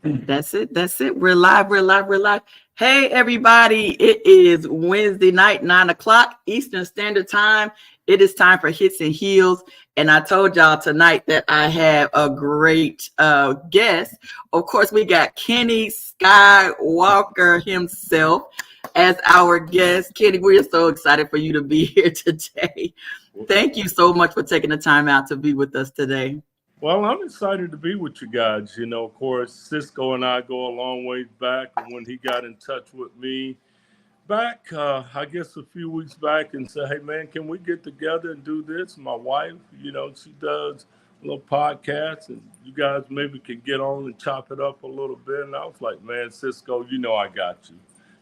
That's it. That's it. We're live. We're live. We're live. Hey, everybody. It is Wednesday night, 9 o'clock Eastern Standard Time. It is time for Hits and Heels. And I told y'all tonight that I have a great guest. Of course, we got Kenny Skywalker himself as our guest. Kenny, we're so excited for you to be here today. Thank you so much for taking the time out to be with us today. Well, I'm excited to be with you guys. Of course, Cisco and I go a long ways back. And when he got in touch with me back, I guess a few weeks back and said, hey, man, can we get together and do this? My wife, she does a little podcast and you guys maybe could get on and chop it up a little bit. And I was like, man, Cisco, I got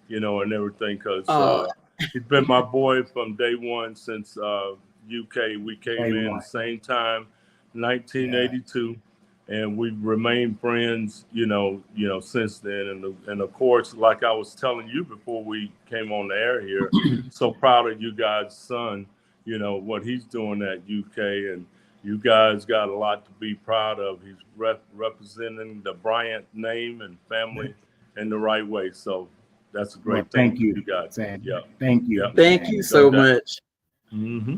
you, and everything because Oh, he's been my boy from day one since UK. We came Day in the one. same time. Yeah. 1982, and we've remained friends, since then. And of course, like I was telling you before we came on the air here, so proud of you guys' son. What he's doing at UK, and you guys got a lot to be proud of. He's representing the Bryant name and family in the right way. So that's a Well, great thing thank for you you, guys. Sandy. Yeah, Thank yeah, you, thank you Sandy. no so doubt. much. Mm-hmm.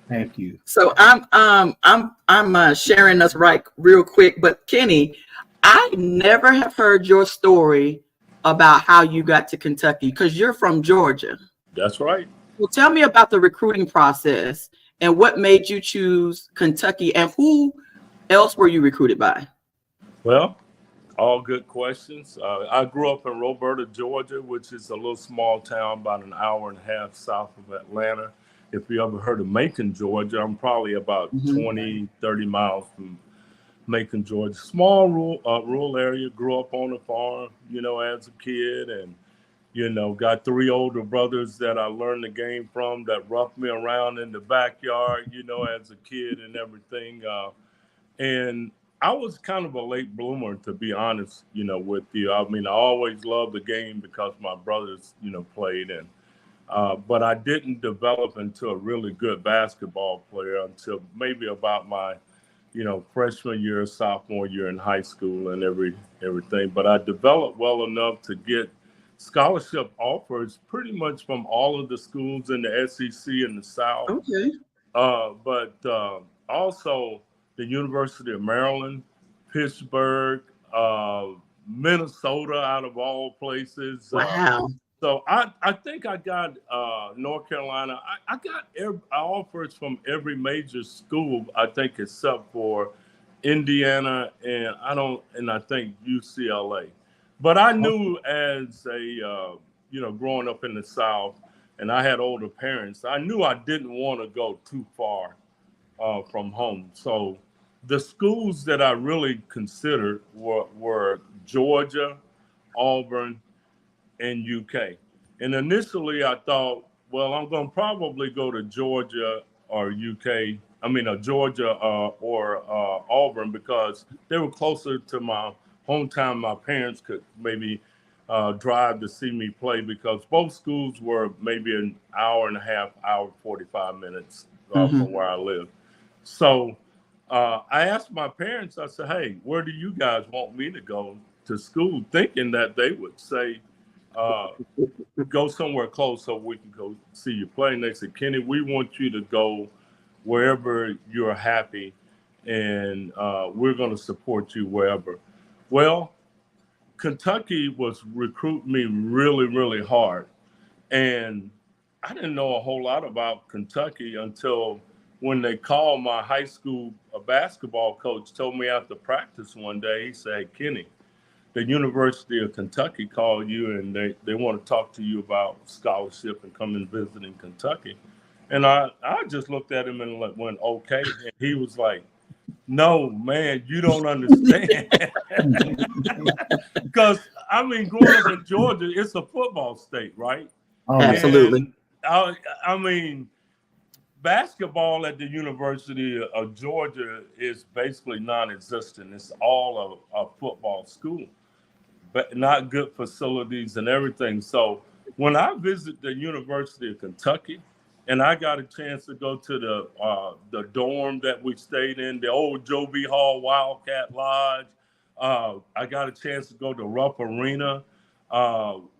Thank you. So I'm sharing us right real quick, but Kenny, I never have heard your story about how you got to Kentucky because you're from Georgia. That's right. Well, tell me about the recruiting process and what made you choose Kentucky and who else were you recruited by? Well, all good questions. I grew up in Roberta, Georgia, which is a little small town about an hour and a half south of Atlanta. If you ever heard of Macon, Georgia, I'm probably about Mhm. 20, 30 miles from Macon, Georgia. Small rural area. Grew up on a farm, as a kid. And, got three older brothers that I learned the game from that roughed me around in the backyard, as a kid and everything. And I was kind of a late bloomer, to be honest, with you. I mean, I always loved the game because my brothers, played in. But I didn't develop into a really good basketball player until maybe about my, freshman year, sophomore year in high school and everything. But I developed well enough to get scholarship offers pretty much from all of the schools in the SEC in the South. Okay. But also the University of Maryland, Pittsburgh, uh, Minnesota, out of all places. Wow. So I think I got North Carolina. I got offers from every major school, I think, except for Indiana and I think UCLA. But I knew as a growing up in the South, and I had older parents. I knew I didn't want to go too far from home. So the schools that I really considered were Georgia, Auburn, and UK. And initially, I thought, well, I'm going to probably go to Georgia or UK. I mean, Georgia or Auburn because they were closer to my hometown. My parents could maybe drive to see me play because both schools were maybe an hour and a half, hour, 45 minutes from Hmm. where I live. So I asked my parents, I said, hey, where do you guys want me to go to school? Thinking that they would say, uh, go somewhere close so we can go see you play. And they said, Kenny, we want you to go wherever you're happy, and we're going to support you wherever. Well, Kentucky was recruiting me really, really hard. And I didn't know a whole lot about Kentucky until when they called my high school basketball coach, told me after practice one day, he said, hey, Kenny, the University of Kentucky called you and they want to talk to you about scholarship and come and visit in Kentucky. And I just looked at him and went, okay. And he was like, no, man, you don't understand. Because, I mean, growing up in Georgia, it's a football state, right? Oh yeah. Absolutely. And I mean, basketball at the University of Georgia is basically non existent. It's all a football school, but not good facilities and everything. So when I visited the University of Kentucky, and I got a chance to go to the dorm that we stayed in, the old Joe B. Hall Wildcat Lodge, I got a chance to go to Rupp Arena.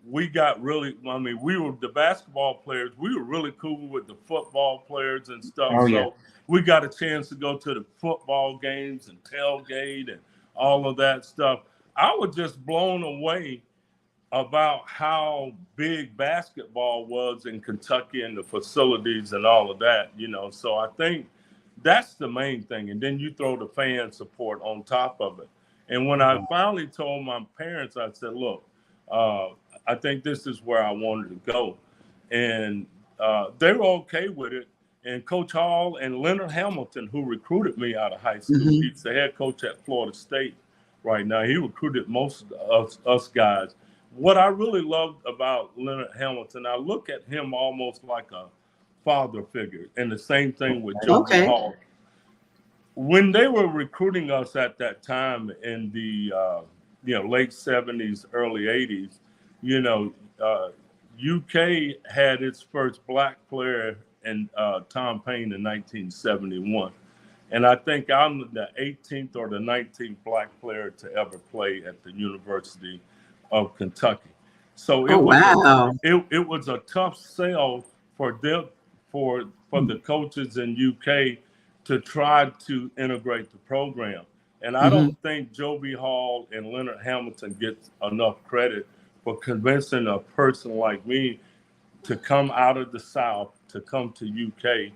We got really, I mean, we were the basketball players. We were really cool with the football players and stuff. Oh, so yeah. we got a chance to go to the football games and tailgate and all of that stuff. I was just blown away about how big basketball was in Kentucky and the facilities and all of that, you know. So I think that's the main thing. And then you throw the fan support on top of it. And when I finally told my parents, I said, look, I think this is where I wanted to go. And they were okay with it. And Coach Hall and Leonard Hamilton, who recruited me out of high school, he's the head coach at Florida State right now. He recruited most of us guys. What I really loved about Leonard Hamilton, I look at him almost like a father figure. And the same thing with Joe Hall. When they were recruiting us at that time in the late 70s, early 80s, UK had its first black player in Tom Payne in 1971. And I think I'm the 18th or the 19th black player to ever play at the University of Kentucky. So it was a tough sell for them, for the coaches in UK to try to integrate the program. And I don't think Joby Hall and Leonard Hamilton get enough credit for convincing a person like me to come out of the South, to come to UK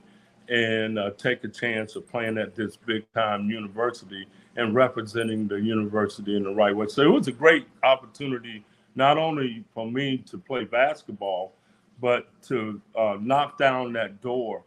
and take a chance of playing at this big time university and representing the university in the right way. So it was a great opportunity, not only for me to play basketball, but to knock down that door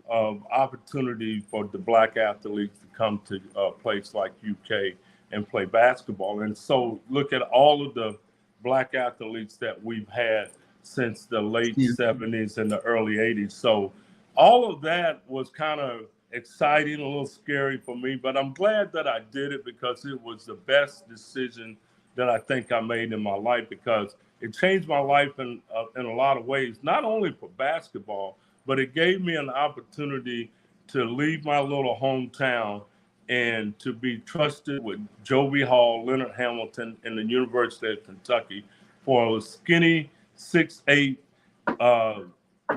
of opportunity for the black athletes to come to a place like UK and play basketball. And so look at all of the black athletes that we've had since the late 70s and the early 80s. So all of that was kind of exciting, a little scary for me, but I'm glad that I did it because it was the best decision that I think I made in my life, because it changed my life in a lot of ways, not only for basketball, but it gave me an opportunity to leave my little hometown and to be trusted with Joby Hall, Leonard Hamilton, and the University of Kentucky for a skinny 6'8"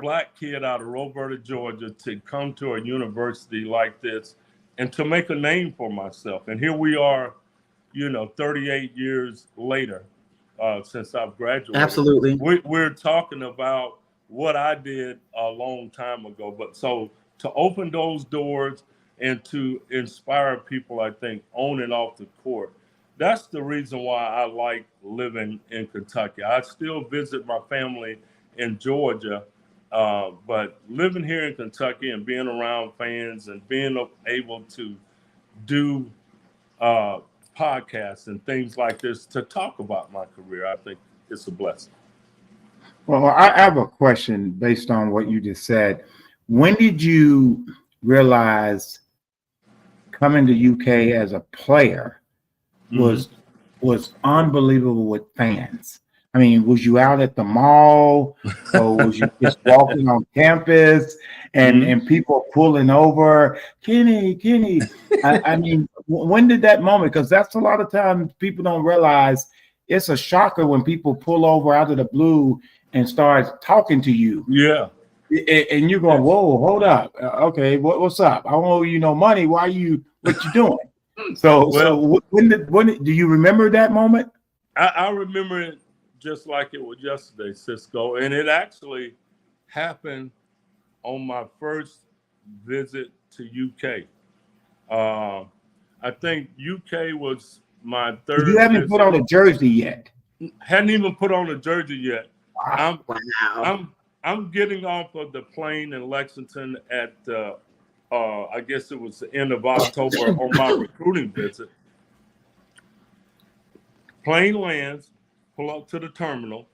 black kid out of Roberta, Georgia, to come to a university like this and to make a name for myself. And here we are, 38 years later, since I've graduated. Absolutely. We're talking about what I did a long time ago. But so to open those doors and to inspire people, I think, on and off the court, that's the reason why I like living in Kentucky. I still visit my family in Georgia, but living here in Kentucky and being around fans and being able to do podcasts and things like this to talk about my career, I think it's a blessing. Well, I have a question based on what you just said. When did you realize coming to UK as a player was unbelievable with fans? I mean, was you out at the mall or was you just walking on campus and people pulling over? Kenny. I mean, when did that moment? Because that's a lot of times people don't realize it's a shocker when people pull over out of the blue and start talking to you. Yeah. And you're going, whoa, hold up. Okay, what's up? I don't owe you no money. What you doing? So when do you remember that moment? I remember it just like it was yesterday, Cisco. And it actually happened on my first visit to UK. I think UK was my third. You haven't put on a jersey yet. Hadn't even put on a jersey yet. Wow. I'm getting off of the plane in Lexington at I guess it was the end of October on my recruiting visit. Plane lands, pull up to the terminal.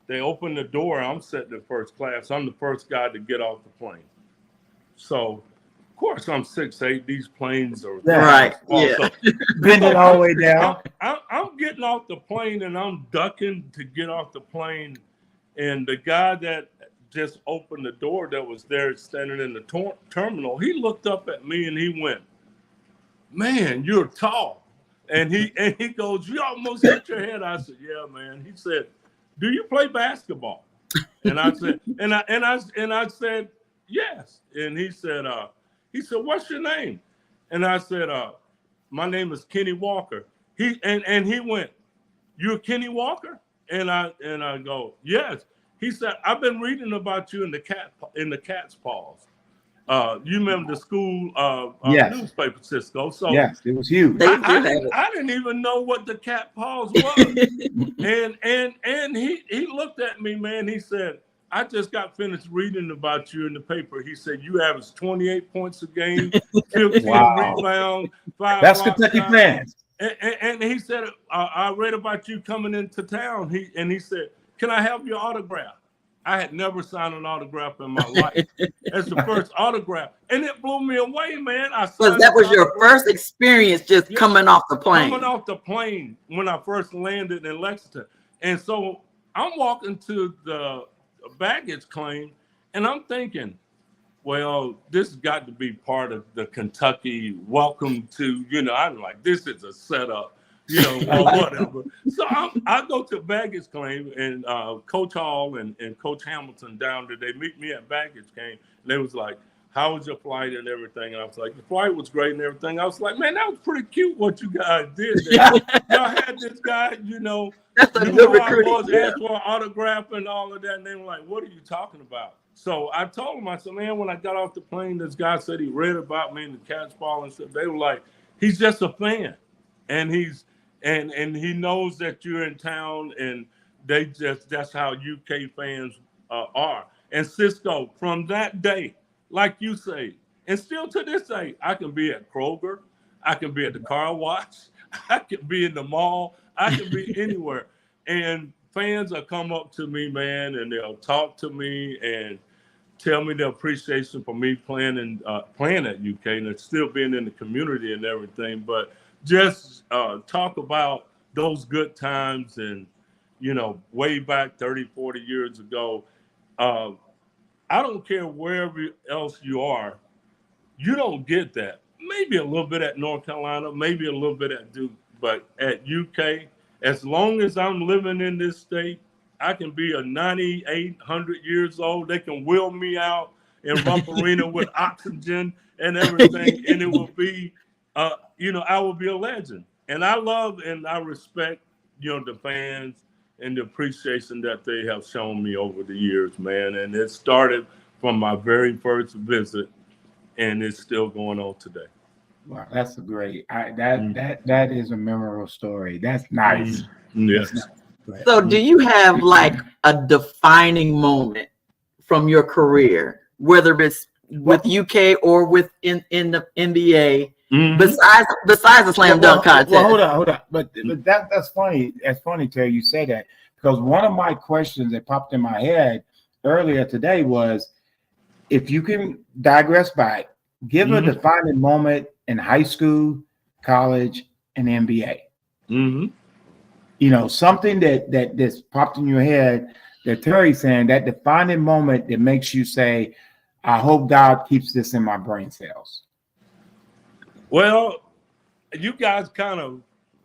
They open the door. I'm sitting in first class. I'm the first guy to get off the plane. So, of course, I'm 6'8". These planes are right. Yeah. So, bending all the way down. I'm getting off the plane and I'm ducking to get off the plane. And the guy that just opened the door that was there standing in the terminal, he looked up at me and he went, "Man, you're tall." And he goes, "You almost hit your head." I said, "Yeah, man." He said, "Do you play basketball?" And I said, and I said, "Yes." And he said, "What's your name?" And I said, "My name is Kenny Walker." He went, "You're Kenny Walker?" And I go, "Yes." He said, "I've been reading about you in the Cat's Paws. You remember the school Yes. newspaper, Cisco?" So Yes, it was huge. They still have it. I didn't even know what the Cat Paws was. and he looked at me, man. He said, "I just got finished reading about you in the paper." He said, "You average 28 points a game, 15 Wow. rebounds, 5 That's blocks." Kentucky fans. And he said, "I read about you coming into town." He said, "Can I have your autograph?" I had never signed an autograph in my life. That's the first autograph. And it blew me away, man. Because that was your first experience just coming off the plane. Coming off the plane when I first landed in Lexington. And so I'm walking to the baggage claim, and I'm thinking, well, this has got to be part of the Kentucky welcome to, I'm like, this is a setup, or whatever. So I go to baggage claim, and Coach Hall and Coach Hamilton down there, they meet me at baggage claim. And they was like, "How was your flight and everything?" And I was like, "The flight was great and everything." I was like, "Man, that was pretty cute what you guys did there." Y'all had this guy, That's a good recruiting. asked for an autograph and all of that. And they were like, "What are you talking about?" So I told him, I said, "Man, when I got off the plane, this guy said he read about me in the Cat's Paw and stuff." They were like, "He's just a fan. And he knows that you're in town, and that's how UK fans are." And Cisco, from that day, like you say, and still to this day, I can be at Kroger, I can be at the car wash, I can be in the mall, I can be anywhere. And fans will come up to me, man, and they'll talk to me and tell me their appreciation for me playing at UK and still being in the community and everything. But just talk about those good times and, way back 30, 40 years ago. I don't care wherever else you are, you don't get that. Maybe a little bit at North Carolina, maybe a little bit at Duke, but at UK, as long as I'm living in this state, I can be a 98, 100 years old. They can wheel me out in Rump Arena with oxygen and everything, and it will be, I will be a legend. And I love and I respect, the fans and the appreciation that they have shown me over the years, man. And it started from my very first visit, and it's still going on today. Wow, that's a great. That is a memorable story. That's nice. Yes. That's nice. So do you have like a defining moment from your career, whether it's with UK or in the NBA, besides the slam dunk contest? Well, hold on. But that's funny. That's funny, Terry, you say that, because one of my questions that popped in my head earlier today was, if you can digress back, give a defining moment in high school, college, and NBA. Something that's popped in your head that Terry's saying, that defining moment that makes you say, "I hope God keeps this in my brain cells." Well, you guys kind of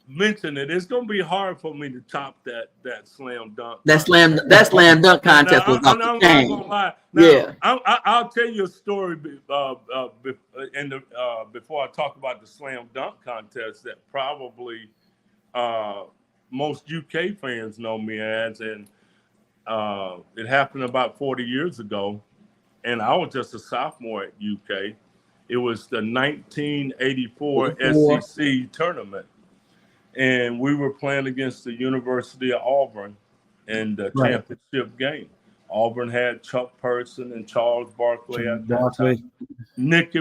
mentioned it. It's going to be hard for me to top that slam dunk. That slam dunk contest was off the chain. I'm not gonna lie. Now, I'll tell you a story before I talk about the slam dunk contest that probably most UK fans know me as, and it happened about 40 years ago, and I was just a sophomore at UK. It was the 1984 SEC tournament, and we were playing against the University of Auburn in the championship game. Auburn had Chuck Person and Charles Barkley at that time. Nip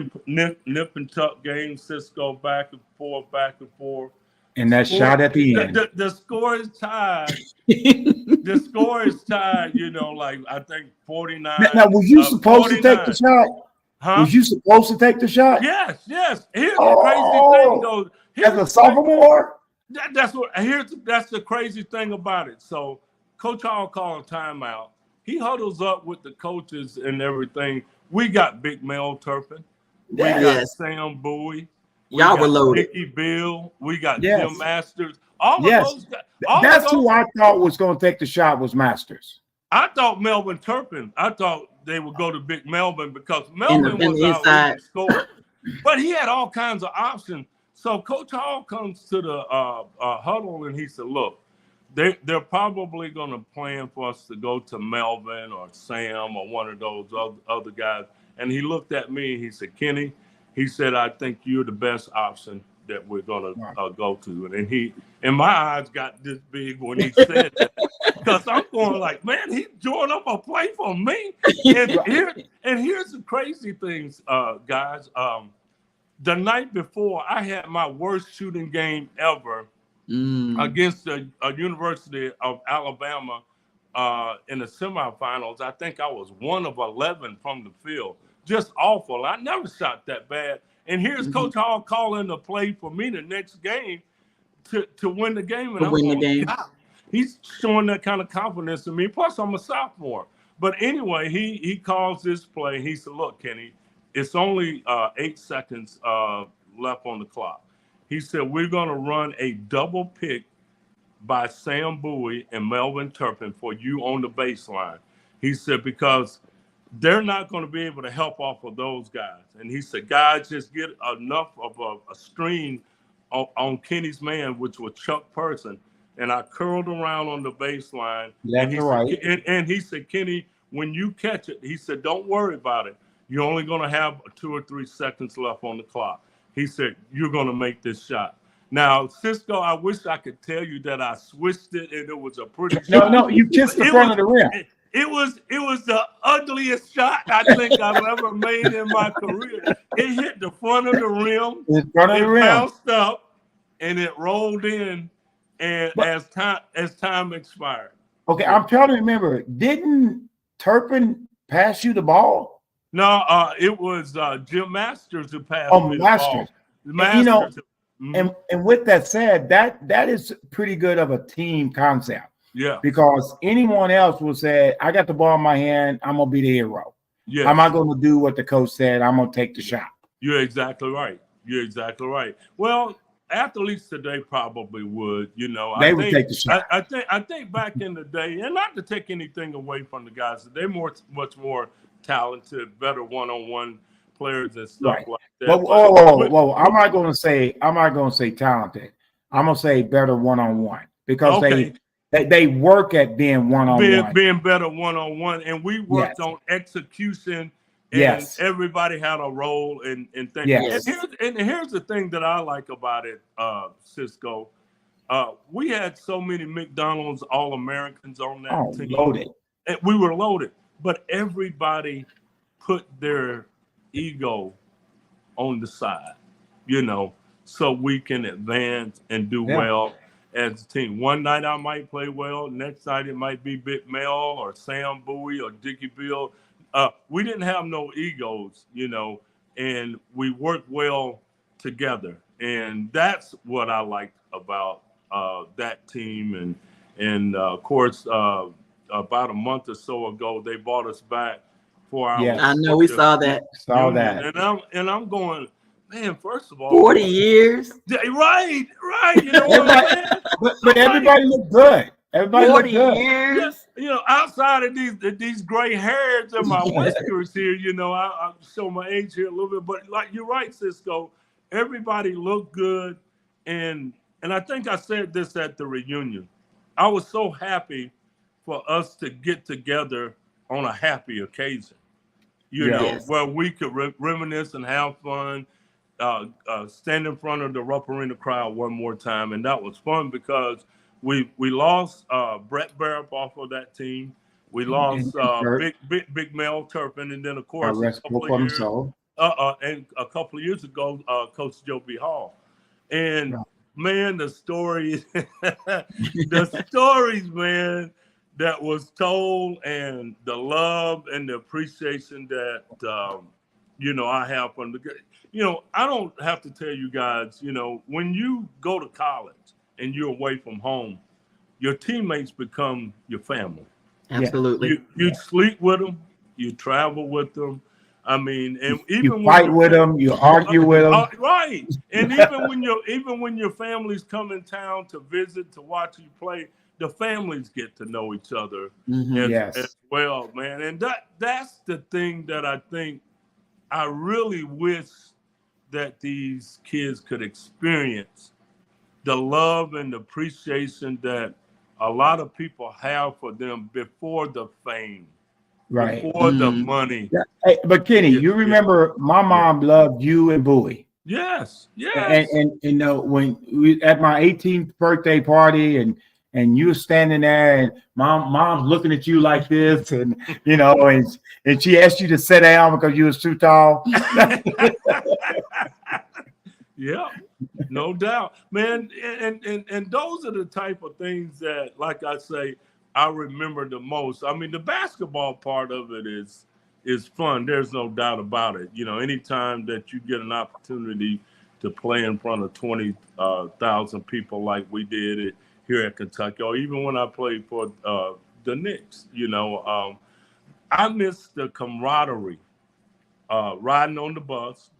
and tuck game, Cisco back and forth. And that shot at the end. The score is tied. The score is tied, like I think 49. Now, was you supposed to take the shot? Huh? Was you supposed to take the shot? Yes. Here's the crazy thing, though. As a sophomore? That's the crazy thing about it. So Coach Hall called a timeout. He huddles up with the coaches and everything. We got Big Mel Turpin. We got Sam Bowie. Y'all were loaded. Dickie Bill. We got Yes. Jim Masters. All of Yes. those guys. That's who I thought was going to take the shot was Masters. I thought Melvin Turpin. I thought they would go to Big Melvin because Melvin was our leading scorer. But he had all kinds of options. So Coach Hall comes to the huddle and he said, look, they're probably going to plan for us to go to Melvin or Sam or one of those other guys. And he looked at me and he said, Kenny, he said, I think you're the best option that we're going to go to. And my eyes got this big when he said that. Because I'm going like, man, he's drawing up a play for me. And here's the crazy things, guys. The night before, I had my worst shooting game ever against the University of Alabama in the semifinals. I think I was 1 of 11 from the field. Just awful. I never shot that bad. And here's Coach Hall calling the play for me the next game to win the game. And I'm going, God, he's showing that kind of confidence in me. Plus, I'm a sophomore. But anyway, he calls this play. He said, look, Kenny, it's only 8 seconds left on the clock. He said, we're going to run a double pick by Sam Bowie and Melvin Turpin for you on the baseline. He said, because they're not going to be able to help off of those guys. And he said, guys, just get enough of a screen on Kenny's man, which was Chuck Person. And I curled around on the baseline. And he said, Kenny, when you catch it, he said, don't worry about it. You're only going to have 2 or 3 seconds left on the clock. He said, you're going to make this shot. Now, Cisco, I wish I could tell you that I switched it and it was a pretty shot. No, you kissed the front of the rim. It was the ugliest shot I think I've ever made in my career. It hit the front of the rim. It bounced up and it rolled in, and as time expired. Okay, I'm trying to remember. Didn't Turpin pass you the ball? No, it was Jim Masters who passed me the ball. Masters. And with that said, that is pretty good of a team concept. Yeah. Because anyone else will say, I got the ball in my hand, I'm gonna be the hero. Yeah. I'm not gonna do what the coach said, I'm gonna take the shot. You're exactly right. Well, athletes today probably would, They would take the shot. I think back in the day, and not to take anything away from the guys, they're much more talented, better one-on-one players and stuff like that. Whoa. I'm not gonna say talented. I'm gonna say better one-on-one because they work at being one-on-one. Being better one-on-one, and we worked on execution, and everybody had a role in things. Yes. And here's the thing that I like about it, Cisco. We had so many McDonald's All-Americans on that team. Loaded. And we were loaded, but everybody put their ego on the side, so we can advance and do well as a team. One night I might play well. Next night it might be Big Mel or Sam Bowie or Dickie Bill. We didn't have no egos, and we worked well together. And that's what I liked about that team. And of course, about a month or so ago, they brought us back for our. Yeah, I know we saw that. And I'm going, man, first of all, 40 years. Right. You know what I'm saying? But everybody looked good. Everybody 40 looked good. years. Outside of these gray hairs and my whiskers here, I show my age here a little bit. But like you're right, Cisco, everybody looked good. And I think I said this at the reunion. I was so happy for us to get together on a happy occasion, where we could reminisce and have fun. Stand in front of the Rupp Arena crowd one more time, and that was fun because we lost Brett Barrett off of that team. We lost Big Mel Turpin, and then of course and a couple of years ago, Coach Joe B. Hall. And man, the stories, man, that was told, and the love and the appreciation that I have from the. I don't have to tell you guys, when you go to college and you're away from home, your teammates become your family. Absolutely. You sleep with them, you travel with them. I mean, and You even when fight with them, you argue with them. right, and even when your families come in town to visit to watch you play, the families get to know each other as Yes. well, man. And that's the thing that I think I really wish that these kids could experience, the love and the appreciation that a lot of people have for them before the fame, Right. before the money. Yeah. Hey, but Kenny, Yeah, you yeah, remember my yeah. mom loved you and Bowie. Yes, And yes. and you know when we at my 18th birthday party and you were standing there and mom's looking at you like this and you know and she asked you to sit down because you was too tall. Yeah, no doubt, man. And those are the type of things that, like I say, I remember the most. I mean, the basketball part of it is fun. There's no doubt about it. You know, anytime that you get an opportunity to play in front of 20,000 people like we did it here at Kentucky, or even when I played for the Knicks, I miss the camaraderie, riding on the bus,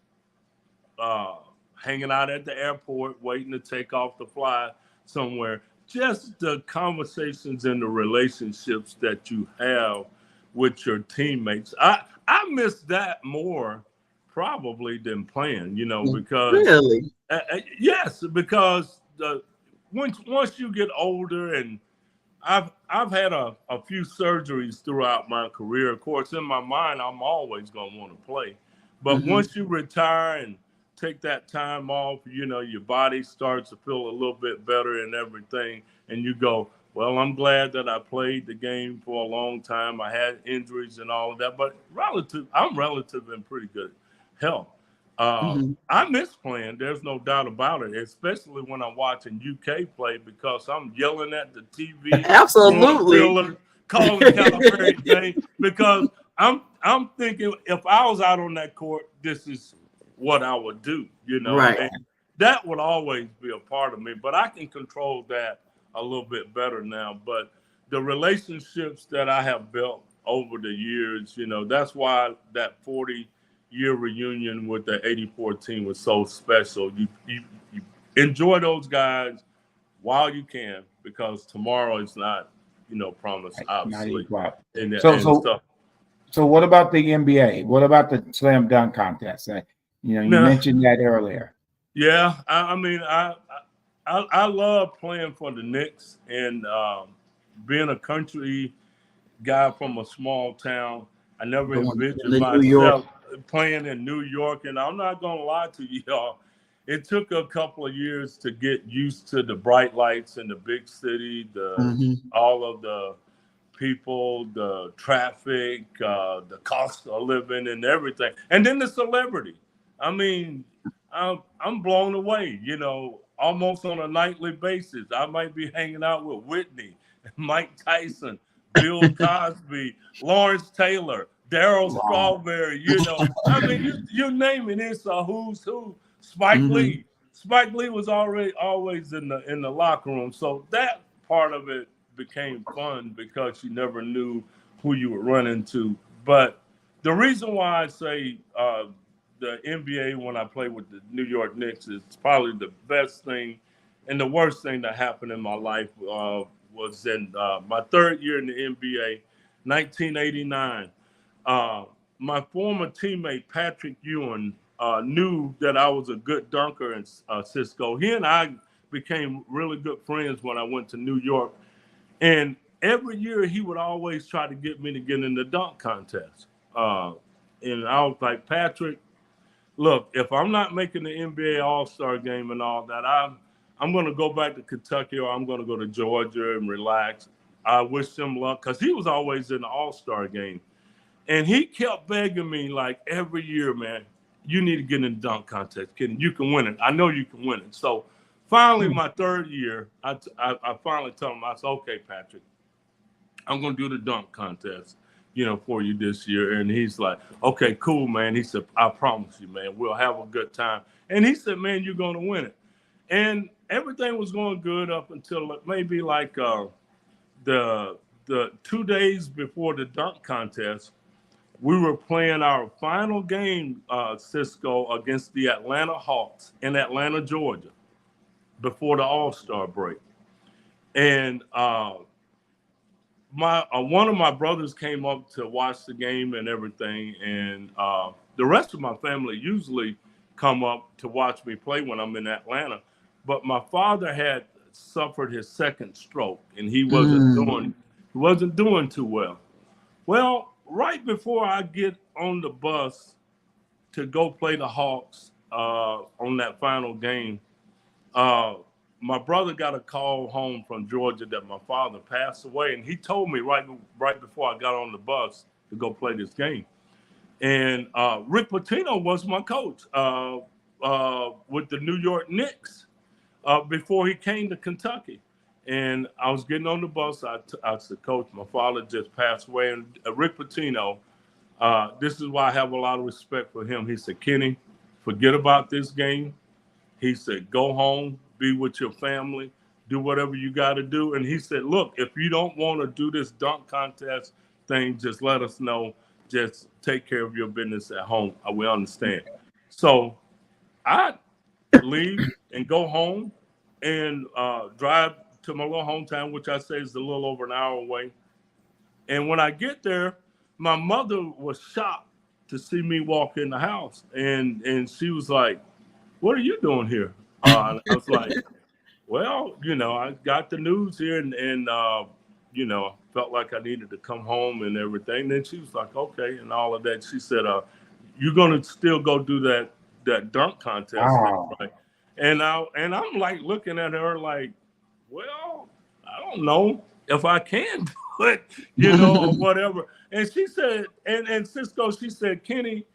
uh, hanging out at the airport, waiting to take off to fly somewhere. Just the conversations and the relationships that you have with your teammates. I miss that more probably than playing, because Really? yes, because once you get older, and I've had a few surgeries throughout my career. Of course, in my mind, I'm always gonna want to play. But once you retire and take that time off, your body starts to feel a little bit better and everything. And you go, well, I'm glad that I played the game for a long time. I had injuries and all of that, but I'm relative in pretty good health. I miss playing. There's no doubt about it, especially when I'm watching UK play because I'm yelling at the TV, throwing Absolutely. fillers, calling Calipari's name because I'm thinking if I was out on that court, this is what I would do, Right. and that would always be a part of me. But I can control that a little bit better now. But the relationships that I have built over the years, that's why that 40-year reunion with the '84 team was so special. You enjoy those guys while you can because tomorrow is not, promised, Not obviously, equal. So and so stuff. so what about the NBA? What about the slam dunk contest? You Now, mentioned that earlier. yeah, I mean, I love playing for the Knicks and being a country guy from a small town. I never Going envisioned to New York. myself playing in New York, and I'm not gonna lie to you, y'all. It took a couple of years to get used to the bright lights in the big city, all of the people, the traffic, the cost of living, and everything, and then the celebrity. I mean, I'm blown away. Almost on a nightly basis. I might be hanging out with Whitney, Mike Tyson, Bill Cosby, Lawrence Taylor, Daryl Wow. Strawberry. I mean, you name it. It's a who's who. Spike Hmm. Lee. Spike Lee was always in the locker room. So that part of it became fun because you never knew who you would run into. But the reason why I say the NBA when I play with the New York Knicks is probably the best thing and the worst thing that happened in my life was in my third year in the NBA, 1989. My former teammate Patrick Ewing knew that I was a good dunker in Cisco. He and I became really good friends when I went to New York, and every year he would always try to get me to get in the dunk contest. And I was like, Patrick, look, if I'm not making the NBA All-Star game and all that, I'm going to go back to Kentucky or I'm going to go to Georgia and relax. I wish him luck because he was always in the All-Star game. And he kept begging me like every year, man, you need to get in the dunk contest, kid. You can win it. I know you can win it. So finally, my third year, I finally told him, I said, okay, Patrick, I'm going to do the dunk contest, for you this year. And he's like, okay, cool, man. He said, I promise you, man, we'll have a good time. And he said, man, you're going to win it. And everything was going good up until maybe like the 2 days before the dunk contest. We were playing our final game, Cisco, against the Atlanta Hawks in Atlanta, Georgia, before the All-Star break. And one of my brothers came up to watch the game and everything, and the rest of my family usually come up to watch me play when I'm in Atlanta. But my father had suffered his second stroke, and he wasn't doing too well. Well, right before I get on the bus to go play the Hawks on that final game, my brother got a call home from Georgia that my father passed away, and he told me right before I got on the bus to go play this game. And Rick Pitino was my coach with the New York Knicks before he came to Kentucky. And I was getting on the bus. I said, Coach, my father just passed away. And Rick Pitino, this is why I have a lot of respect for him. He said, Kenny, forget about this game. He said, go home, be with your family, do whatever you got to do. And he said, look, if you don't want to do this dunk contest thing, just let us know. Just take care of your business at home. I will understand. So I leave and go home and drive to my little hometown, which I say is a little over an hour away. And when I get there, my mother was shocked to see me walk in the house. And she was like, what are you doing here? And I was like, well, I got the news here and felt like I needed to come home and everything. And then she was like, okay, and all of that. She said, you're going to still go do that dunk contest. Wow. Right? And I'm like looking at her like, well, I don't know if I can do it, or whatever. And she said, and Cisco, she said, Kenny,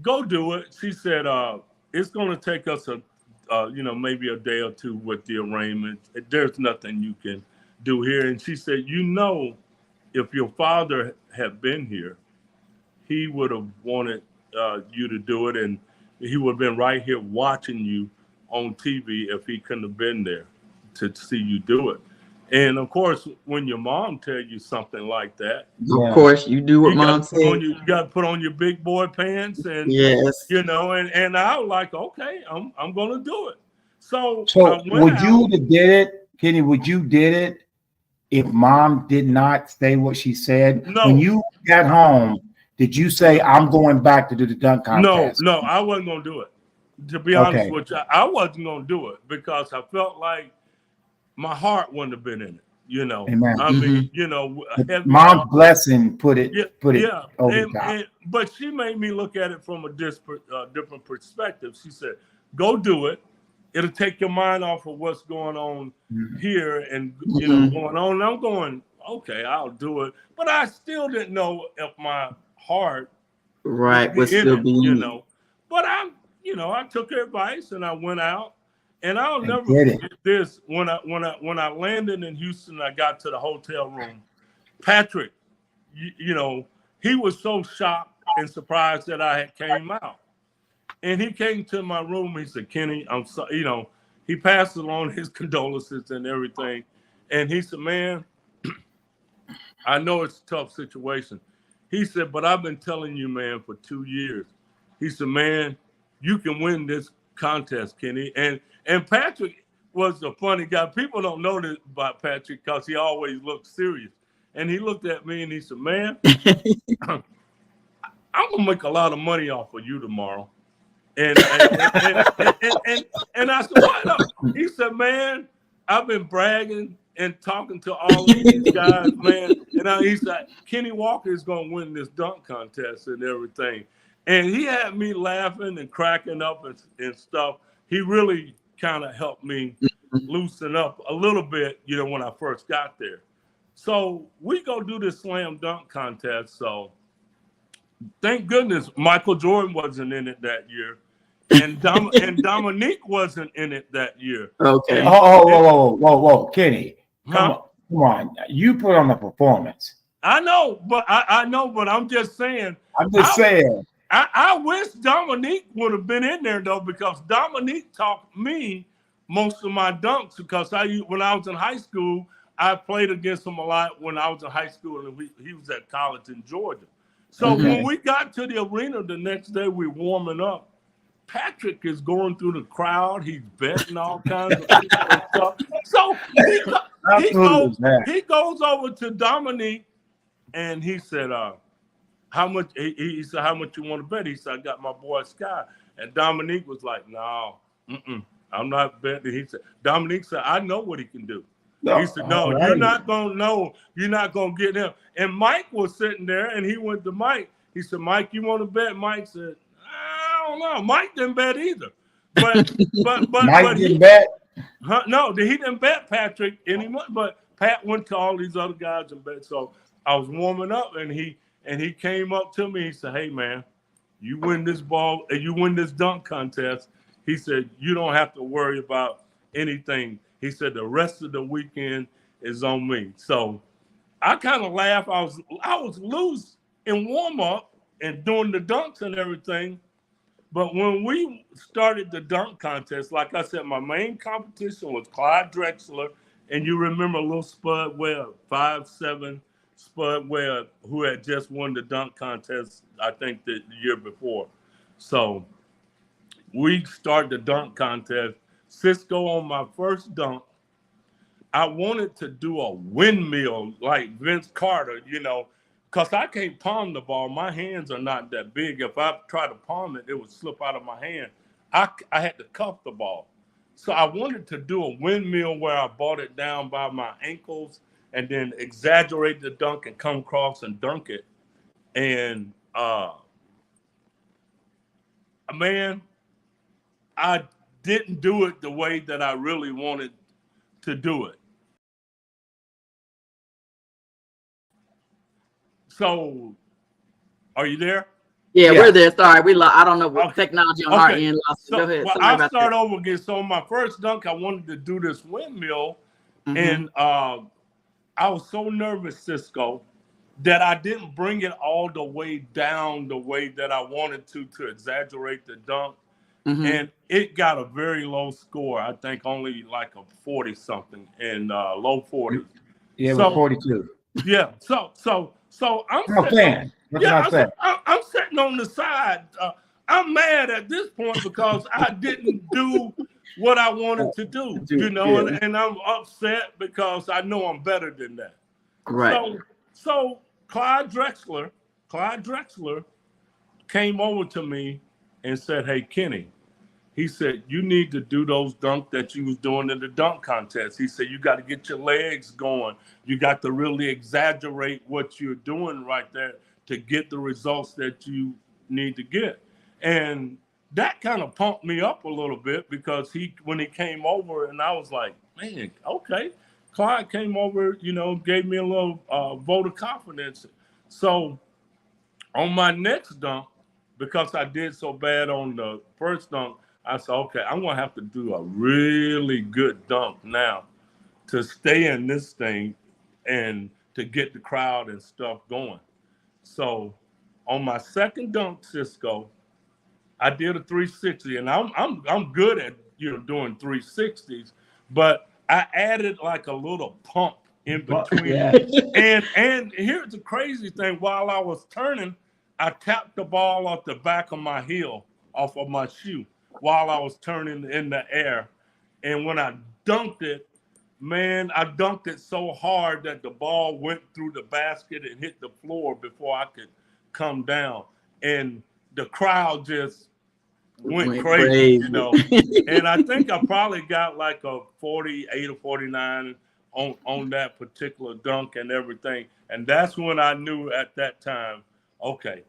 go do it. She said, it's going to take us maybe a day or two with the arraignment. There's nothing you can do here. And she said, if your father had been here, he would have wanted you to do it. And he would have been right here watching you on TV if he couldn't have been there to see you do it. And of course, when your mom tells you something like that, of course you do what mom said. You got to put on your big boy pants, and yes, and I was like, okay, I'm gonna do it. So would you have did it, Kenny? Would you did it if mom did not say what she said? No. When you got home, did you say I'm going back to do the dunk contest? No, I wasn't gonna do it. To be honest with you, I wasn't gonna do it because I felt like my heart wouldn't have been in it, Amen. I mean, mom's blessing put it over the top. But she made me look at it from a different perspective. She said, go do it. It'll take your mind off of what's going on here and going on. And I'm going, okay, I'll do it. But I still didn't know if my heart was still being, But I took her advice and I went out. And I'll never forget this. When I landed in Houston, I got to the hotel room. Patrick, he was so shocked and surprised that I had came out. And he came to my room. He said, Kenny, I'm sorry. He passed along his condolences and everything. And he said, man, I know it's a tough situation. He said, but I've been telling you, man, for 2 years. He said, man, you can win this contest, Kenny. And Patrick was a funny guy. People don't know this about Patrick because he always looked serious. And he looked at me and he said, man, I'm going to make a lot of money off of you tomorrow. And I said, what up? He said, man, I've been bragging and talking to all of these guys, man. And he said, Kenny Walker is going to win this dunk contest and everything. And he had me laughing and cracking up and stuff. He really kind of helped me loosen up a little bit, when I first got there. So we go do this slam dunk contest. So thank goodness Michael Jordan wasn't in it that year. And Dominique wasn't in it that year. Okay. Whoa, Kenny. Come on. You put on a performance. I know, but I'm just saying. I wish Dominique would have been in there though, because Dominique taught me most of my dunks. Because when I was in high school, I played against him a lot when I was in high school, and he was at college in Georgia. So when we got to the arena the next day, we warming up. Patrick is going through the crowd. He's betting all kinds of stuff. So he goes over to Dominique, and he said, how much? He said, how much you want to bet? He said, I got my boy Sky. And Dominique was like, no, I'm not betting. He said, Dominique said, I know what he can do. He said, no, you're not going to know. You're not going to get him. And Mike was sitting there, and he went to Mike. He said, Mike, you want to bet? Mike said, I don't know. Mike didn't bet either. But Mike didn't bet? No, he didn't bet Patrick anymore. But Pat went to all these other guys and bet. So I was warming up, and he came up to me. He said, hey, man, you win this ball, and you win this dunk contest. He said, you don't have to worry about anything. He said, the rest of the weekend is on me. So I kind of laughed. I was loose in warm-up and doing the dunks and everything. But when we started the dunk contest, like I said, my main competition was Clyde Drexler. And you remember little Spud Webb, 5'7", Spud Webb, who had just won the dunk contest, I think, the year before. So we started the dunk contest. Cisco on my first dunk, I wanted to do a windmill like Vince Carter, because I can't palm the ball. My hands are not that big. If I try to palm it, it would slip out of my hand. I had to cuff the ball. So I wanted to do a windmill where I brought it down by my ankles and then exaggerate the dunk and come across and dunk it. And, man, I didn't do it the way that I really wanted to do it. So, are you there? Yeah, we're there. Sorry, I don't know what technology on our end lost. So, go ahead. Well, I'll start over again. So, my first dunk, I wanted to do this windmill, and I was so nervous, Cisco, that I didn't bring it all the way down the way that I wanted to exaggerate the dunk. And it got a very low score. I think only like a 40-something in low 40s. Yeah, so, 42. Yeah. So I'm sitting on the side. I'm mad at this point because I didn't do what I wanted to do, and I'm upset because I know I'm better than that. Right. So Clyde Drexler came over to me and said, hey, Kenny, he said, you need to do those dunks that you was doing in the dunk contest. He said, you got to get your legs going. You got to really exaggerate what you're doing right there to get the results that you need to get. And that kind of pumped me up a little bit because when he came over and I was like, man, okay. Clyde came over, gave me a little vote of confidence. So on my next dunk, because I did so bad on the first dunk, I said, okay, I'm going to have to do a really good dunk now to stay in this thing and to get the crowd and stuff going. So on my second dunk, Cisco, I did a 360, and I'm good at doing 360s, but I added like a little pump in between. Yeah. And here's the crazy thing: while I was turning, I tapped the ball off the back of my heel, off of my shoe, while I was turning in the air. And when I dunked it, man, I dunked it so hard that the ball went through the basket and hit the floor before I could come down. And the crowd just went crazy. And I think I probably got like a 48 or 49 on that particular dunk and everything. And that's when I knew at that time, okay,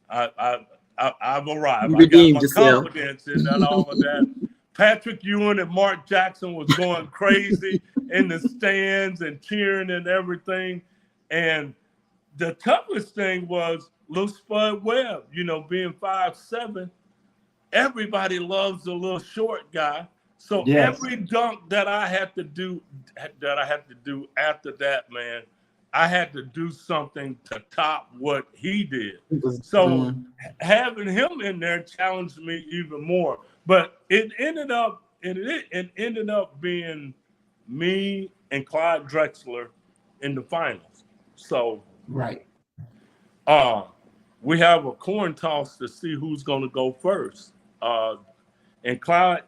I've arrived. I got my confidence in that, all of that. Patrick Ewing and Mark Jackson was going crazy in the stands and cheering and everything. And the toughest thing was little Spud Webb, being 5'7". Everybody loves the little short guy. So every dunk that I had to do after that, man, I had to do something to top what he did. So having him in there challenged me even more. But it ended up being me and Clyde Drexler in the finals. So we have a coin toss to see who's going to go first. And Clyde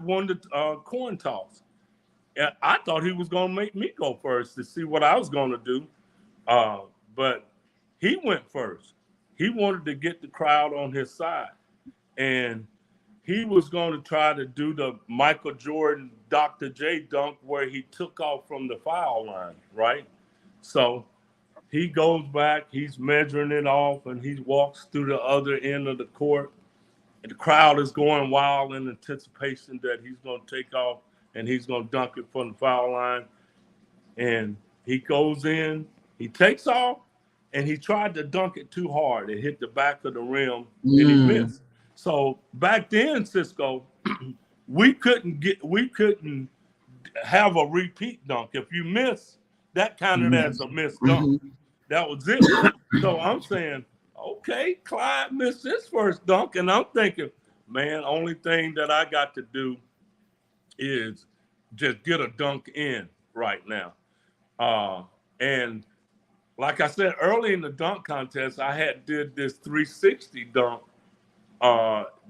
won the coin toss. And I thought he was going to make me go first to see what I was going to do. But he went first. He wanted to get the crowd on his side. And he was going to try to do the Michael Jordan Dr. J dunk where he took off from the foul line, right? So he goes back, he's measuring it off, and he walks through the other end of the court. And the crowd is going wild in anticipation that he's going to take off and he's going to dunk it from the foul line. And he goes in, he takes off, and he tried to dunk it too hard. It hit the back of the rim, and he missed. So back then, Cisco, we couldn't have a repeat dunk. If you miss, that counted as a missed dunk. That was it. So I'm saying, okay, Clyde missed his first dunk, and I'm thinking, man, only thing that I got to do is just get a dunk in right now. And like I said, early in the dunk contest, I did this 360 dunk,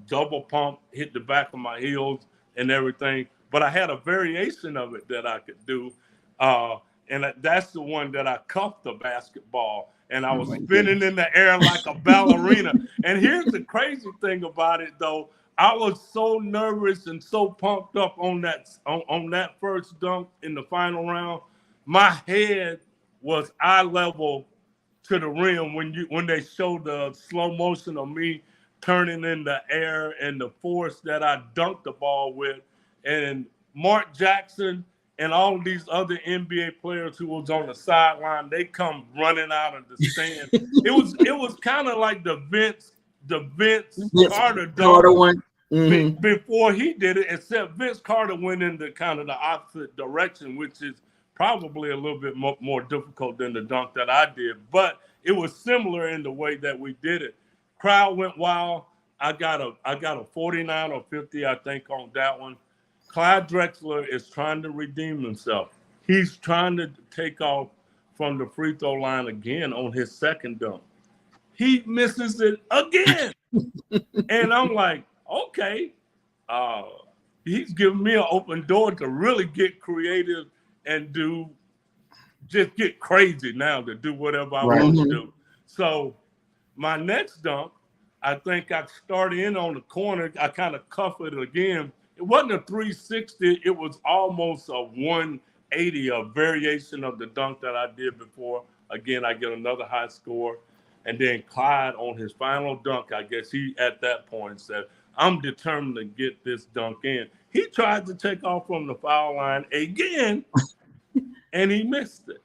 double pump, hit the back of my heels and everything. But I had a variation of it that I could do. And that's the one that I cuffed the basketball. And I was spinning in the air like a ballerina. And here's the crazy thing about it, though. I was so nervous and so pumped up on that first dunk in the final round. My head was eye level to the rim when they showed the slow motion of me turning in the air and the force that I dunked the ball with. And Mark Jackson and all these other NBA players who was on the sideline, they come running out of the stand. It was kind of like the Vince Carter dunk one. Before he did it, except Vince Carter went in the kind of the opposite direction, which is probably a little bit more difficult than the dunk that I did. But it was similar in the way that we did it. Crowd went wild. I got a 49 or 50, I think, on that one. Clyde Drexler is trying to redeem himself. He's trying to take off from the free throw line again on his second dunk. He misses it again. And I'm like, okay, he's giving me an open door to really get creative and just get crazy now to do whatever I want to do. So my next dunk, I think I started in on the corner. I kind of cuffed it again. It wasn't a 360. It was almost a 180, a variation of the dunk that I did before. Again, I get another high score. And then Clyde on his final dunk, I guess he at that point said, I'm determined to get this dunk in. He tried to take off from the foul line again, and he missed it.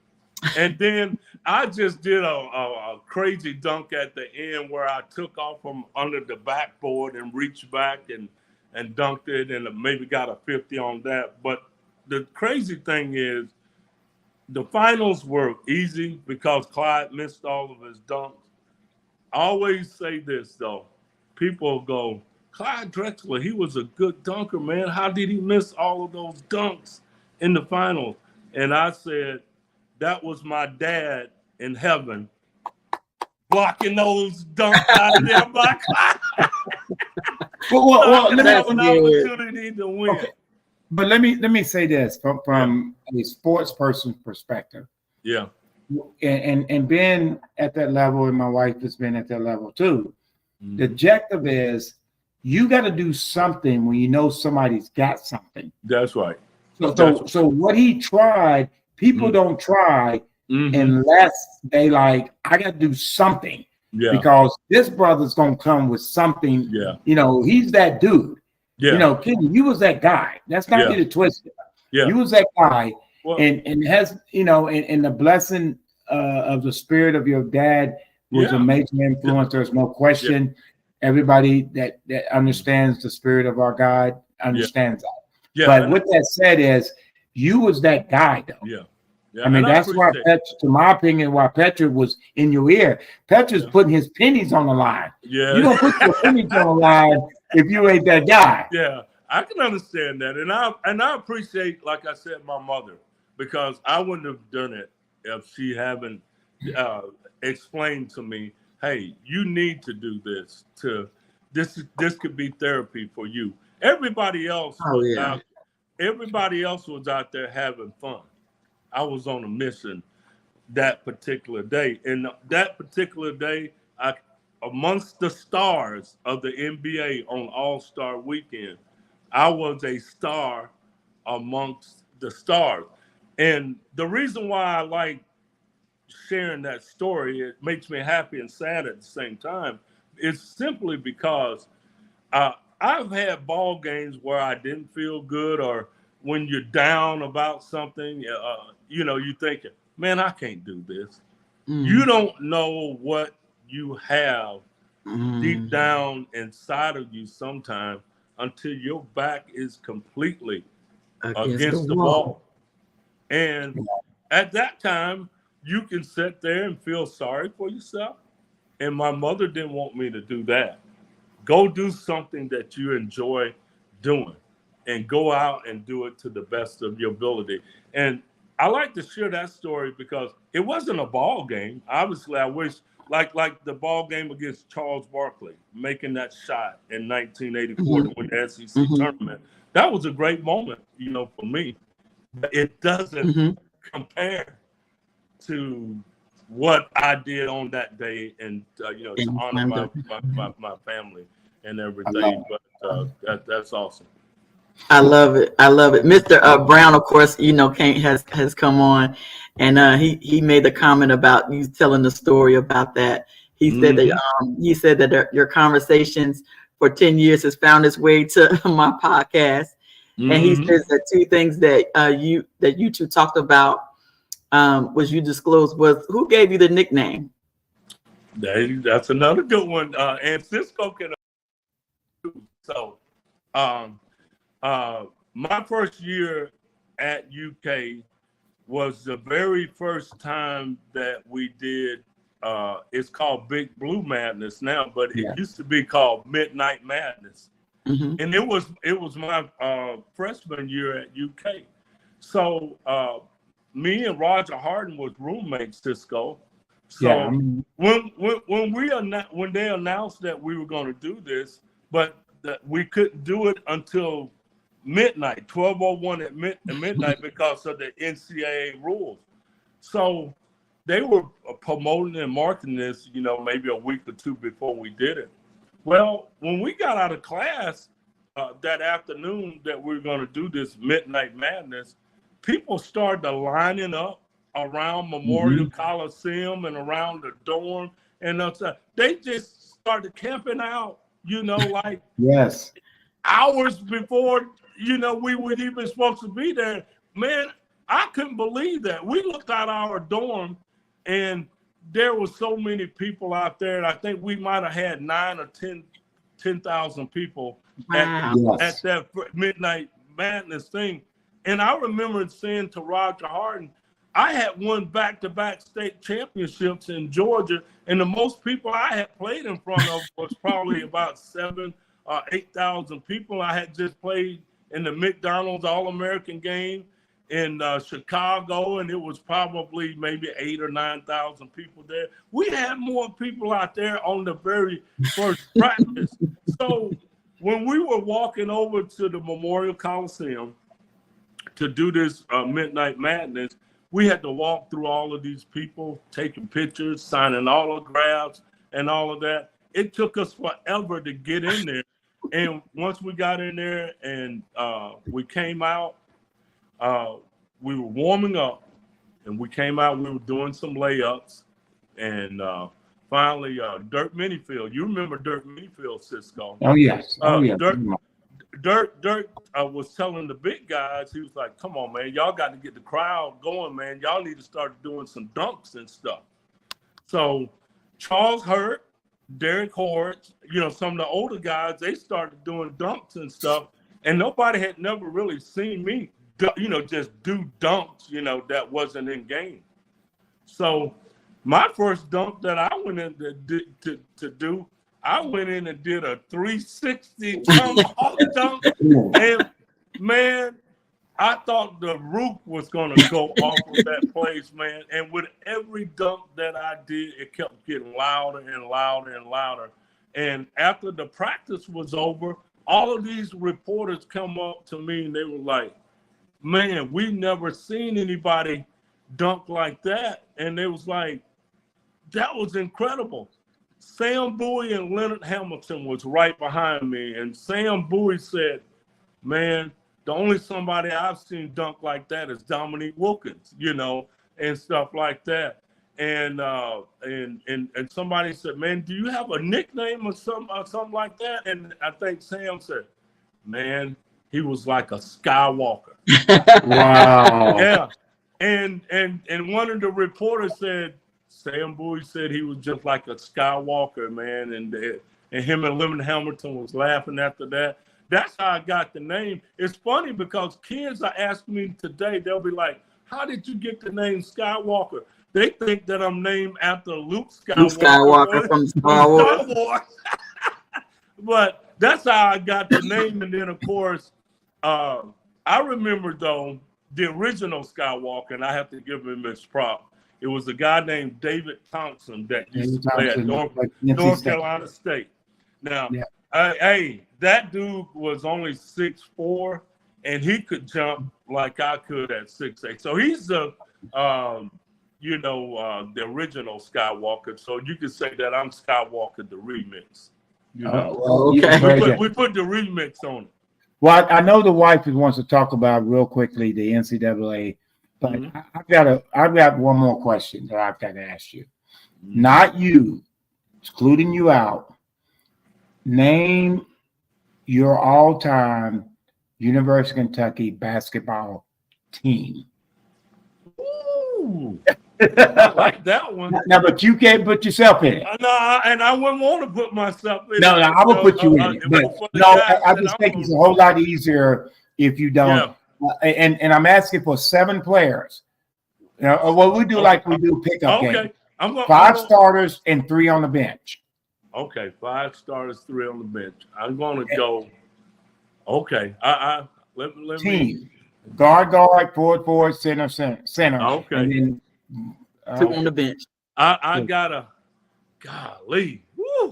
And then I just did a crazy dunk at the end where I took off from under the backboard and reached back and dunked it and maybe got a 50 on that. But the crazy thing is the finals were easy because Clyde missed all of his dunks. I always say this, though. People go, Clyde Drexler, he was a good dunker, man. How did he miss all of those dunks in the finals? And I said, that was my dad in heaven blocking those dunks out of there by Clyde. Well, let me have an opportunity to win. Okay. But let me say this from a sports person's perspective. Yeah. And being at that level, and my wife has been at that level too. The objective is you got to do something when you know somebody's got something. That's right. So what he tried, people don't try unless they like, I got to do something. Yeah. Because this brother's gonna come with something. Yeah. You know, he's that dude. Yeah. You know, Kenny, you was that guy. That's not get it twisted. Yeah. You was that guy. Well, and it has, you know, and the blessing of the spirit of your dad was a major influence. There's no question. Yeah. Everybody that understands the spirit of our God understands that. Yeah. But with that said, is you was that guy though. Yeah. Yeah, I mean, that's why Petra, to my opinion, why Petra was in your ear. Petra's putting his pennies on the line. Yeah. You don't put your pennies on the line if you ain't that guy. Yeah, I can understand that. And I appreciate, like I said, my mother, because I wouldn't have done it if she haven't explained to me hey, you need to do this. This could be therapy for you. Everybody else Oh was yeah. out. Everybody else was out there having fun. I was on a mission that particular day. And that particular day, amongst the stars of the NBA on All-Star Weekend, I was a star amongst the stars. And the reason why I like sharing that story, it makes me happy and sad at the same time, is simply because I've had ball games where I didn't feel good, or when you're down about something, you thinking, man, I can't do this. You don't know what you have deep down inside of you sometimes until your back is completely Against the against the wall. wall. And at that time, you can sit there and feel sorry for yourself. And my mother didn't want me to do that. Go do something that you enjoy doing and go out and do it to the best of your ability. And I like to share that story because it wasn't a ball game. Obviously, I wish like the ball game against Charles Barkley, making that shot in 1984 to win the SEC tournament. That was a great moment, for me. But it doesn't compare to what I did on that day, and to honor my family and everything. But that's awesome. I love it. I love it. Mr. Brown, of course, Kane has come on, and he made the comment about you telling the story about that. He said that your conversations for 10 years has found its way to my podcast, and he says that two things that you two talked about was you disclosed was who gave you the nickname. That's another good one. And Cisco can. So, my first year at UK was the very first time that we did. It's called Big Blue Madness now, but it used to be called Midnight Madness, and it was my freshman year at UK. So me and Roger Harden was roommates, Cisco. So when they announced that we were going to do this, but that we couldn't do it until midnight, 12:01 at midnight because of the NCAA rules. So they were promoting and marketing this, maybe a week or two before we did it. Well, when we got out of class that afternoon that we were going to do this Midnight Madness, people started lining up around Memorial Coliseum and around the dorm, and they just started camping out, like hours before, we were even supposed to be there. Man, I couldn't believe that. We looked out our dorm, and there were so many people out there, and I think we might have had 9 or 10,000 people at that Midnight Madness thing. And I remember saying to Roger Harden, I had won back-to-back state championships in Georgia, and the most people I had played in front of was probably about 7,000 or 8,000 people. I had just played in the McDonald's All-American game in Chicago, and it was probably maybe 8,000 or 9,000 people there. We had more people out there on the very first practice. So when we were walking over to the Memorial Coliseum to do this Midnight Madness, we had to walk through all of these people, taking pictures, signing autographs, and all of that. It took us forever to get in there. And once we got in there and we came out, we were warming up, and we came out, we were doing some layups, and finally, Dirk Minifield. You remember Dirk Minifield, Cisco? Oh, yes. Dirk was telling the big guys, he was like, come on, man, y'all got to get the crowd going, man. Y'all need to start doing some dunks and stuff. So Charles Hurt, Derek Hortz, some of the older guys, they started doing dunks and stuff. And nobody had never really seen me, just do dunks, that wasn't in game. So my first dunk that I went in to do, I went in and did a 360 tomahawk dunk, and man, I thought the roof was going to go off of that place, man. And with every dunk that I did, it kept getting louder and louder and louder. And after the practice was over, all of these reporters come up to me and they were like, man, we never seen anybody dunk like that. And they was like, that was incredible. Sam Bowie and Leonard Hamilton was right behind me. And Sam Bowie said, man, the only somebody I've seen dunk like that is Dominique Wilkins, you know, and stuff like that. And somebody said, man, do you have a nickname or something like that? And I think Sam said, man, he was like a Skywalker. Wow. Yeah. And one of the reporters said, Sam Bowie said he was just like a Skywalker, man. And him and Leonard Hamilton was laughing after that. That's how I got the name. It's funny because kids are asking me today, they'll be like, how did you get the name Skywalker? They think that I'm named after Luke Skywalker. Luke Skywalker from Star Wars. But that's how I got the name. And then, of course, I remember, though, the original Skywalker, and I have to give him his prop. It was a guy named David Thompson that used to play at North Carolina State. Now, hey, that dude was only 6'4", and he could jump like I could at 6'8". So he's the, the original Skywalker. So you could say that I'm Skywalker the remix. You know? Okay. We put the remix on it. Well, I know the wife wants to talk about real quickly the NCAA, but I've got one more question that I've got to ask you. Not you, excluding you out. Name your all-time University of Kentucky basketball team. Ooh, I like that one. No, but you can't put yourself in it. No, and I wouldn't want to put myself in it. No, I will put you in it. But I just think it's a whole lot easier if you don't. Yeah. And I'm asking for 7 players. Well, we do like we do pickup games. 5 starters and 3 on the bench. Okay, 5 starters, 3 on the bench. I'm going to go. Okay, let team. Guard, forward, center. Okay. And then, 2 on the bench. I got a golly. Woo.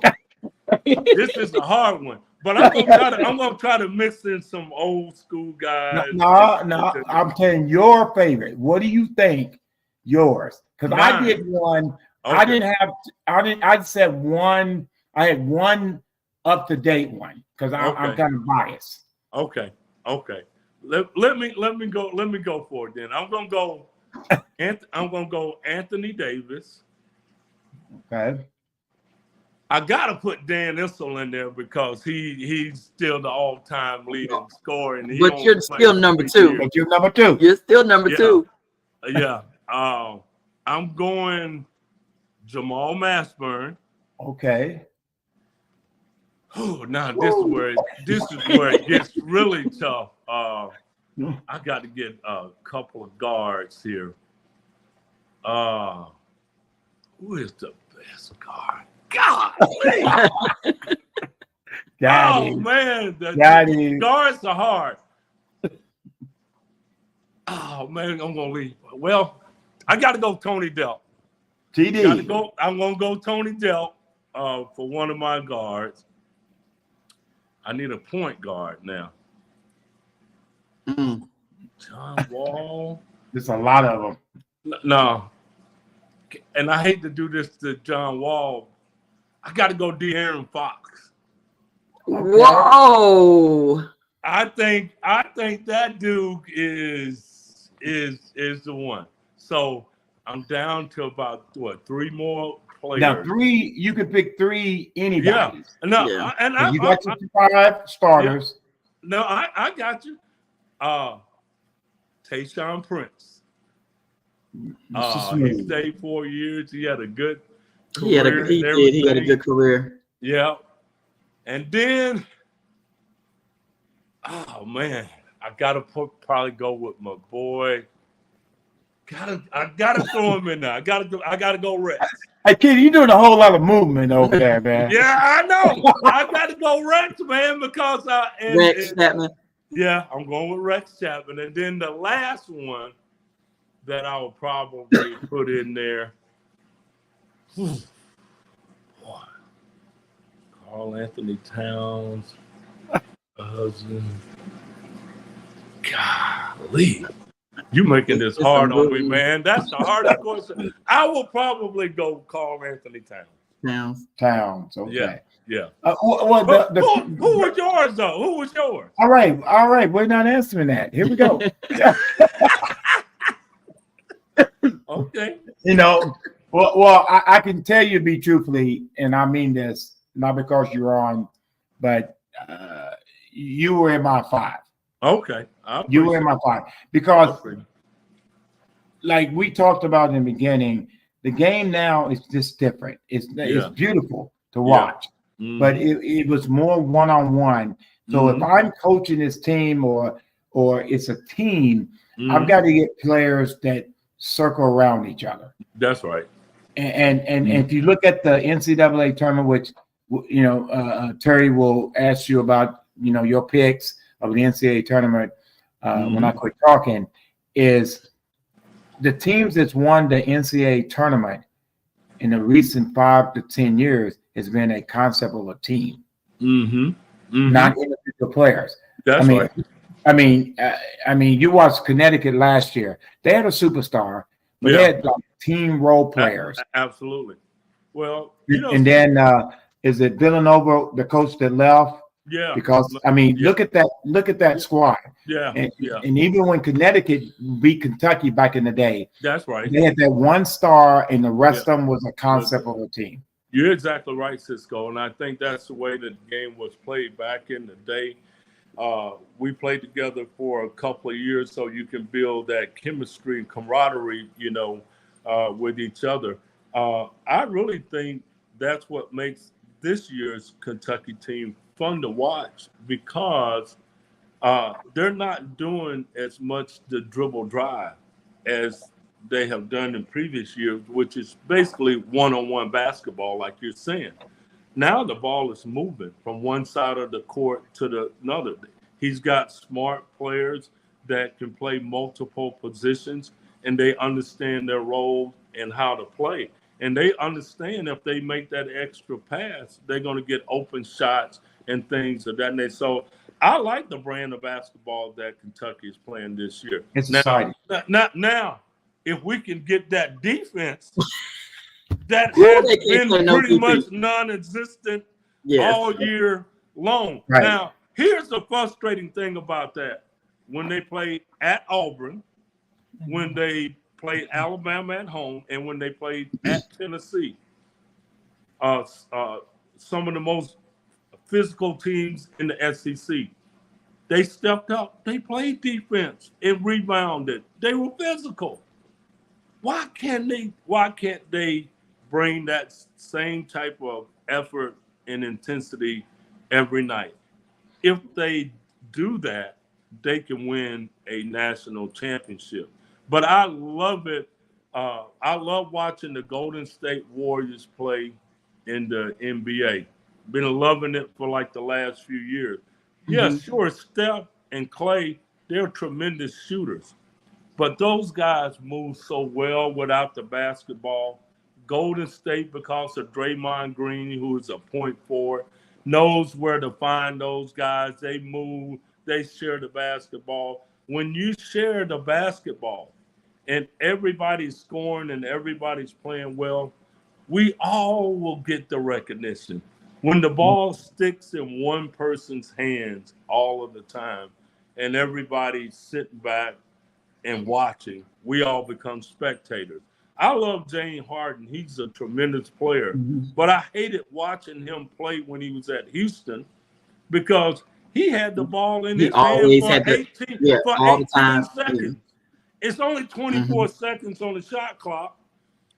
This is a hard one, but I'm gonna try to mix in some old school guys. No, I'm telling your favorite. What do you think yours? Because I did one. Okay. I said one. I had one up to date one because I'm kind of biased. Okay. Let me go for it then. I'm gonna go Anthony Davis. Okay. I gotta put Dan Issel in there because he's still the all-time leading scorer. But you're still number 2. But you're number 2. You're still number 2. Yeah. I'm going Jamal Mashburn. Okay. Oh, now this is where it gets really tough. I got to get a couple of guards here. Who is the best guard? God, man, the guards are hard. Oh man, I'm gonna leave. Well, I got to go Tony Delk. TD. I'm gonna go Tony Delk for one of my guards. I need a point guard now. John Wall. There's a lot of them. No. And I hate to do this to John Wall. I got to go De'Aaron Fox. Whoa. I think that dude is the one. So I'm down to about 3 more players. Now 3, you could pick 3 anybody. Yeah. No, yeah. You got your 5 starters. Yeah. No, I got you. Tayshaun Prince. He stayed 4 years. He had a good career. He had a good career. Yeah. And then, oh man, I gotta probably go with my boy. I gotta throw him in there. I gotta go Rex. Hey kid, you doing a whole lot of movement over there, man. Yeah, I know. I gotta go Rex, man, because Rex Chapman. Yeah, I'm going with Rex Chapman. And then the last one that I would probably put in there, boy, Carl Anthony Towns, golly. You making this It's hard some on me, good man. That's the hardest question. I will probably go Carl Anthony Towns. Towns. Yeah, Okay. yeah. Well, Who was yours, though? Who was yours? All right. We're not answering that. Here we go. Okay. Well, I can tell you, be truthfully, and I mean this, not because you're on, but you were in my five. Okay. You were in my five because, like we talked about in the beginning, the game now is just different. It's beautiful to watch, but it was more one-on-one. So if I'm coaching this team or it's a team, I've got to get players that circle around each other. That's right. And if you look at the NCAA tournament, which Terry will ask you about, your picks of the NCAA tournament when I quit talking, is the teams that's won the NCAA tournament in the recent 5 to 10 years has been a concept of a team, not individual players. That's right. I mean, you watched Connecticut last year. They had a superstar, but they had like team role players. Absolutely. Well, and then is it Villanova, the coach that left? Yeah. Because look at that squad. Yeah. And even when Connecticut beat Kentucky back in the day, that's right. They had that one star, and the rest of them was a concept of a team. You're exactly right, Cisco, and I think that's the way the game was played back in the day. We played together for a couple of years, so you can build that chemistry and camaraderie, with each other. I really think that's what makes this year's Kentucky team fun to watch because they're not doing as much the dribble drive as they have done in previous years, which is basically one-on-one basketball, like you're saying. Now the ball is moving from one side of the court to another. He's got smart players that can play multiple positions, and they understand their role and how to play. And they understand if they make that extra pass, they're going to get open shots and things of that nature. So I like the brand of basketball that Kentucky is playing this year. It's exciting. Now, if we can get that defense that has been pretty much non-existent all year long. Right. Now, here's the frustrating thing about that. When they played at Auburn, when they played Alabama at home, and when they played at Tennessee, some of the most physical teams in the SEC, they stepped up. They played defense and rebounded. They were physical. Why can't they bring that same type of effort and intensity every night? If they do that, they can win a national championship. But I love it. I love watching the Golden State Warriors play in the NBA. Been loving it for like the last few years. Yeah, sure, Steph and Clay, they're tremendous shooters. But those guys move so well without the basketball. Golden State, because of Draymond Green, who is a point forward, knows where to find those guys. They move, they share the basketball. When you share the basketball and everybody's scoring and everybody's playing well, we all will get the recognition. When the ball sticks in one person's hands all of the time and everybody's sitting back and watching, we all become spectators. I love James Harden. He's a tremendous player, but I hated watching him play when he was at Houston because he had the ball in his hand for 18 seconds. It's only 24 seconds on the shot clock.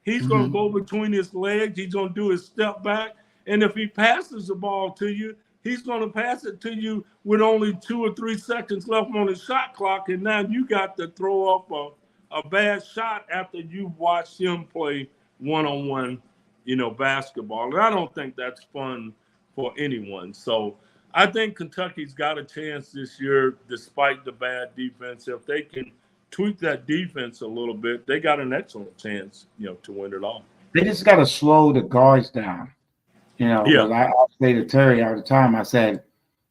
He's going to go between his legs. He's going to do his step back. And if he passes the ball to you, he's going to pass it to you with only 2 or 3 seconds left on the shot clock. And now you got to throw up a bad shot after you've watched him play one-on-one, basketball. And I don't think that's fun for anyone. So I think Kentucky's got a chance this year, despite the bad defense. If they can tweak that defense a little bit, they got an excellent chance, to win it all. They just got to slow the guards down. Yeah. Because I say to Terry all the time, I said,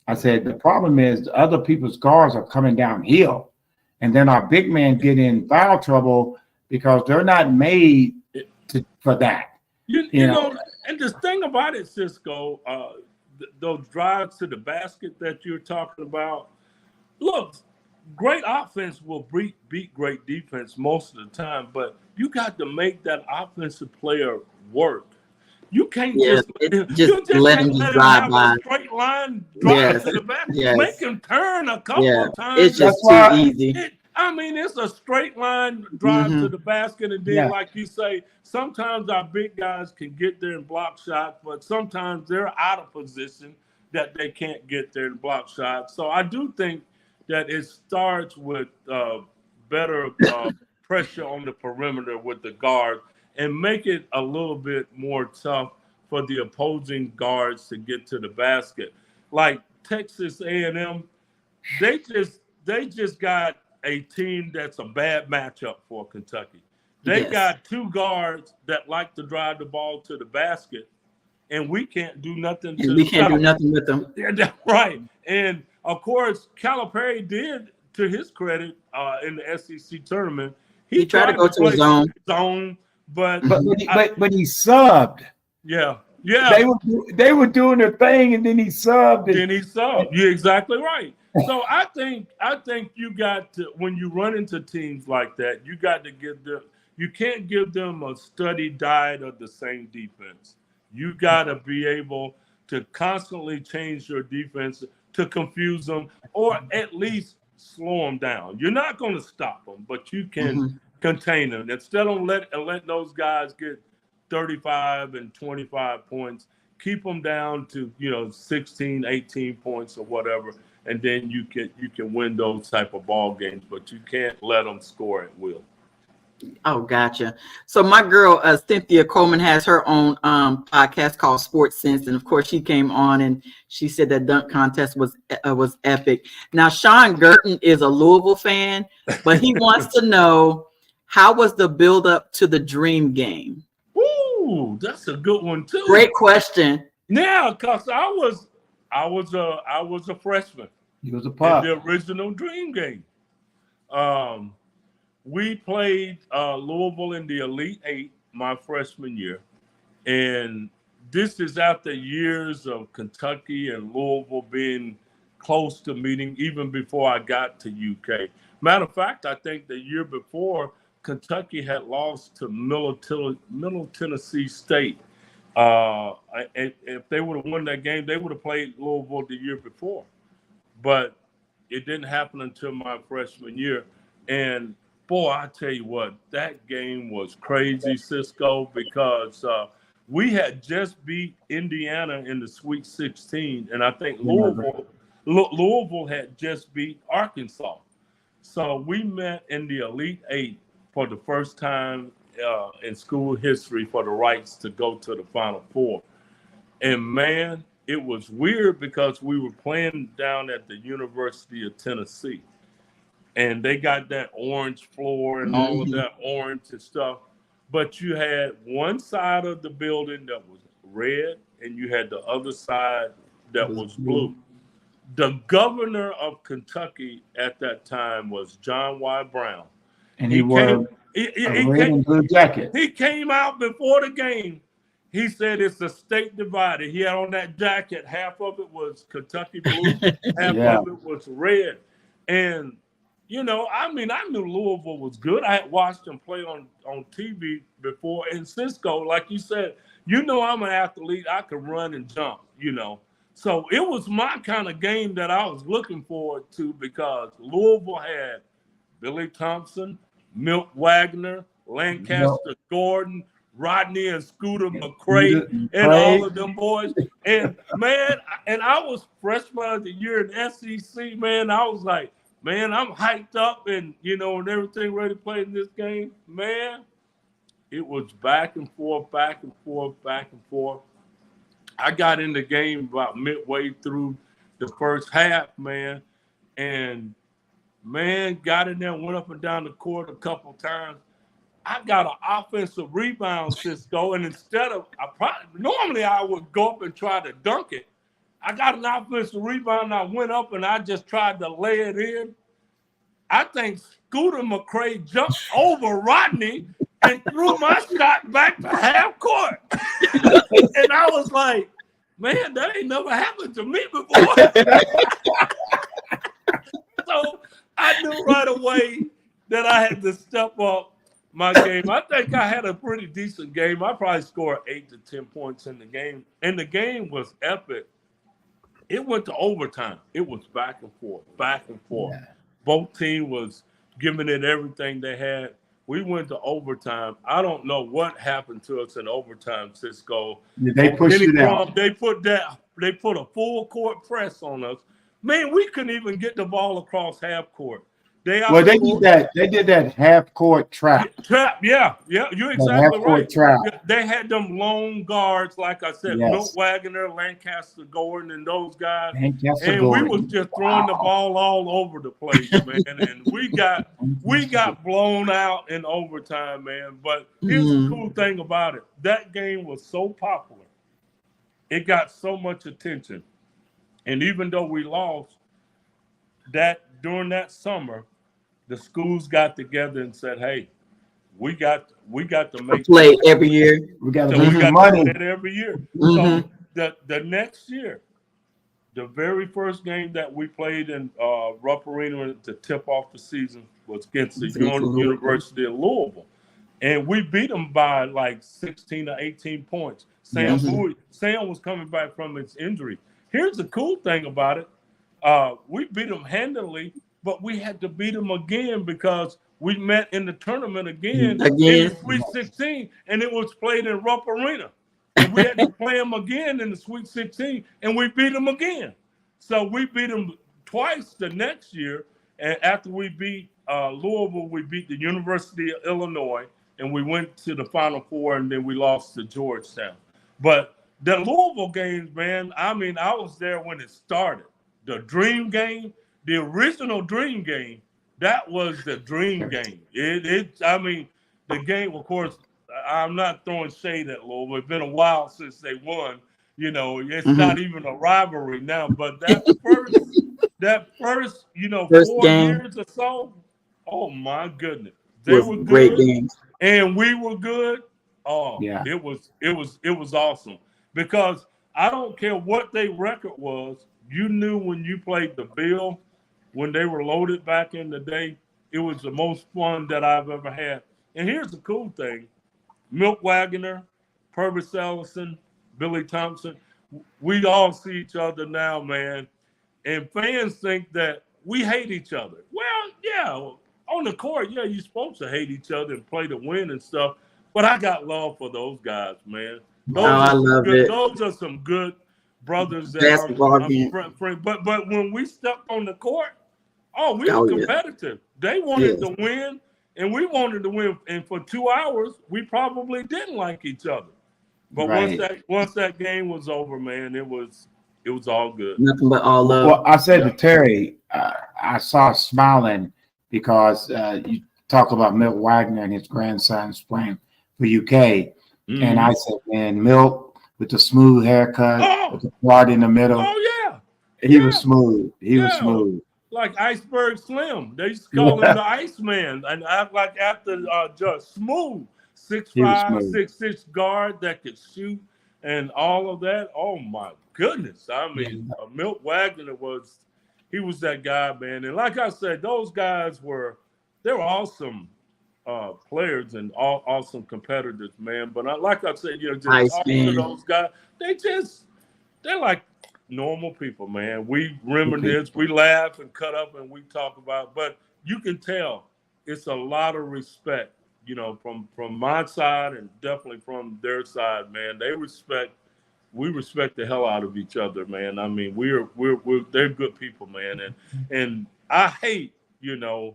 the problem is other people's guards are coming downhill. And then our big men get in foul trouble because they're not made for that. You know, and the thing about it, Cisco, those drives to the basket that you're talking about, look, great offense will beat great defense most of the time, but you got to make that offensive player work. You can't just let him drive by. A straight line drive to the back. Make him turn a couple of times. It's just too easy. It's a straight line drive to the basket, and then, like you say, sometimes our big guys can get there and block shots, but sometimes they're out of position that they can't get there and block shots. So I do think that it starts with better pressure on the perimeter with the guard, and make it a little bit more tough for the opposing guards to get to the basket. Like Texas A&M, they just got a team that's a bad matchup for Kentucky. They got two guards that like to drive the ball to the basket, and we can't do nothing. We can't do nothing with them. Yeah, right. And of course, Calipari did, to his credit, in the SEC tournament, he tried to go to his zone. But he subbed. Yeah. They were doing their thing, and then he subbed. You're exactly right. So I think you got to, when you run into teams like that, you got to give them. You can't give them a steady diet of the same defense. You got to be able to constantly change your defense to confuse them, or at least slow them down. You're not going to stop them, but you can contain them. Instead of let those guys get 35 and 25 points, keep them down to 16, 18 points or whatever, and then you can win those type of ball games. But you can't let them score at will. Oh, gotcha. So my girl Cynthia Coleman has her own podcast called Sports Sense, and of course she came on and she said that dunk contest was epic. Now Sean Gurton is a Louisville fan, but he wants to know, how was the build up to the Dream game? Ooh, that's a good one too. Great question. Yeah, because I was a freshman. He was a pup. In the original Dream game. We played Louisville in the Elite Eight my freshman year. And this is after years of Kentucky and Louisville being close to meeting, even before I got to UK. Matter of fact, I think the year before, Kentucky had lost to Middle Tennessee State. If they would have won that game, they would have played Louisville the year before. But it didn't happen until my freshman year. And boy, I tell you what, that game was crazy, Cisco, because we had just beat Indiana in the Sweet 16, and I think Louisville had just beat Arkansas. So we met in the Elite Eight for the first time in school history for the rights to go to the Final Four. And man, it was weird because we were playing down at the University of Tennessee. And they got that orange floor and all of that orange and stuff. But you had one side of the building that was red, and you had the other side that was blue. The governor of Kentucky at that time was John Y. Brown. And he wore a red and blue jacket. He came out before the game. He said it's a state divided. He had on that jacket, half of it was Kentucky blue, half of it was red. And I knew Louisville was good. I had watched them play on TV before. And Cisco, like you said, I'm an athlete. I could run and jump, So it was my kind of game that I was looking forward to, because Louisville had Billy Thompson, Milt Wagner, Lancaster Gordon, Rodney and Scooter McCray, and all of them boys. And, man, I was freshman of the year in SEC, man. I was like, man, I'm hyped up and everything ready to play in this game. Man, it was back and forth, back and forth, back and forth. I got in the game about midway through the first half, man, and man got in there, went up and down the court a couple times. I got an offensive rebound, Cisco, and instead of normally I would go up and try to dunk it. I got an offensive rebound. And I went up and I just tried to lay it in. I think Scooter McCray jumped over Rodney and threw my shot back to half court. And I was like, man, that ain't never happened to me before. So I knew right away that I had to step up my game. I think I had a pretty decent game. I probably scored 8 to 10 points in the game. And the game was epic. It went to overtime. It was back and forth, back and forth. Yeah. Both teams was giving it everything they had. We went to overtime. I don't know what happened to us in overtime, Cisco. They pushed it out. They put a full court press on us. Man, we couldn't even get the ball across half court. They did that half court trap. Yeah, you're exactly right. Trap. They had them long guards, like I said, Milt Wagner, Lancaster Gordon, and those guys. We was just throwing the ball all over the place, man. And we got blown out in overtime, man. But here's the cool thing about it: that game was so popular, it got so much attention, and even though we lost, during that summer, the schools got together and said, "Hey, we got to make play every year. We got to make money every year." So the next year, the very first game that we played in Rupp Arena to tip off the season was against the University of Louisville, and we beat them by like 16 or 18 points. Sam was coming back from his injury. Here's the cool thing about it: we beat them handily. But we had to beat them again because we met in the tournament again. In the Sweet 16, and it was played in Rupp Arena. And we had to play them again in the Sweet 16, and we beat them again. So we beat them twice the next year. And after we beat Louisville, we beat the University of Illinois, and we went to the Final Four, and then we lost to Georgetown. But the Louisville games, man, I mean, I was there when it started. The dream game. The original dream game, that was the dream game. I mean, the game, of course, I'm not throwing shade at Louisville. It's been a while since they won. You know, it's not even a rivalry now. But that first, 4 years or so, oh my goodness. They were good. Great games. And we were good. Oh, yeah. It was awesome. Because I don't care what their record was, you knew when you played the Bill, when they were loaded back in the day, it was the most fun that I've ever had. And here's the cool thing. Milt Wagner, Purvis Ellison, Billy Thompson, we all see each other now, man. And fans think that we hate each other. Well, yeah, on the court, yeah, you're supposed to hate each other and play to win and stuff. But I got love for those guys, man. I love it. Those are some good brothers that are friends. But when we stepped on the court, we were competitive. They wanted to win, and we wanted to win. And for 2 hours, we probably didn't like each other. But once that game was over, man, it was all good. Nothing but all love. Well, I said to Terry, I saw smiling because you talk about Milt Wagner and his grandsons playing for UK, and I said, man, Milt with the smooth haircut, with the part in the middle. Oh yeah, he was smooth. He was smooth. Like Iceberg Slim. They used to call him the Iceman. And like after just smooth, 6'5", 6'6" guard that could shoot and all of that. Oh my goodness. I mean, Milt Wagner was that guy, man. And like I said, those guys were awesome players and awesome competitors, man. But like I said, just talking to those guys, they're like normal people, man. We reminisce, we laugh and cut up and we talk about, but you can tell it's a lot of respect, from my side and definitely from their side, man. We respect the hell out of each other, man. I mean, they're good people, man. And I hate, to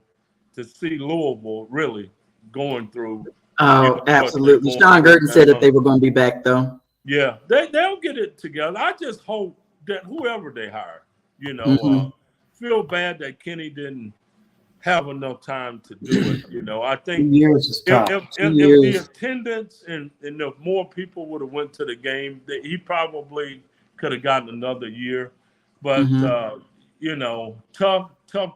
see Louisville really going through. Oh, absolutely. Sean Gurton said that they were going to be back though. Yeah, they'll get it together. I just hope that whoever they hire, You know, Mm-hmm. feel bad that Kenny didn't have enough time to do it. You know, I 2 think years is tough. if the attendance and if more people would have went to the game, that he probably could have gotten another year. But Mm-hmm. you know, tough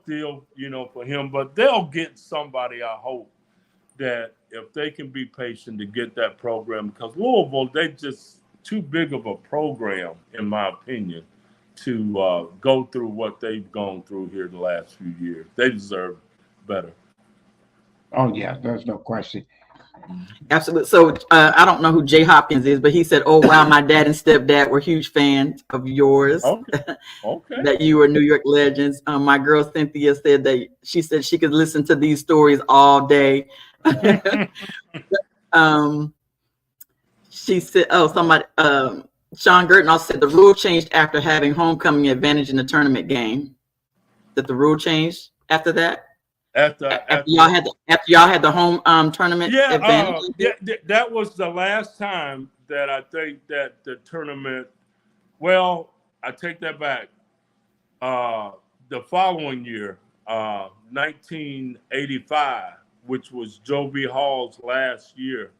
deal, you know, for him. But they'll get somebody. I hope that if they can be patient to get that program, because Louisville, they just too big of a program, in my opinion, to go through what they've gone through here the last few years. They deserve better. Oh yeah, there's no question. Absolutely. So I don't know who Jay Hopkins is, but he said, "Oh wow, my dad and stepdad were huge fans of yours. Okay. Okay. That you were New York legends." My girl Cynthia said that she said she could listen to these stories all day. um, she said, "Oh, somebody." Sean Gurton also said the rule changed after having homecoming advantage in the tournament game. That the rule changed after that. After y'all had the home tournament advantage. That was the last time that I think that the tournament. Well, I take that back. The following year, 1985, which was Joe B. Hall's last year,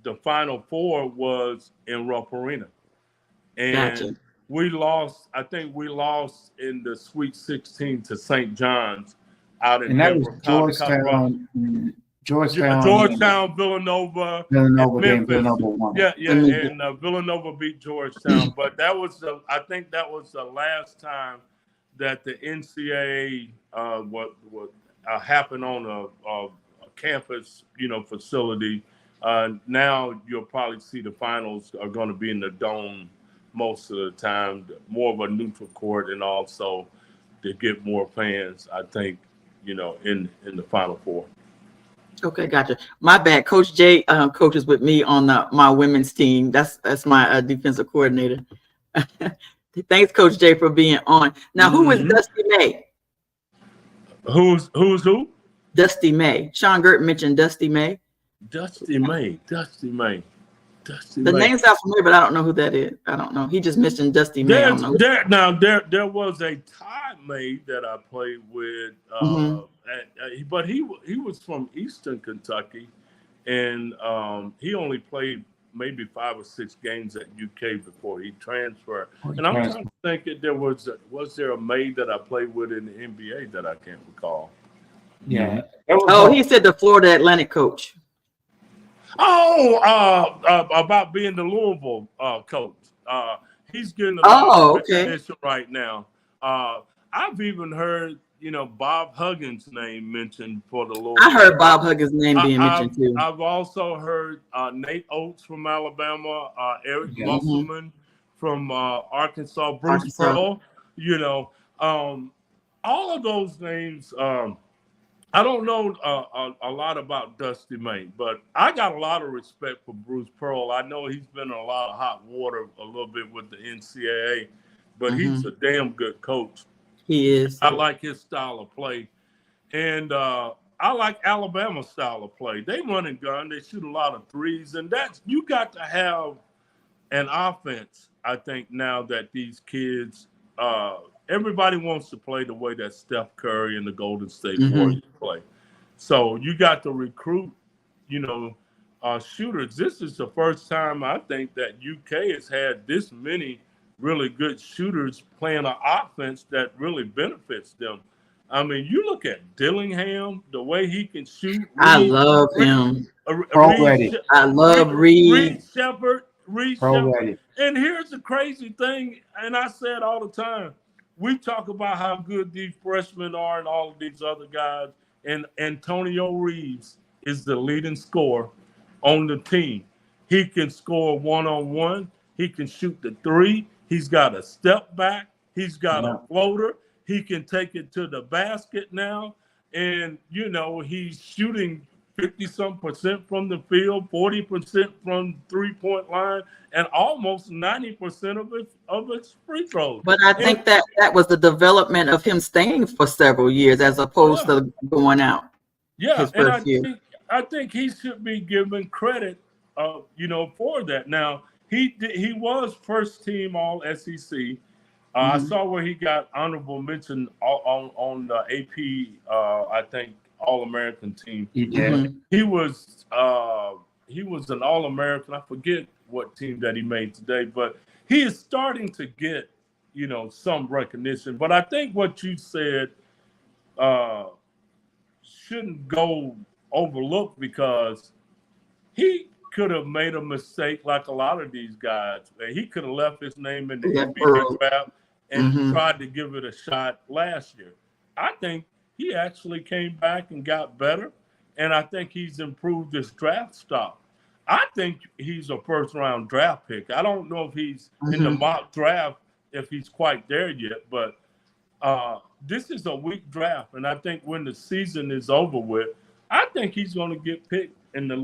the Final Four was in Rupp Arena, Gotcha. and we lost. I think we lost in the Sweet 16 to St. John's out in And that was Denver, Colorado. Georgetown, Villanova, and Villanova game. Memphis. Villanova won. Yeah, and Villanova beat Georgetown. But that was I think that was the last time that the NCAA what happened on a campus, you know, facility. Now you'll probably see the finals are going to be in the dome most of the time, more of a neutral court, and also to get more fans. I think, you know, in the Final Four. Okay, gotcha. My bad. Coach Jay coaches with me on my women's team. That's my defensive coordinator. Thanks, Coach Jay, for being on. Now, who is Dusty May? Who's who? Dusty May. Sean Gurt mentioned Dusty May. Dusty May. The name sounds familiar, but I don't know who that is. I don't know. He just mentioned Dusty May. I don't know. There was a Ty May that I played with, but he was from Eastern Kentucky, and he only played maybe 5 or 6 games at UK before he transferred. And I'm trying to think if there was there a May that I played with in the NBA that I can't recall. Yeah. He said the Florida Atlantic coach. About being the Louisville coach. He's getting a lot of recognition right now. I've even heard, you know, Bob Huggins' name mentioned for the Louisville. I heard Bob Huggins' name being mentioned too. I've also heard Nate Oates from Alabama, Eric Musselman from Arkansas, Bruce Pearl. You know, all of those names. I don't know a lot about Dusty May, but I got a lot of respect for Bruce Pearl. I know he's been in a lot of hot water a little bit with the NCAA, but he's a damn good coach. He is. I like his style of play. And I like Alabama's style of play. They run and gun. They shoot a lot of threes. And you got to have an offense, I think, now that these kids everybody wants to play the way that Steph Curry and the Golden State Warriors play. So you got to recruit, you know, shooters. This is the first time I think that UK has had this many really good shooters playing an offense that really benefits them. I mean, you look at Dillingham, the way he can shoot. I love him. I love Reed. Reed Shepard. And here's the crazy thing, and I say it all the time. We talk about how good these freshmen are and all of these other guys, and Antonio Reeves is the leading scorer on the team. He can score one-on-one. He can shoot the three. He's got a step back. He's got a floater. He can take it to the basket now. And, you know, he's shooting 50-some% from the field, 40% from three-point line, and almost 90% of his free throws. But I think that was the development of him staying for several years as opposed to going out. Yeah, his first year. I think he should be given credit, you know, for that. Now, he was first team All SEC. I saw where he got honorable mention on the AP, I think, All-American team. He did. He was an All-American. I forget what team that he made today, but he is starting to get, some recognition. But I think what you said shouldn't go overlooked because he could have made a mistake like a lot of these guys. He could have left his name in the NBA draft and tried to give it a shot last year. I think he actually came back and got better, and I think he's improved his draft stock. I think he's a first-round draft pick. I don't know if he's in the mock draft, if he's quite there yet, but this is a weak draft, and I think when the season is over with, I think he's going to get picked in the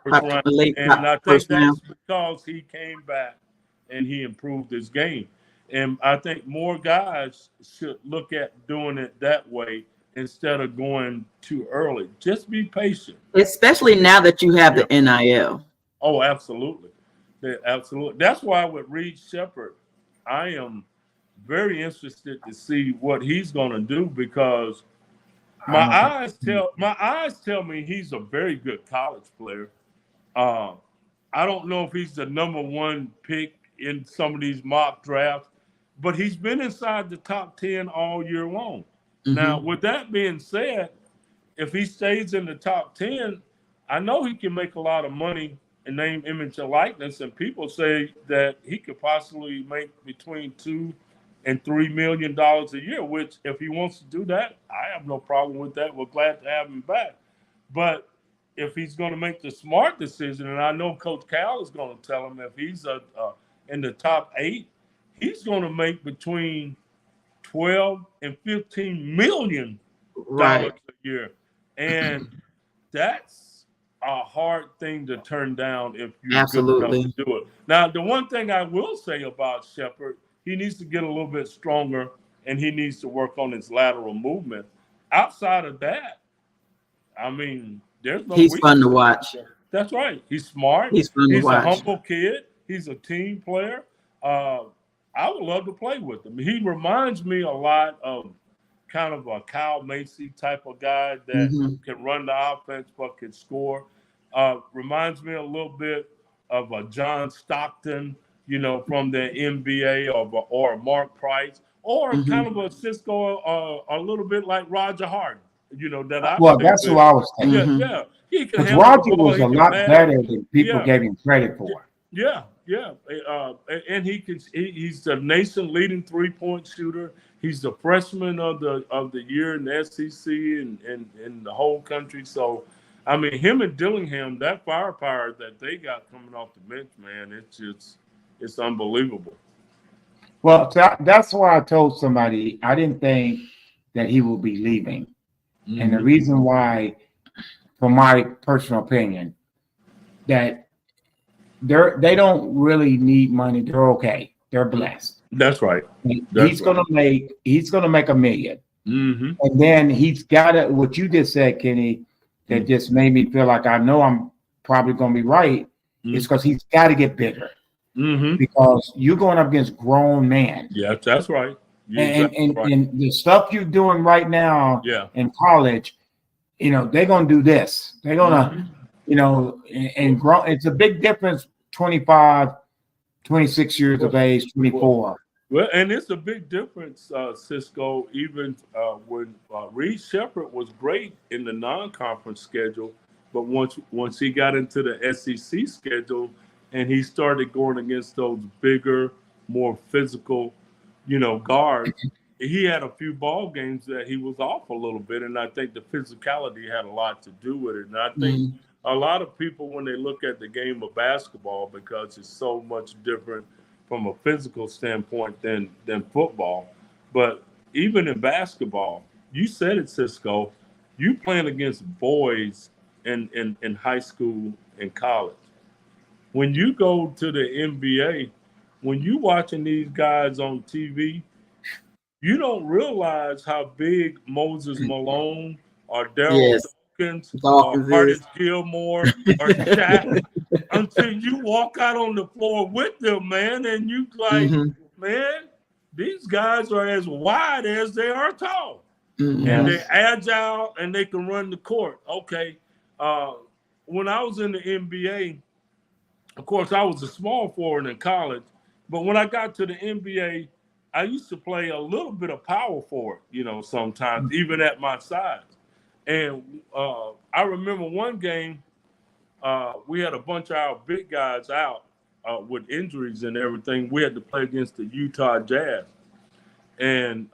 first round. And I think that's because he came back and he improved his game. And I think more guys should look at doing it that way instead of going too early. Just be patient. Especially now that you have the NIL. Oh, absolutely. Absolutely. That's why with Reed Sheppard, I am very interested to see what he's going to do because my eyes tell me he's a very good college player. I don't know if he's the number one pick in some of these mock drafts, but he's been inside the top 10 all year long. Now, with that being said, if he stays in the top 10, I know he can make a lot of money in name, image, and likeness, and people say that he could possibly make between $2 and $3 million a year, which if he wants to do that, I have no problem with that. We're glad to have him back. But if he's going to make the smart decision, and I know Coach Cal is going to tell him if he's in the top 8, he's going to make between $12 and $15 million a year. And that's a hard thing to turn down if you're good enough to do it. Now, the one thing I will say about Sheppard, he needs to get a little bit stronger and he needs to work on his lateral movement. Outside of that, I mean, there's no He's fun to watch. That's right. He's smart. He's fun to watch. He's a humble kid. He's a team player. I would love to play with him. He reminds me a lot of kind of a Kyle Macy type of guy that can run the offense but can score. Reminds me a little bit of a John Stockton, from the NBA or Mark Price, or kind of a Cisco, a little bit like Roger Harden, that's who I was thinking. Yeah. Because Roger was a lot better than people gave him credit for. Yeah. And he's the nation leading 3-point shooter. He's the freshman of the year in the SEC and the whole country. So, I mean, him and Dillingham, that firepower that they got coming off the bench, man, it's unbelievable. Well, that's why I told somebody I didn't think that he would be leaving. And the reason why, from my personal opinion, that they don't really need money. They're okay. They're blessed. That's right. He's gonna make $1 million. And then he's got it. What you just said, Kenny, that just made me feel like I know I'm probably gonna be right. Is because he's got to get bigger. Because you're going up against grown men. Yeah, that's right. And the stuff you're doing right now in college, they're gonna do this. They're gonna, and grow. It's a big difference. 25, 26 years of age, 24. Well, and it's a big difference, Cisco. Even when Reed Sheppard was great in the non-conference schedule, but once he got into the SEC schedule and he started going against those bigger, more physical, guards, he had a few ball games that he was off a little bit, and I think the physicality had a lot to do with it. And I think a lot of people, when they look at the game of basketball, because it's so much different from a physical standpoint than football, but even in basketball, you said it, Cisco, you playing against boys in high school and college. When you go to the NBA, when you watching these guys on TV, you don't realize how big Moses Malone or Daryl Dawkins or Curtis Gilmore or Shaq until you walk out on the floor with them, man, and you like, man, these guys are as wide as they are tall. Mhm. And they're agile and they can run the court. Okay. When I was in the NBA, of course, I was a small forward in college, but when I got to the NBA, I used to play a little bit of power forward, sometimes, even at my size. And I remember one game, we had a bunch of our big guys out with injuries and everything. We had to play against the Utah Jazz. And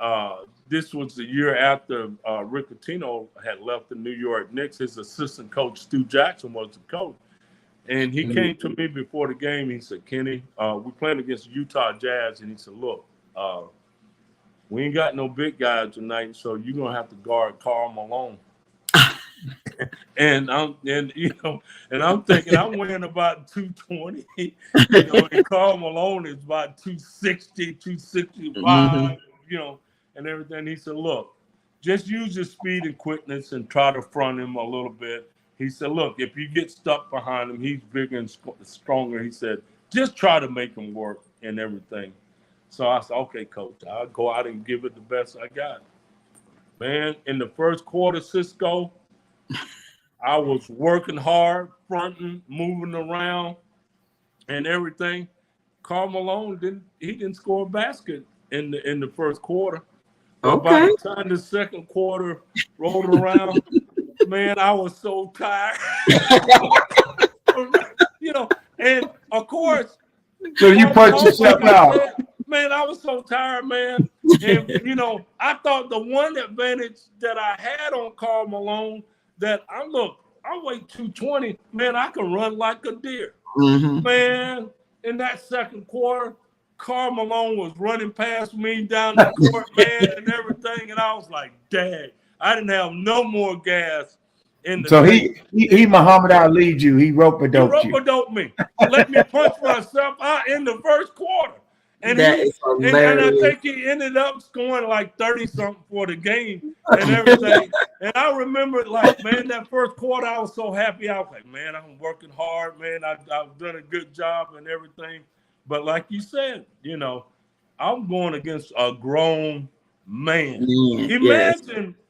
this was the year after Rick Pitino had left the New York Knicks. His assistant coach, Stu Jackson, was the coach. And he came to me before the game. He said, Kenny, we're playing against Utah Jazz. And he said, look, we ain't got no big guys tonight, so you're going to have to guard Karl Malone. And I'm thinking I'm weighing about 220, and Karl Malone is about 260, 265, and everything. He said, look, just use your speed and quickness and try to front him a little bit. He said, look, if you get stuck behind him, he's bigger and stronger. He said, just try to make him work and everything. So I said, okay, coach, I'll go out and give it the best I got. Man, in the first quarter, Cisco, I was working hard, fronting, moving around, and everything. Karl Malone didn't score a basket in the first quarter. But by the time the second quarter rolled around, man, I was so tired. And of course, so you punched yourself out. Man, I was so tired, man. And I thought the one advantage that I had on Karl Malone that I weigh 220, man, I can run like a deer. Mm-hmm. Man, in that second quarter, Karl Malone was running past me down the court, man, and everything, and I was like, dang, I didn't have no more gas in the tank. he Muhammad Ali'd you. He rope-a-doped you. He rope-a-doped me. Let me punch myself out in the first quarter. And is and I think he ended up scoring like 30-something for the game and everything. And I remember, man, that first quarter, I was so happy. I was like, man, I'm working hard, man. I've done a good job and everything. But like you said, I'm going against a grown man.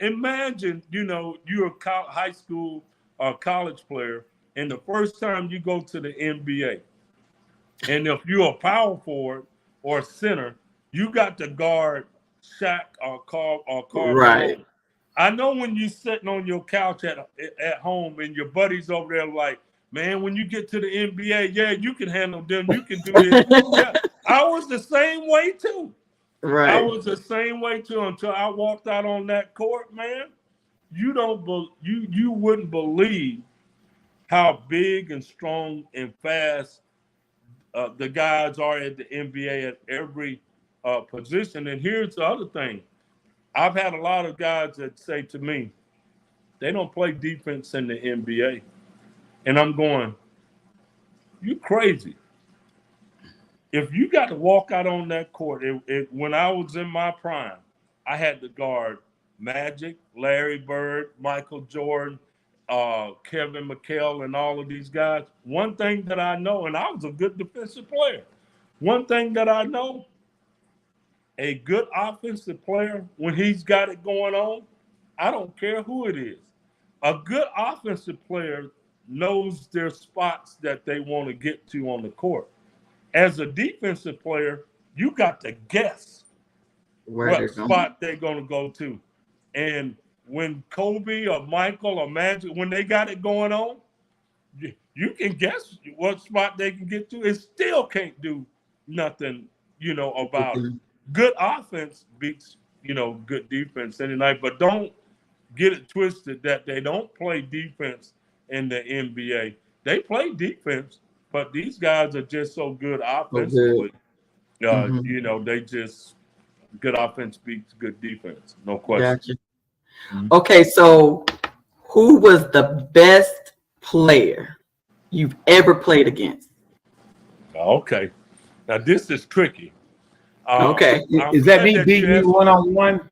Imagine, you're a high school or college player, and the first time you go to the NBA, and if you're a power forward or center, you got to guard Shaq or Karl. Right. I know when you're sitting on your couch at home and your buddies over there like, man, when you get to the NBA, yeah, you can handle them. You can do this. Yeah, I was the same way too. Right. I was the same way too until I walked out on that court, man. You wouldn't believe how big and strong and fast the guys are at the NBA at every position. And here's the other thing. I've had a lot of guys that say to me, they don't play defense in the NBA. And I'm going, you crazy. If you got to walk out on that court, when I was in my prime, I had to guard Magic, Larry Bird, Michael Jordan, Kevin McHale, and all of these guys. One thing that I know, and I was a good defensive player. One thing that I know, a good offensive player, when he's got it going on, I don't care who it is. A good offensive player knows their spots that they want to get to on the court. As a defensive player, you got to guess what spot they're going to go to. And when Kobe or Michael or Magic, when they got it going on, you can guess what spot they can get to. It still can't do nothing, about it. Good offense beats, good defense any night. But don't get it twisted that they don't play defense in the NBA. They play defense, but these guys are just so good offensively. They just good offense beats good defense. No question. Gotcha. Okay, so who was the best player you've ever played against? Okay. Now this is tricky. Okay. Is that me beating you one-on-one?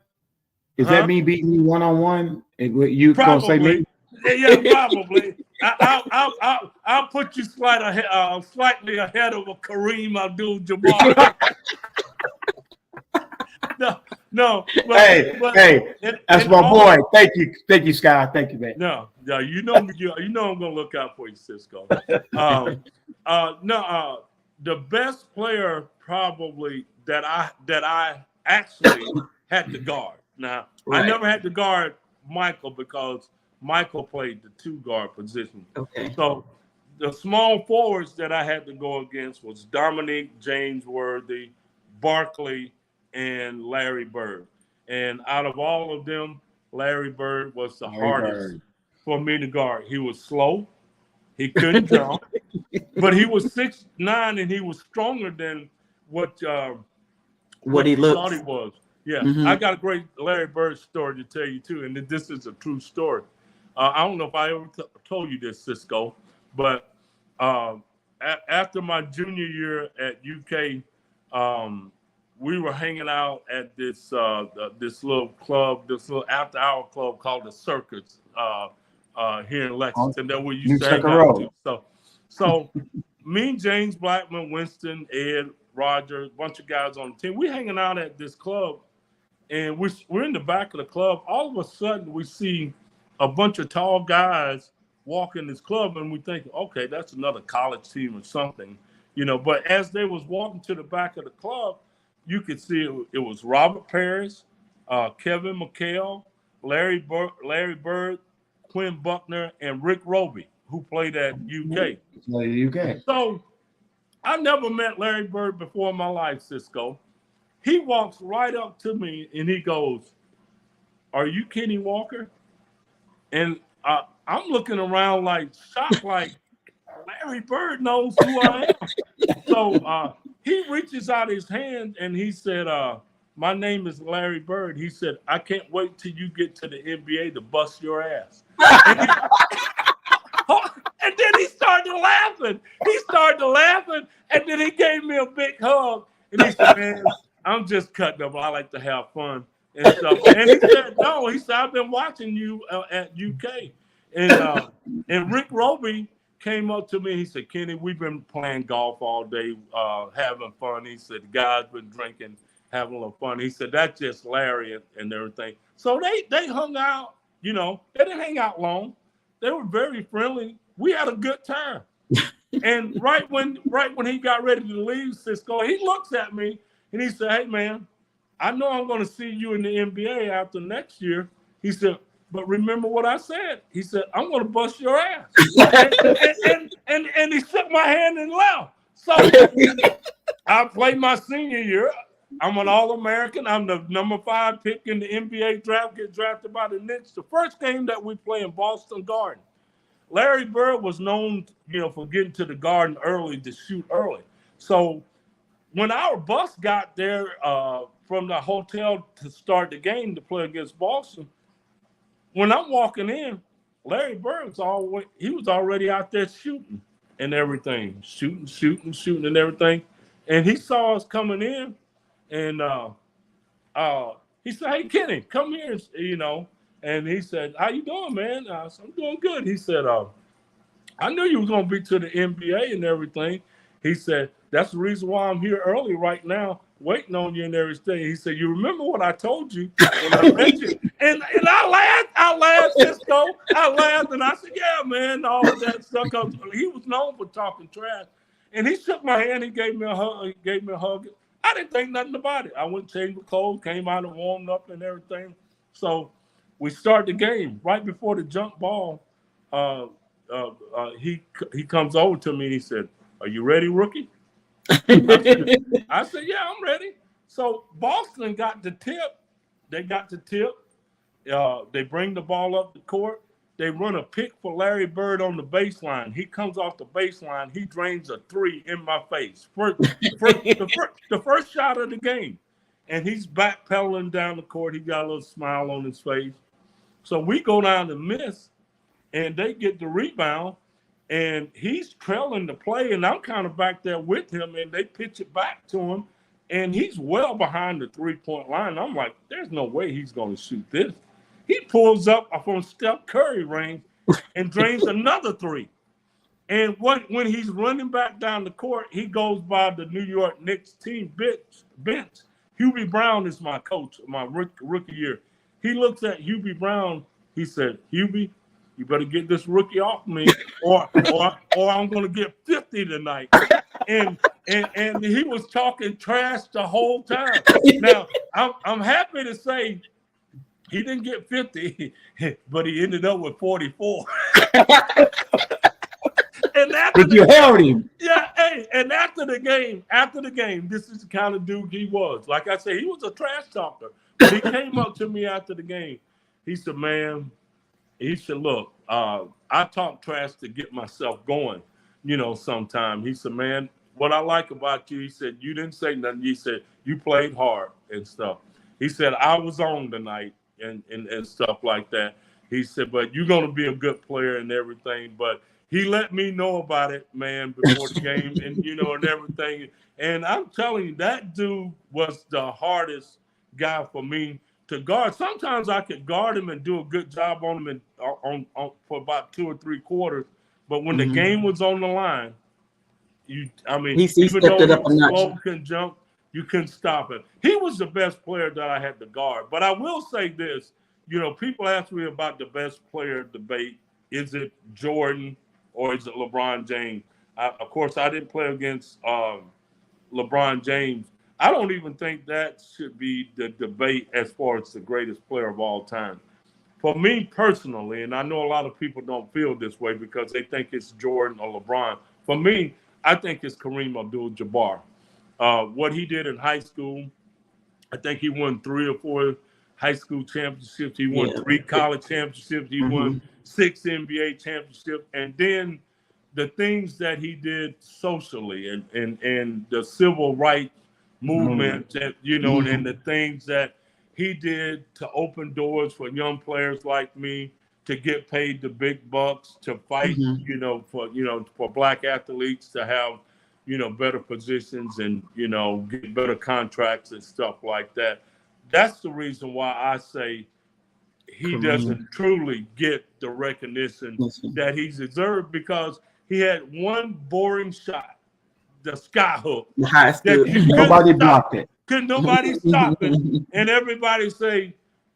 Is that me beating you one-on-one? You gonna say me? Yeah, probably. I'll put you slightly ahead of a Kareem Abdul-Jabbar. No, Hey, that's my boy. Thank you, Scott. Thank you, man. No, yeah, you know I'm gonna look out for you, Cisco. The best player probably that I actually had to guard. Now, I Right. never had to guard Michael because Michael played the two guard position. Okay. So the small forwards that I had to go against was Dominique James Worthy, Barkley, and Larry Bird. And out of all of them, Larry Bird was the Larry hardest Bird. for me to guard. He was slow. He couldn't jump, but he was 6'9" and he was stronger than what What he we thought looks. he was. Yeah, I Mm-hmm. got a great Larry Bird story to tell you too, and this is a true story. I don't know if I ever told you this, Cisco, but after my junior year at UK, we were hanging out at this little club, this little after-hour club called the Circus here in On Lexington that we used New to hang Sucker out Road. to. So me and James Blackman, Winston, Ed, Roger, a bunch of guys on the team, we hanging out at this club, and we're in the back of the club. All of a sudden, we see a bunch of tall guys walk in this club, and we think, okay, that's another college team or something, But as they was walking to the back of the club, you could see it was Robert Parrish, Kevin McHale, Larry Bird, Quinn Buckner, and Rick Roby, who played at UK. UK. So I never met Larry Bird before in my life, Cisco. He walks right up to me and he goes, "Are you Kenny Walker?" And I'm looking around like shocked, like Larry Bird knows who I am. So he reaches out his hand and he said, "My name is Larry Bird." He said, "I can't wait till you get to the NBA to bust your ass." And then he started laughing. And then he gave me a big hug. And he said, "Man, I'm just cutting up. I like to have fun and stuff." And he said, "No," he said, "I've been watching you at UK." And Rick Roby came up to me. He said, "Kenny, we've been playing golf all day, having fun." He said, "The guys been drinking, having a little fun." He said, "That's just Larry and everything." So they hung out. They didn't hang out long. They were very friendly. We had a good time. And right when he got ready to leave Cisco, he looks at me and he said, "Hey man, I know I'm going to see you in the NBA after next year." He said, "But remember what I said." He said, "I'm going to bust your ass." And he shook my hand and left. So I played my senior year. I'm an All-American. I'm the number 5 pick in the NBA draft, get drafted by the Knicks. The first game that we play in Boston Garden. Larry Bird was known, for getting to the Garden early to shoot early. So when our bus got there from the hotel to start the game to play against Boston, when I'm walking in, Larry Bird was already out there shooting and everything, shooting and everything. And he saw us coming in, and he said, "Hey, Kenny, come here," And he said, "How you doing, man?" I said, "I'm doing good." He said, "I knew you was going to be to the NBA and everything." He said, "That's the reason why I'm here early right now, waiting on you and everything." He said, "You remember what I told you when I met you?" And I laughed, Cisco. I laughed, and I said, "Yeah, man, all of that stuff." Because he was known for talking trash. And he shook my hand. He gave me a hug. I didn't think nothing about it. I went and changed my clothes, came out and warmed up and everything. So we start the game. Right before the jump ball, he comes over to me and he said, "Are you ready, rookie?" I said, "Yeah, I'm ready." So Boston got the tip. They got the tip. They bring the ball up the court. They run a pick for Larry Bird on the baseline. He comes off the baseline. He drains a 3 in my face. The first shot of the game. And he's backpedaling down the court. He got a little smile on his face. So we go down to miss, and they get the rebound, and he's trailing the play, and I'm kind of back there with him, and they pitch it back to him, and he's well behind the three-point line. I'm like, there's no way he's going to shoot this. He pulls up from Steph Curry range and drains another 3. And when he's running back down the court, he goes by the New York Knicks team bench, Hubie Brown is my coach, my rookie year. He looks at Hubie Brown. He said, Hubie, you better get this rookie off me, or I'm gonna get 50 tonight. And he was talking trash the whole time. Now I'm happy to say he didn't get 50, but he ended up with 44. And but you held him. Yeah, hey, and after the game, this is the kind of dude he was. Like I said, he was a trash talker. But he came up to me after the game. He said, man, he said, look, I talk trash to get myself going, sometime. He said, man, what I like about you, he said, you didn't say nothing. He said, you played hard and stuff. He said, I was on tonight and stuff like that. He said, but you're going to be a good player and everything. But he let me know about it, man, before the game and, and everything. And I'm telling you, that dude was the hardest guy for me to guard. Sometimes I could guard him and do a good job on him for about 2 or 3 quarters. But when the game was on the line, he even though he was slow, couldn't jump, you couldn't stop him. He was the best player that I had to guard. But I will say this, people ask me about the best player debate. Is it Jordan or is it LeBron James? Of course, I didn't play against LeBron James. I don't even think that should be the debate as far as the greatest player of all time. For me personally, and I know a lot of people don't feel this way because they think it's Jordan or LeBron. For me, I think it's Kareem Abdul-Jabbar. What he did in high school, I think he won 3 or 4 high school championships. He won 3 college championships. He won 6 NBA championships. And then the things that he did socially and the civil rights movement, that, and the things that he did to open doors for young players like me to get paid the big bucks, to fight, for black athletes to have, better positions and, get better contracts and stuff like that. That's the reason why I say he doesn't truly get the recognition that he's deserved, because he had one boring shot, the sky hook. Nobody blocked it. Couldn't nobody stop it. And everybody say,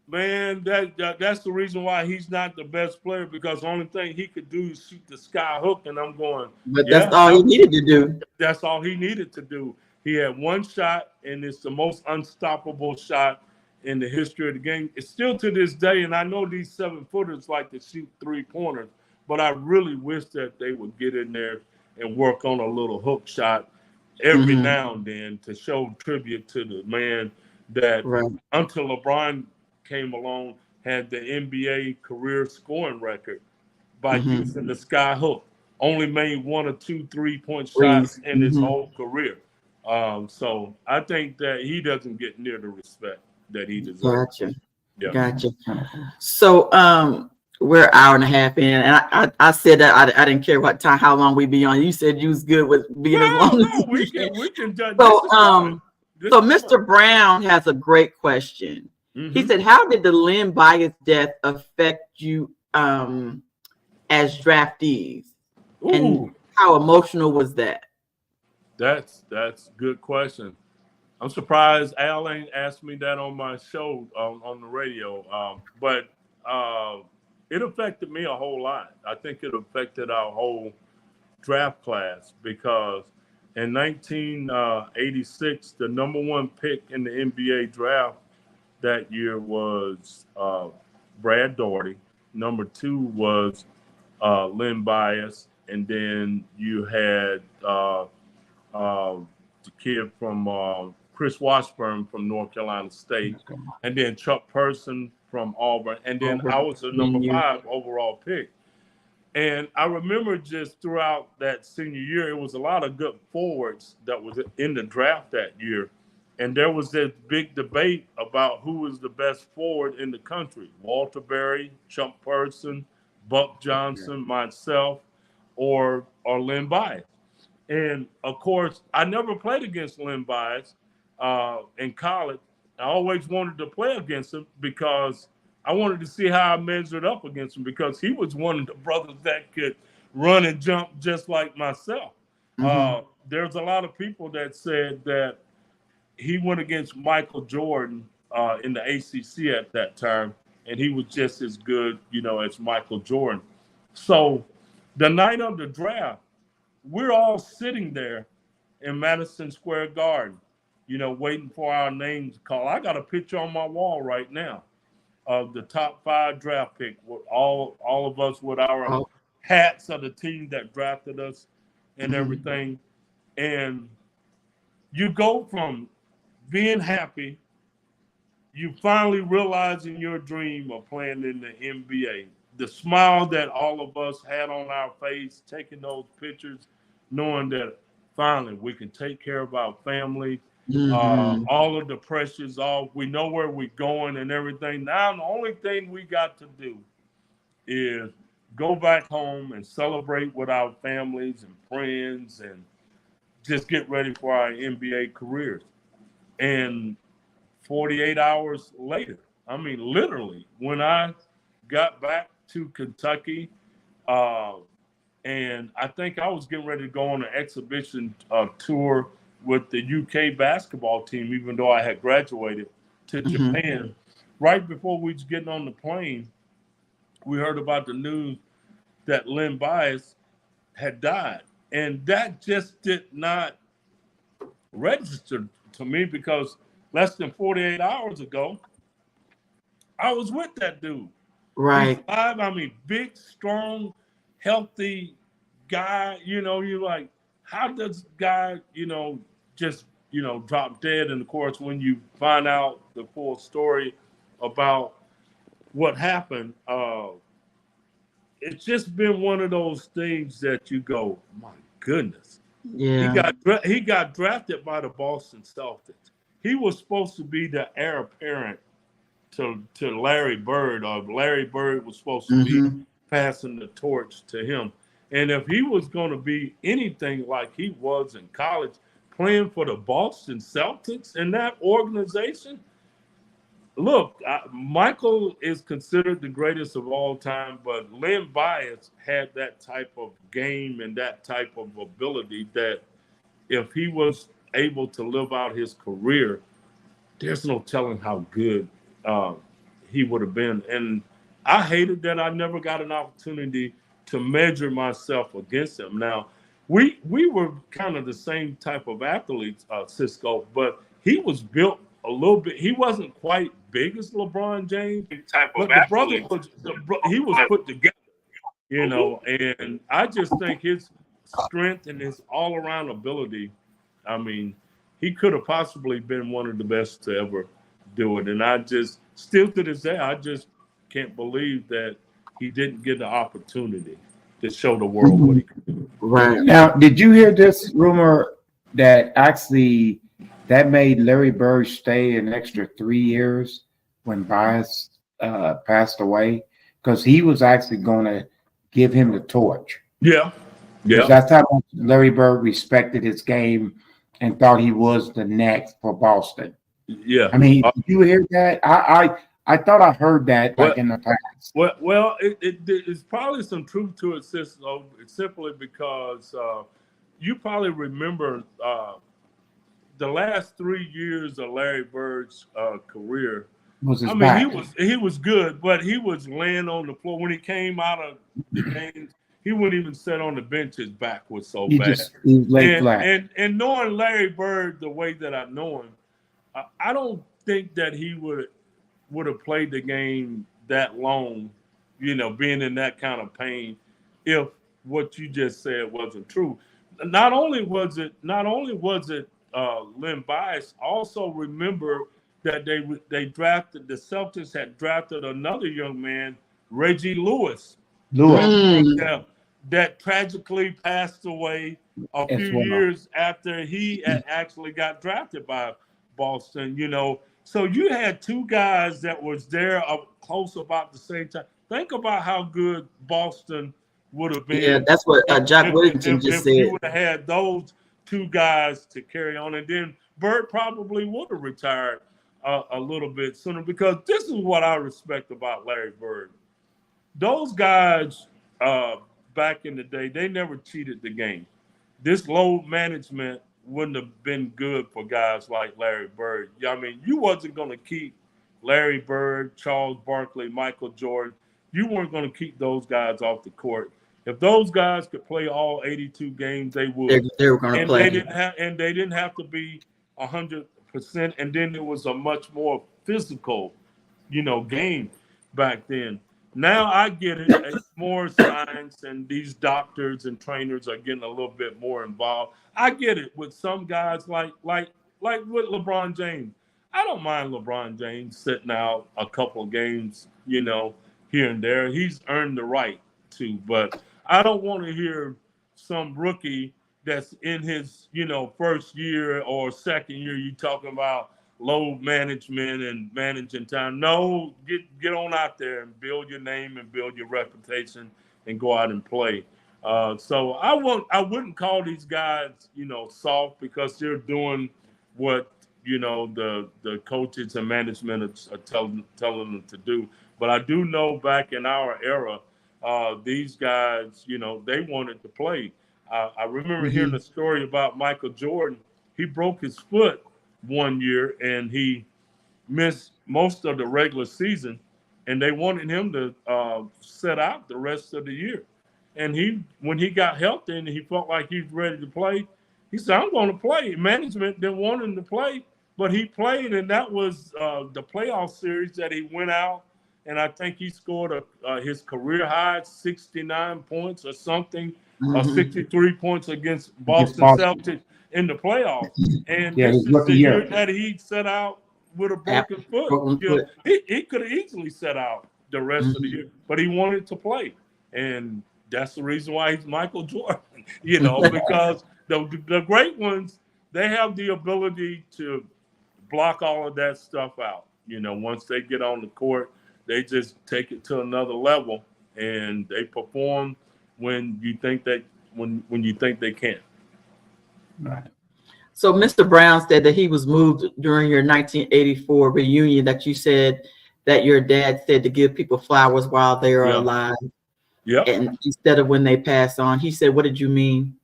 man, that's the reason why he's not the best player, because the only thing he could do is shoot the sky hook. And I'm going, but that's all he needed to do. That's all he needed to do. He had one shot, and it's the most unstoppable shot in the history of the game. It's still to this day, and I know these 7-footers like to shoot 3-pointers, but I really wish that they would get in there and work on a little hook shot every now and then to show tribute to the man that until LeBron came along had the NBA career scoring record by using the sky hook. Only made 1 or 2 3-point shots in his whole career. So I think that he doesn't get near the respect that he deserves. Gotcha. So we're an hour and a half in, and I said that I didn't care what time, how long we be on. You said you was good with being as long as we can. So Mr. Brown has a great question. He said, "How did the Len Bias death affect you as draftees, and how emotional was that?" That's a good question. I'm surprised Al ain't asked me that on my show on the radio, but it affected me a whole lot. I think it affected our whole draft class, because in 1986, the number 1 pick in the NBA draft that year was Brad Daugherty. Number 2 was Len Bias, and then you had the kid from Chris Washburn from North Carolina State, and then Chuck Person from Auburn, and then I was the number 5 overall pick. And I remember just throughout that senior year, it was a lot of good forwards that was in the draft that year. And there was this big debate about who was the best forward in the country: Walter Berry, Chuck Person, Buck Johnson, myself, or Len Bias. And of course, I never played against Len Bias in college. I always wanted to play against him because I wanted to see how I measured up against him, because he was one of the brothers that could run and jump just like myself. There's a lot of people that said that he went against Michael Jordan in the ACC at that time, and he was just as good, as Michael Jordan. So the night of the draft, we're all sitting there in Madison Square Garden, waiting for our names to call. I got a picture on my wall right now of the top 5 draft pick, with all of us with our hats of the team that drafted us and everything. And you go from being happy, you finally realizing your dream of playing in the NBA. The smile that all of us had on our face, taking those pictures, knowing that finally we can take care of our family. All of the pressure's off. We know where we're going and everything. Now the only thing we got to do is go back home and celebrate with our families and friends and just get ready for our NBA careers. And 48 hours later, I mean, literally, when I got back to Kentucky, and I think I was getting ready to go on an exhibition tour with the UK basketball team, even though I had graduated to Japan. Right before we was getting on the plane, we heard about the news that Len Bias had died. And that just did not register to me because less than 48 hours ago, I was with that dude. Right. He's alive. I mean, big, strong, healthy guy. You're like, how does guy, just, drop dead? And of course, when you find out the full story about what happened, it's just been one of those things that you go, my goodness. Yeah. He got drafted by the Boston Celtics. He was supposed to be the heir apparent to Larry Bird, or Larry Bird was supposed to be passing the torch to him. And if he was going to be anything like he was in college, playing for the Boston Celtics in that organization, look, Michael is considered the greatest of all time, but Len Bias had that type of game and that type of ability that if he was able to live out his career, there's no telling how good he would have been. And I hated that I never got an opportunity to measure myself against him. Now, we were kind of the same type of athletes, Cisco, but he was built a little bit. He wasn't quite big as LeBron James, but the brother he was put together, and I just think his strength and his all-around ability, I mean, he could have possibly been one of the best to ever do it. And I just, still to this day, I just can't believe that he didn't get the opportunity to show the world what he could do. Right. Now, did you hear this rumor that actually that made Larry Bird stay an extra 3 years when Bias passed away? Because he was actually going to give him the torch. Yeah. That's how much Larry Bird respected his game and thought he was the next for Boston. Yeah. I mean, did you hear that? I thought I heard that in the past. Well, it's probably some truth to it, sis. It's simply because you probably remember the last 3 years of Larry Bird's career. He was good, but he was laying on the floor when he came out of the games. He wouldn't even sit on the bench. His back was so bad. He lay flat. And knowing Larry Bird the way that I know him, I don't think that he would have played the game that long, being in that kind of pain, if what you just said wasn't true. Not only was it Len Bias, also remember that the Celtics had drafted another young man, Reggie Lewis. That tragically passed away a few years after he had actually got drafted by Boston, So you had two guys that was there close about the same time. Think about how good Boston would have been. Yeah, that's what Jack Williamson just said. If you would have had those two guys to carry on, and then Bird probably would have retired a little bit sooner, because this is what I respect about Larry Bird. Those guys back in the day, they never cheated the game. This load management wouldn't have been good for guys like Larry Bird. I mean, you wasn't going to keep Larry Bird, Charles Barkley, Michael Jordan. You weren't going to keep those guys off the court. If those guys could play all 82 games, they would. They were going to And play. they didn't have to be 100%. And then it was a much more physical, game back then. Now I get it. It's more science, and these doctors and trainers are getting a little bit more involved. I get it with some guys like with LeBron James. I don't mind LeBron James sitting out a couple of games, here and there. He's earned the right to, but I don't want to hear some rookie that's in his, first year or second year. You talking about load management and managing time. No, get on out there and build your name and build your reputation and go out and play. So I wouldn't call these guys, soft, because they're doing what the coaches and management are telling them to do. But I do know back in our era, these guys, they wanted to play. I remember hearing a story about Michael Jordan. He broke his foot one year and he missed most of the regular season, and they wanted him to sit out the rest of the year. And when he got healthy and he felt like he's ready to play, he said, "I'm going to play." Management didn't want him to play, but he played, and that was the playoff series that he went out. And I think he scored his career high 69 points or something, 63 points against Boston Celtics in the playoffs. And this is the year that he set out with a broken foot. He could have easily set out the rest of the year, but he wanted to play. And that's the reason why he's Michael Jordan, because the great ones, they have the ability to block all of that stuff out. Once they get on the court, they just take it to another level, and they perform when you think they can. Right. So Mr. Brown said that he was moved during your 1984 reunion, that you said that your dad said to give people flowers while they are alive. Yeah. And instead of when they pass on. He said, what did you mean?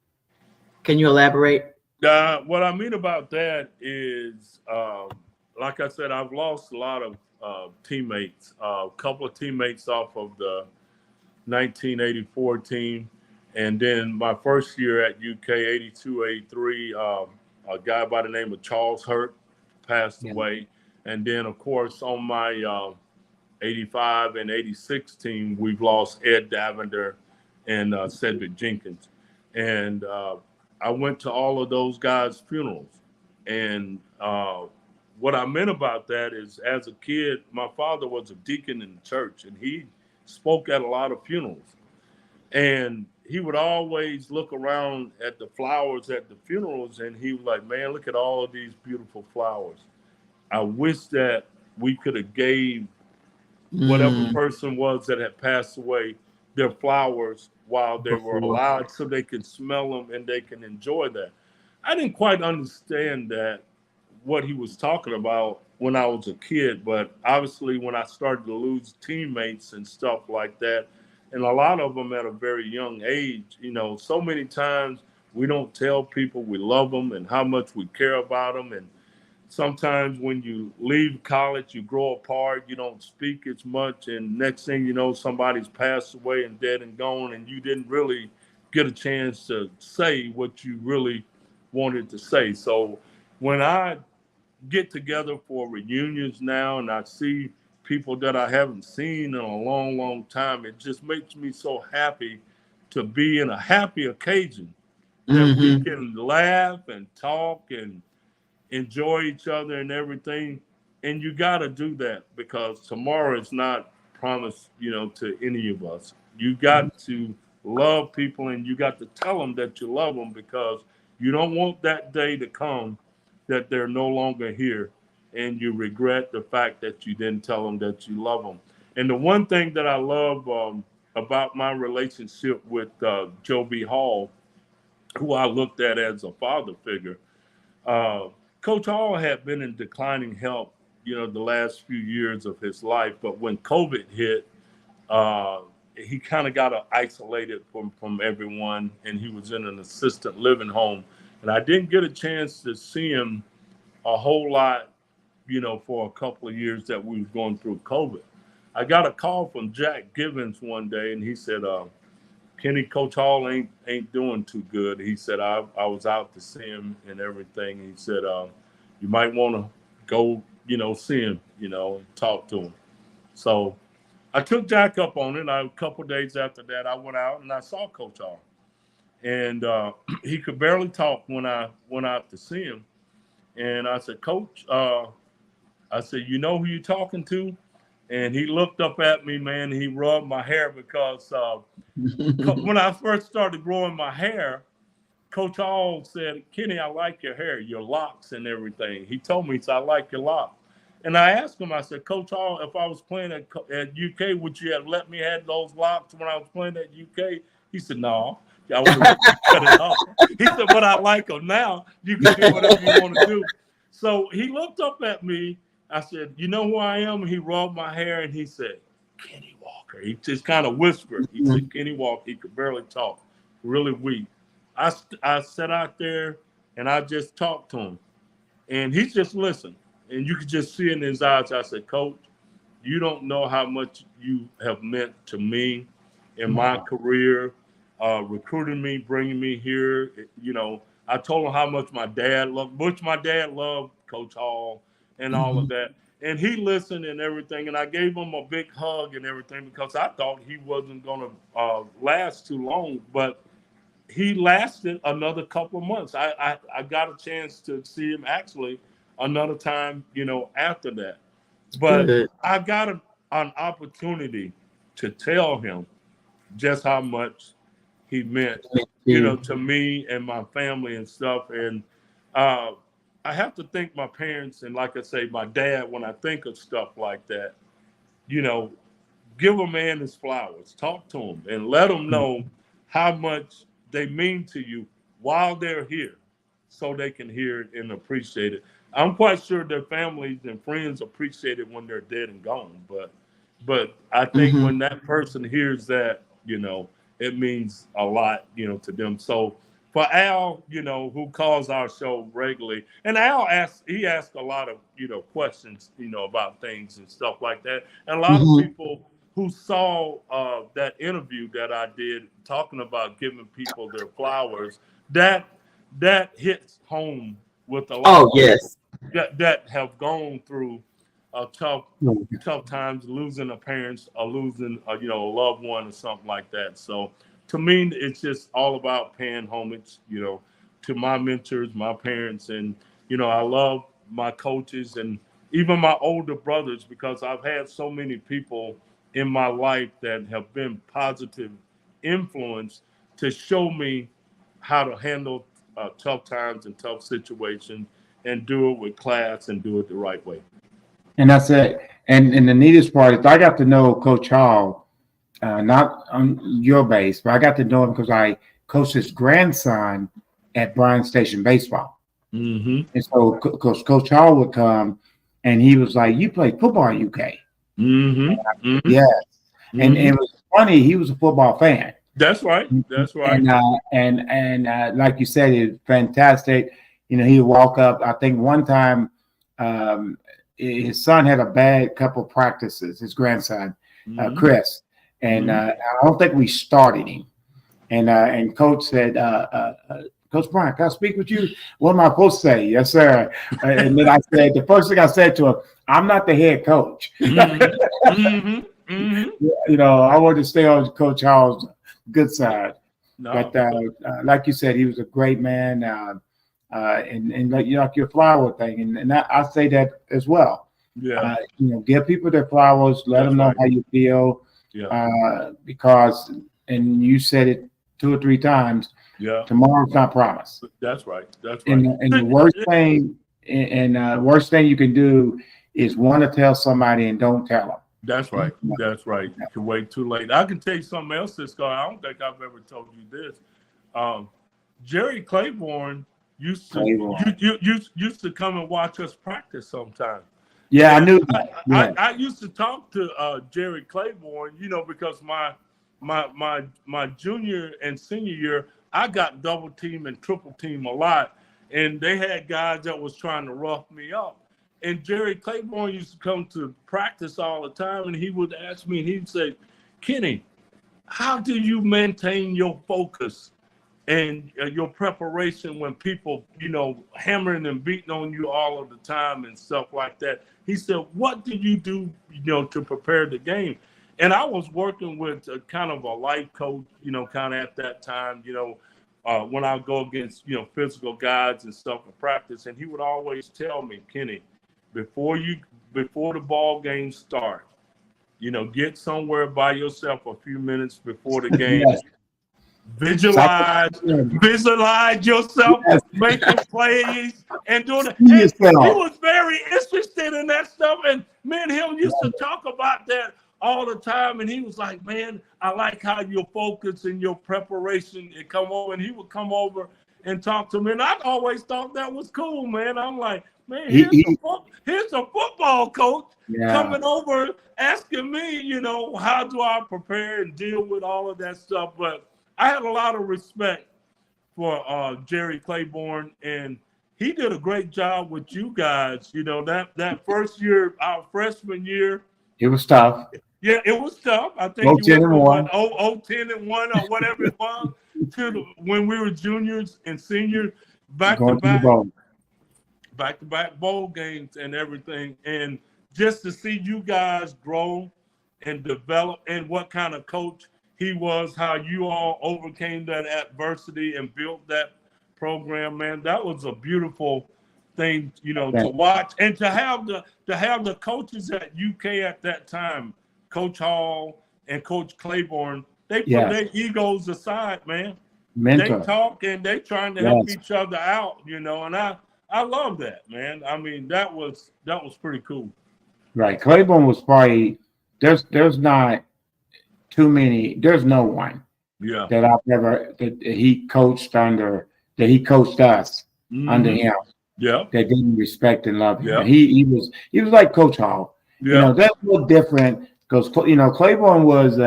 Can you elaborate? What I mean about that is, like I said, I've lost a lot of teammates, a couple of teammates off of the 1984 team. And then my first year at UK, 82, 83, a guy by the name of Charles Hurt passed away. And then, of course, on my 85 and 86 team, we've lost Ed Davender and Cedric Jenkins. And I went to all of those guys' funerals. And what I meant about that is, as a kid, my father was a deacon in the church, and he spoke at a lot of funerals. And he would always look around at the flowers at the funerals, and he was like, "Man, look at all of these beautiful flowers. I wish that we could have gave whatever person was that had passed away their flowers while they were alive, so they can smell them and they can enjoy that." I didn't quite understand what he was talking about when I was a kid, but obviously when I started to lose teammates and stuff like that, and a lot of them at a very young age, so many times we don't tell people we love them and how much we care about them. And sometimes when you leave college, you grow apart, you don't speak as much, and next thing you know, somebody's passed away and dead and gone, and you didn't really get a chance to say what you really wanted to say. So when I get together for reunions now and I see people that I haven't seen in a long, long time, it just makes me so happy to be in a happy occasion that we can laugh and talk and enjoy each other and everything. And you got to do that, because tomorrow is not promised, to any of us. You got to love people, and you got to tell them that you love them, because you don't want that day to come that they're no longer here and you regret the fact that you didn't tell them that you love them. And the one thing that I love about my relationship with Joe B. Hall, who I looked at as a father figure, Coach Hall had been in declining health, the last few years of his life. But when COVID hit, he kind of got isolated from everyone, and he was in an assisted living home. And I didn't get a chance to see him a whole lot, for a couple of years that we was going through COVID. I got a call from Jack Givens one day, and he said, Kenny, Coach Hall ain't doing too good. He said, I was out to see him and everything. He said, you might want to go, see him, and talk to him. So I took Jack up on it. A couple of days after that, I went out and I saw Coach Hall. And he could barely talk when I went out to see him. And I said, Coach, I said, you know who you're talking to? And he looked up at me, man. He rubbed my hair because when I first started growing my hair, Coach Hall said, Kenny, I like your hair, your locks and everything. He told me, he said, I like your locks. And I asked him, I said, Coach Hall, if I was playing at UK, would you have let me have those locks when I was playing at UK? He said, no, I would have cut it off. He said, but I like them now. You can do whatever you want to do. So he looked up at me. I said, you know who I am? He rubbed my hair and he said, Kenny Walker. He just kind of whispered. He said, Kenny Walker. He could barely talk, really weak. I sat out there and I just talked to him. And he just listened. And you could just see in his eyes, I said, Coach, you don't know how much you have meant to me in my career, recruiting me, bringing me here. I told him how much my dad loved Coach Hall and all of that. And he listened and everything. And I gave him a big hug and everything because I thought he wasn't going to last too long. But he lasted another couple of months. I got a chance to see him actually another time, after that. But Good. I got an opportunity to tell him just how much he meant, to me and my family and stuff. And I have to thank my parents and, like I say, my dad when I think of stuff like that. Give a man his flowers, talk to him, and let him know how much they mean to you while they're here so they can hear it and appreciate it. I'm quite sure their families and friends appreciate it when they're dead and gone. But I think when that person hears that, it means a lot, to them. So for Al, who calls our show regularly, and Al asks a lot of, questions, about things and stuff like that. And a lot of people who saw that interview that I did talking about giving people their flowers, that hits home with a lot Oh, of yes. that have gone through tough times, losing a parent or losing a loved one or something like that. So to me, it's just all about paying homage, to my mentors, my parents, and I love my coaches and even my older brothers because I've had so many people in my life that have been positive influence to show me how to handle tough times and tough situations and do it with class and do it the right way. And that's it. And the neatest part is I got to know Coach Hall, not on your base, but I got to know him because I coached his grandson at Bryan Station baseball. And so Coach Hall would come and he was like, you play football at UK. Yes. And it was funny, he was a football fan. That's right. That's right. And like you said, it's fantastic. He'd walk up. I think one time his son had a bad couple practices, his grandson, Chris. And I don't think we started him. And Coach said, Coach Bryant, can I speak with you? What am I supposed to say? Yes, sir. And then I said, the first thing I said to him, I'm not the head coach. I wanted to stay on Coach Hall's good side. No. But like you said, he was a great man. And like your flower thing. And I say that as well. Yeah. Give people their flowers, let them know how you feel. Yeah. Because, and you said it 2 or 3 times. Yeah. Tomorrow's not promised. That's right. That's right. And the worst thing, worst thing you can do is want to tell somebody and don't tell them. That's right. That's right. You can wait too late. I can tell you something else, Cisco. I don't think I've ever told you this. Jerry Claiborne used to come and watch us practice sometimes. Yeah, I knew that. Yeah. I used to talk to Jerry Claiborne, because my junior and senior year, I got double team and triple team a lot, and they had guys that was trying to rough me up. And Jerry Claiborne used to come to practice all the time, and he would ask me, and he'd say, Kenny, how do you maintain your focus and your preparation when people, hammering and beating on you all of the time and stuff like that? He said, what do you do, to prepare the game? And I was working with kind of a life coach, kind of at that time, when I go against, physical guys and stuff in practice. And he would always tell me, Kenny, before the ball game starts, get somewhere by yourself a few minutes before the game. Yes. Visualize yourself, yes. Making plays and doing it. And he was very interested in that stuff. And me and him used to talk about that all the time. And he was like, man, I like how your focus and your preparation it come over. And he would come over and talk to me. And I always thought that was cool, man. I'm like, man, here's a football coach coming over asking me, how do I prepare and deal with all of that stuff. But I had a lot of respect for Jerry Claiborne, and he did a great job with you guys. That first year, our freshman year. It was tough. Yeah, it was tough. I think you went from 10-1 or whatever it was to when we were juniors and seniors, back-to-back bowl games and everything. And just to see you guys grow and develop and what kind of coach he was, how you all overcame that adversity and built that program, man, that was a beautiful thing, to watch. And to have the coaches at UK at that time, Coach Hall and Coach Claiborne, they put their egos aside, man. Mentor. They talk and they trying to help each other out, and I love that, man. I mean, that was pretty cool. Right. Claiborne was probably there's not too many, there's no one that I've ever that he coached under, that he coached us under him. Yeah. That didn't respect and love him. Yeah. He was like Coach Hall. Yeah. That's a little different because Claiborne was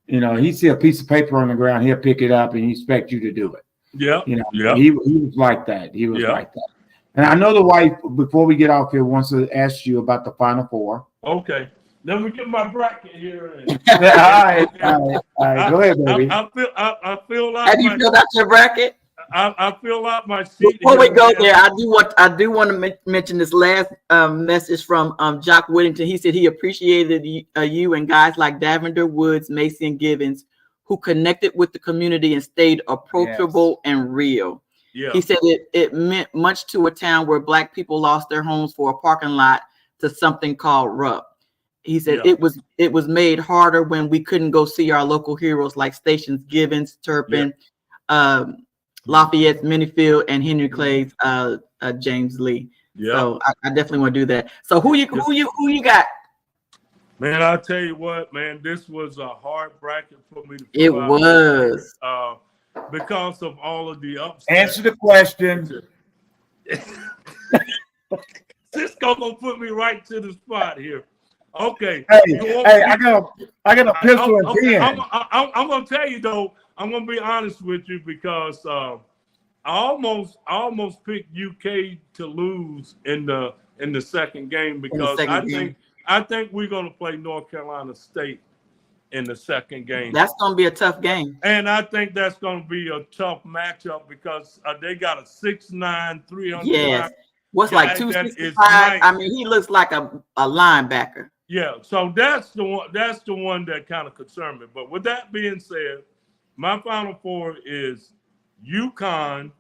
he'd see a piece of paper on the ground, he'll pick it up and he expect you to do it. Yeah. He was like that. He was like that. And I know the wife, before we get off here, wants to ask you about the Final Four. Okay. Let me get my bracket here. All right. Go ahead, baby. I feel like. Have you filled out your bracket? I feel like my seat. Before we go there, I do want to mention this last message from Jock Whittington. He said he appreciated you and guys like Davender, Woods, Macy, and Givens, who connected with the community and stayed approachable and real. Yeah. He said it meant much to a town where Black people lost their homes for a parking lot to something called RUP. He said it was made harder when we couldn't go see our local heroes like Stations Givens, Turpin, Lafayette, Minifield, and Henry Clay's James Lee. Yeah. So I definitely want to do that. So who you got? Man, I'll tell you what, man, this was a hard bracket for me to pull It was. Because of all of the ups. Answer the question. Cisco gonna put me right to the spot here. Okay. Hey, I got a pistol and pen. I'm gonna tell you though. I'm gonna be honest with you because I almost picked UK to lose in the second game because I think we're gonna play North Carolina State in the second game. That's gonna be a tough game, and I think that's gonna be a tough matchup because they got a 6'9", 300. Yes. What's like 265? I mean, he looks like a linebacker. Yeah, so that's the one that kind of concerned me. But with that being said, my Final Four is UConn,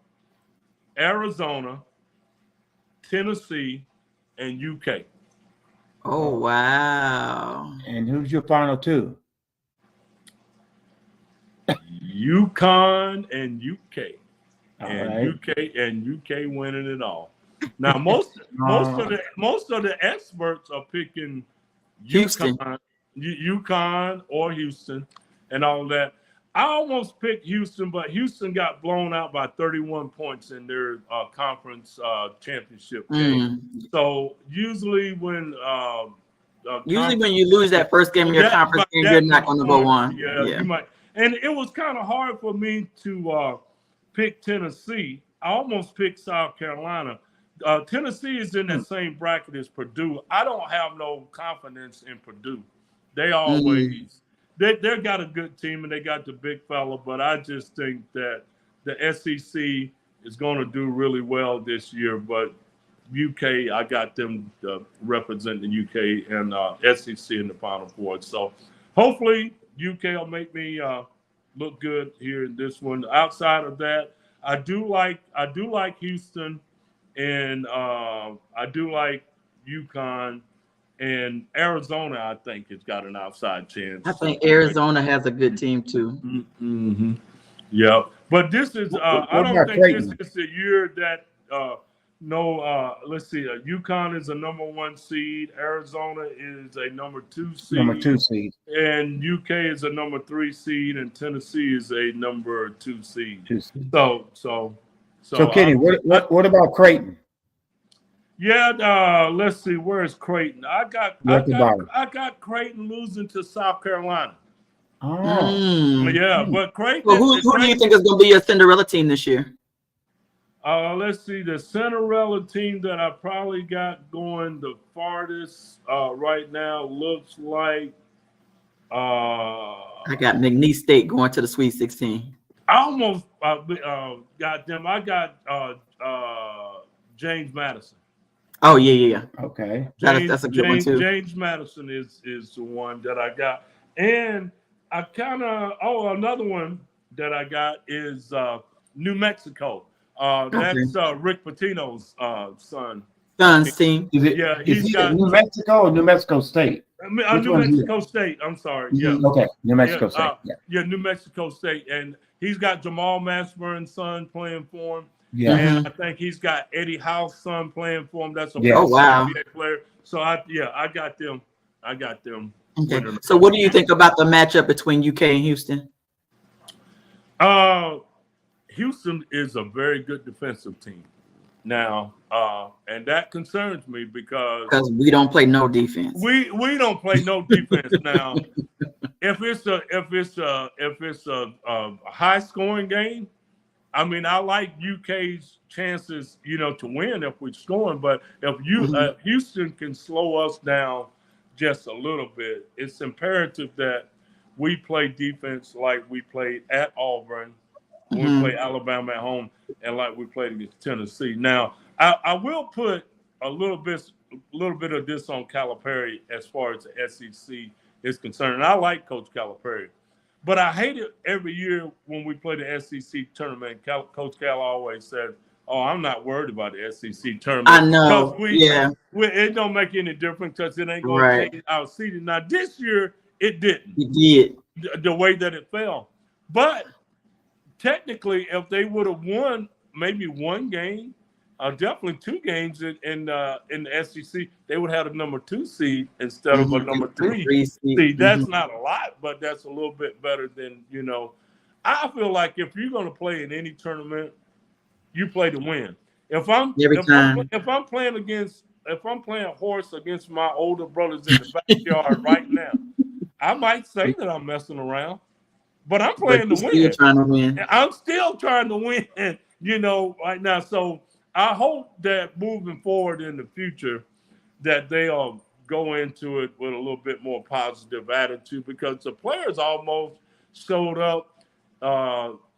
Arizona, Tennessee, and UK. Oh, wow. And who's your final two? UConn and UK. UK winning it all. Now most of the experts are picking UConn or Houston and all that. I almost picked Houston, but Houston got blown out by 31 points in their conference championship game. So usually when you lose that first game in your conference game, you're not going to go on. Yeah, you might. And it was kind of hard for me to picked Tennessee. I almost picked South Carolina. Tennessee is in that same bracket as Purdue. I don't have no confidence in Purdue. They always they got a good team and they got the big fella, but I just think that the SEC is going to do really well this year. But UK, I got them representing the UK and SEC in the Final Four. So hopefully UK will make me look good here in this one. Outside of that, I do like Houston, and I do like UConn, and Arizona. I think it's got an outside chance. I think Arizona has a good team too. Mm-hmm. Yeah, but this is I don't think this is the year that let's see, UConn is a number 1 seed, Arizona is a number 2 seed, and UK is a number 3 seed, and Tennessee is a number 2 seed. So Kenny, what about Creighton? Yeah, let's see, where's Creighton? I got Creighton losing to South Carolina. Oh, yeah, but Creighton. Well, who do you think is going to be a Cinderella team this year? Let's see, the Cinderella team that I probably got going the farthest right now looks like I got McNeese State going to the Sweet 16. I almost got them. I got James Madison. Oh yeah. Okay, that's a good one too. James Madison is the one that I got, and I kind of another one that I got is New Mexico. That's Rick Pitino's son's team. He's got New Mexico or New Mexico State. New Mexico State. I'm sorry. Yeah. Okay. New Mexico State. New Mexico State, and he's got Jamal Mashburn's son playing for him. Yeah. And I think he's got Eddie Howe's son playing for him. That's a NBA player. So I got them. Okay. So what do you think about the matchup between UK and Houston? Houston is a very good defensive team now, and that concerns me because we don't play no defense. We don't play no defense now. If it's a high scoring game, I mean, I like UK's chances, to win if we're scoring. But if Houston can slow us down just a little bit, it's imperative that we play defense like we played at Auburn, when we play Alabama at home, and like we played against Tennessee. Now, I will put a little bit of this on Calipari as far as the SEC is concerned. And I like Coach Calipari, but I hate it every year when we play the SEC tournament. Coach Cal always said, "Oh, I'm not worried about the SEC tournament." I know. It don't make any difference because it ain't going to change our seeding. Now, this year it didn't. It did the way that it fell, but technically, if they would have won maybe one game, definitely 2 games in the SEC, they would have a number 2 seed instead of a number 3 seed. That's not a lot, but that's a little bit better than, I feel like if you're going to play in any tournament, you play to win. If I'm playing horse against my older brothers in the backyard right now, I might say that I'm messing around. But I'm playing to win. I'm still trying to win, right now. So I hope that moving forward in the future that they'll go into it with a little bit more positive attitude, because the players almost showed up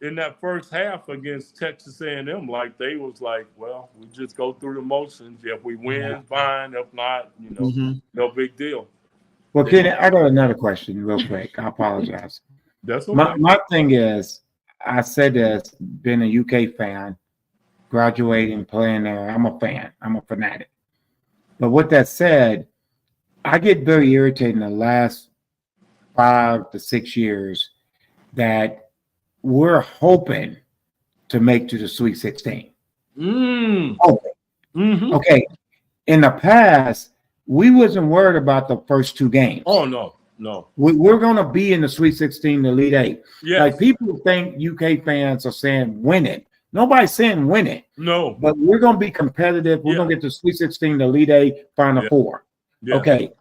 in that first half against Texas A&M like they was like, well, we just go through the motions. If we win, fine. If not, no big deal. Well, Kenny, I got another question real quick. I apologize. That's okay. My thing is, I said this, being a UK fan, graduating, playing there, I'm a fan. I'm a fanatic. But with that said, I get very irritated in the last 5 to 6 years that we're hoping to make to the Sweet 16. Okay. In the past, we wasn't worried about the first 2 games. Oh, no. We're going to be in the Sweet 16, the Elite 8. Yes. Like, people think UK fans are saying win it. Nobody's saying win it. No. But we're going to be competitive. We're going to get to Sweet 16, the Elite 8, Final Four. Yeah. Okay.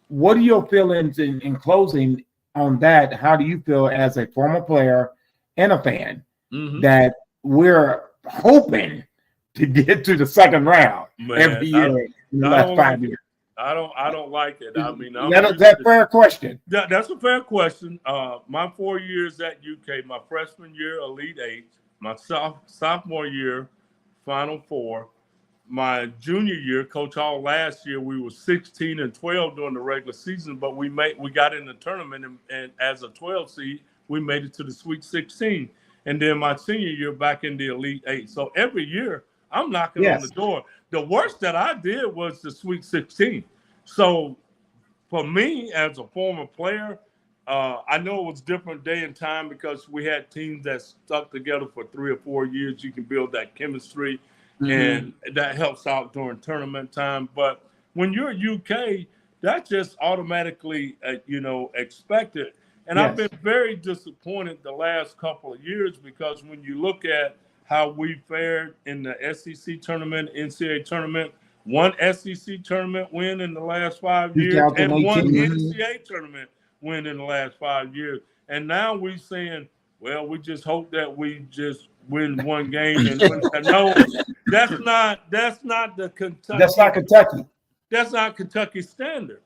What are your feelings in closing on that? How do you feel as a former player and a fan that we're hoping to get to the second round every year in the last 5 years. I don't like it. I mean, That's a fair question. That's a fair question. My 4 years at UK, my freshman year, Elite Eight, my sophomore year, Final Four, my junior year, Coach Hall last year, we were 16-12 during the regular season, but we got in the tournament, and as a 12 seed, we made it to the Sweet 16. And then my senior year back in the Elite Eight. So every year I'm knocking on the door. The worst that I did was the Sweet 16. So for me as a former player, I know it was different day and time because we had teams that stuck together for 3 or 4 years. You can build that chemistry, and that helps out during tournament time. But when you're UK, that's just automatically, expected. And I've been very disappointed the last couple of years because when you look at how we fared in the SEC tournament, NCAA tournament, one SEC tournament win in the last 5 years, and one NCAA tournament win in the last 5 years. And now we're saying, well, we just hope that we just win one game and win. No, that's not the Kentucky. That's not Kentucky. That's not Kentucky standard.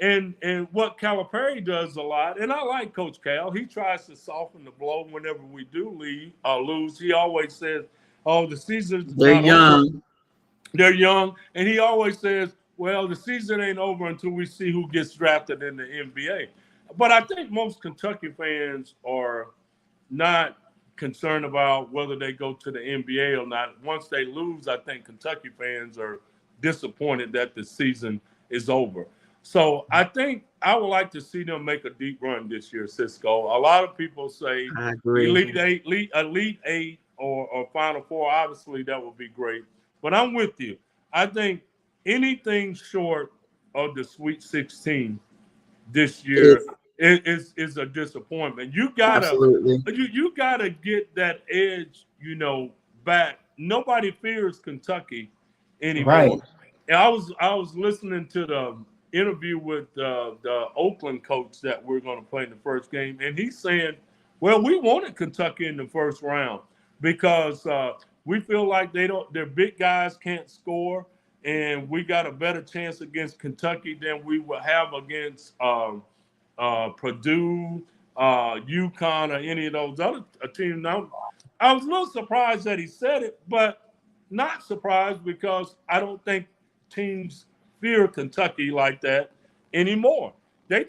And what Calipari does a lot, and I like Coach Cal, he tries to soften the blow whenever we do lose. He always says, oh, the season's They're young. over. They're young. And he always says, well, the season ain't over until we see who gets drafted in the NBA. But I think most Kentucky fans are not concerned about whether they go to the NBA or not. Once they lose, I think Kentucky fans are disappointed that the season is over. So I think I would like to see them make a deep run this year, Cisco. A lot of people say Elite Eight or Final Four. Obviously, that would be great. But I'm with you. I think anything short of the Sweet 16 this year is a disappointment. You gotta get that edge, back. Nobody fears Kentucky anymore. Right. And I was listening to the interview with the Oakland coach that we're going to play in the first game, and he's saying, well, we wanted Kentucky in the first round because we feel like their big guys can't score, and we got a better chance against Kentucky than we would have against Purdue, UConn, or any of those other teams. Now, I was a little surprised that he said it, but not surprised because I don't think teams fear Kentucky like that anymore. They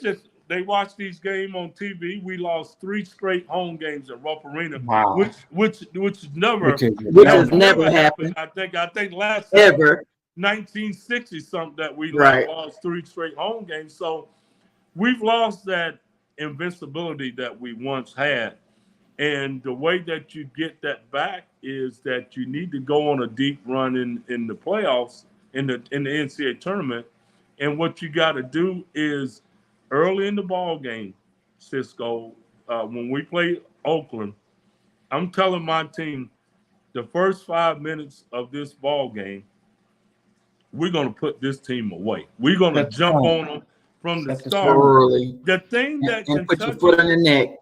watch these games on TV. We lost 3 straight home games at Rupp Arena, which has never happened. I think last ever 1960 something that we lost 3 straight home games. So we've lost that invincibility that we once had. And the way that you get that back is that you need to go on a deep run in the playoffs, in the NCAA tournament. And what you got to do is early in the ball game, Cisco, when we play Oakland, I'm telling my team the first 5 minutes of this ball game, we're going to put this team away. We're going to jump on them from the start. Early. The thing that and put your foot on the neck.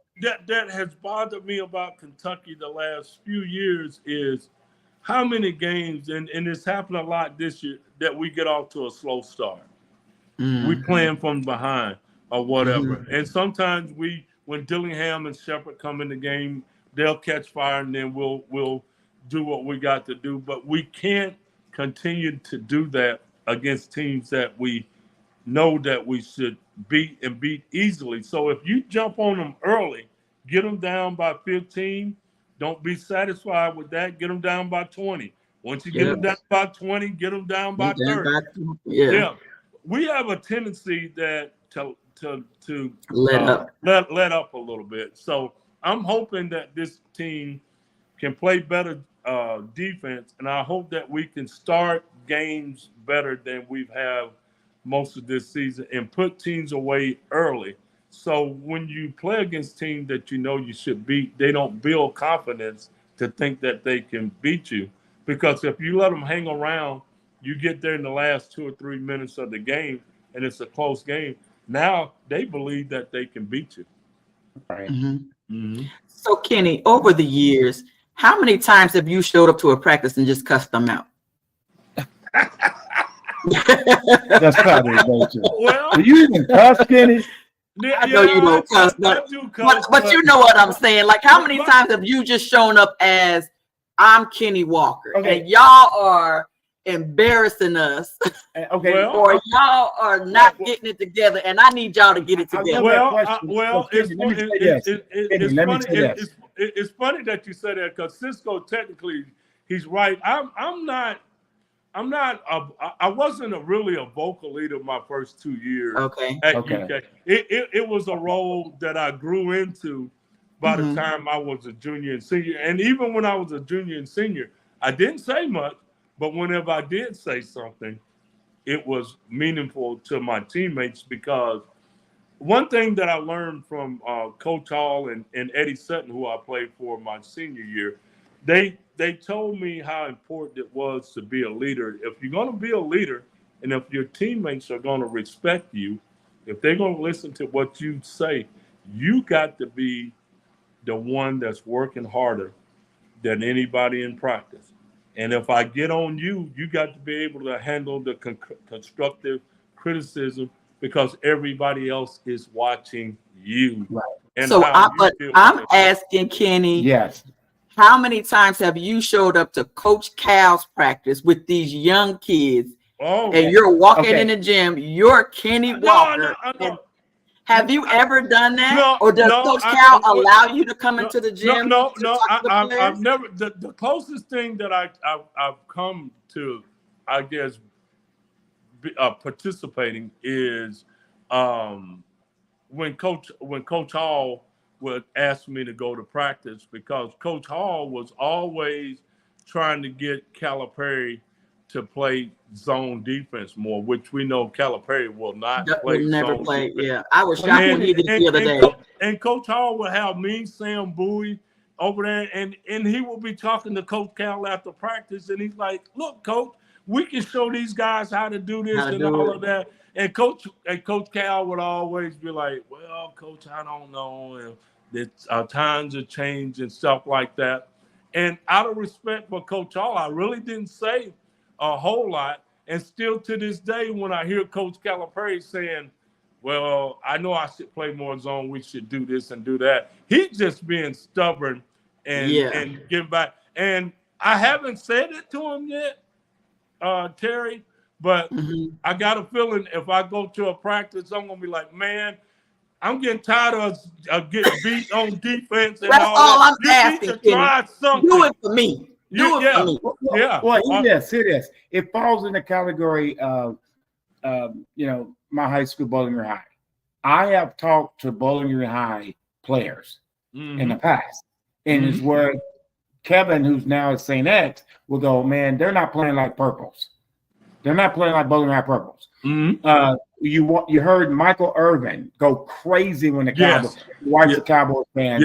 That has bothered me about Kentucky the last few years is how many games, and it's happened a lot this year, that we get off to a slow start. We playing from behind or whatever. And sometimes when Dillingham and Shepard come in the game, they'll catch fire and then we'll do what we got to do. But we can't continue to do that against teams that we know that we should beat and beat easily. So if you jump on them early, get them down by 15, don't be satisfied with that. Get them down by 20. Once you get them down by 20, get them down by 30. Yeah. We have a tendency that to let up a little bit. So I'm hoping that this team can play better defense, and I hope that we can start games better than we've had most of this season and put teams away early. So when you play against teams that you know you should beat, they don't build confidence to think that they can beat you. Because if you let them hang around, you get there in the last 2 or 3 minutes of the game, and it's a close game. Now they believe that they can beat you. Right. So, Kenny, over the years, how many times have you showed up to a practice and just cussed them out? That's not it, Well, do you even cuss, Kenny? I know you don't cuss, but you know what I'm saying. Like, how many times have you just shown up as I'm Kenny Walker, and y'all are embarrassing us, or y'all are not getting it together, and I need y'all to get it together. It's funny that you said that, because Cisco, technically, he's right. I wasn't really a vocal leader my first 2 years at UK. It was a role that I grew into by the time I was a junior and senior. And even when I was a junior and senior, I didn't say much, but whenever I did say something, it was meaningful to my teammates, because one thing that I learned from Coach Hall and Eddie Sutton, who I played for my senior year, they told me how important it was to be a leader. If you're going to be a leader, and if your teammates are going to respect you, if they're going to listen to what you say, you got to be the one that's working harder than anybody in practice. And if I get on you, you got to be able to handle the constructive criticism, because everybody else is watching you. Right. And so I'm asking Kenny, yes, how many times have you showed up to Coach Cal's practice with these young kids, and you're walking in the gym, you're Kenny Walker? No. Have you ever done that? Or does Coach Cal allow you to come into the gym? No. I've never. The closest thing that I've come to, I guess, participating is when Coach Hall would ask me to go to practice, because Coach Hall was always trying to get Calipari to play zone defense more, which we know Calipari will not play. Will never zone play. defense. Yeah, I was shocked when he did it the other day. And Coach Hall would have me, Sam Bowie, over there, and he will be talking to Coach Cal after practice, and he's like, "Look, Coach, we can show these guys how to do this and all of that." And Coach Cal would always be like, "Well, Coach, I don't know. That times have changed and stuff like that." And out of respect for Coach Hall, I really didn't say a whole lot. And still to this day, when I hear Coach Calipari saying, "Well, I know I should play more zone, we should do this and do that," he's just being stubborn and giving back. And I haven't said it to him yet, Terry, but I got a feeling if I go to a practice, I'm gonna be like, "Man, I'm getting tired of getting beat on defense and That's all that. I'm asking. You need to try something. Do it for me. Do it for me." Well, see this. It falls in the category of, my high school, Bowling Green High. I have talked to Bowling Green High players in the past, and it's where Kevin, who's now at St. X, will go, "Man, they're not playing like Purples. They're not playing like Bowling Green High Purples." You heard Michael Irvin go crazy when the Cowboys, the Cowboys fan,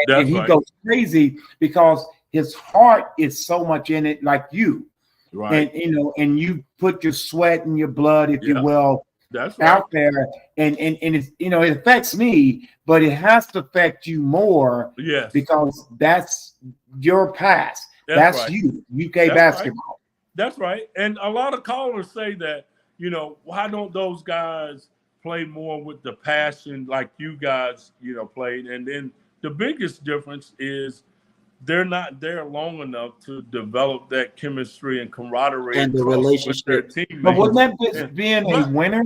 and he goes crazy because his heart is so much in it, like you, right? And you put your sweat and your blood, if you will, out there, and it's it affects me, but it has to affect you more, because that's your past. That's you, UK basketball. That's right. And a lot of callers say that, why don't those guys play more with the passion like you guys, played? And then the biggest difference is they're not there long enough to develop that chemistry and camaraderie and the relationship with their teammates. But wasn't that being a winner?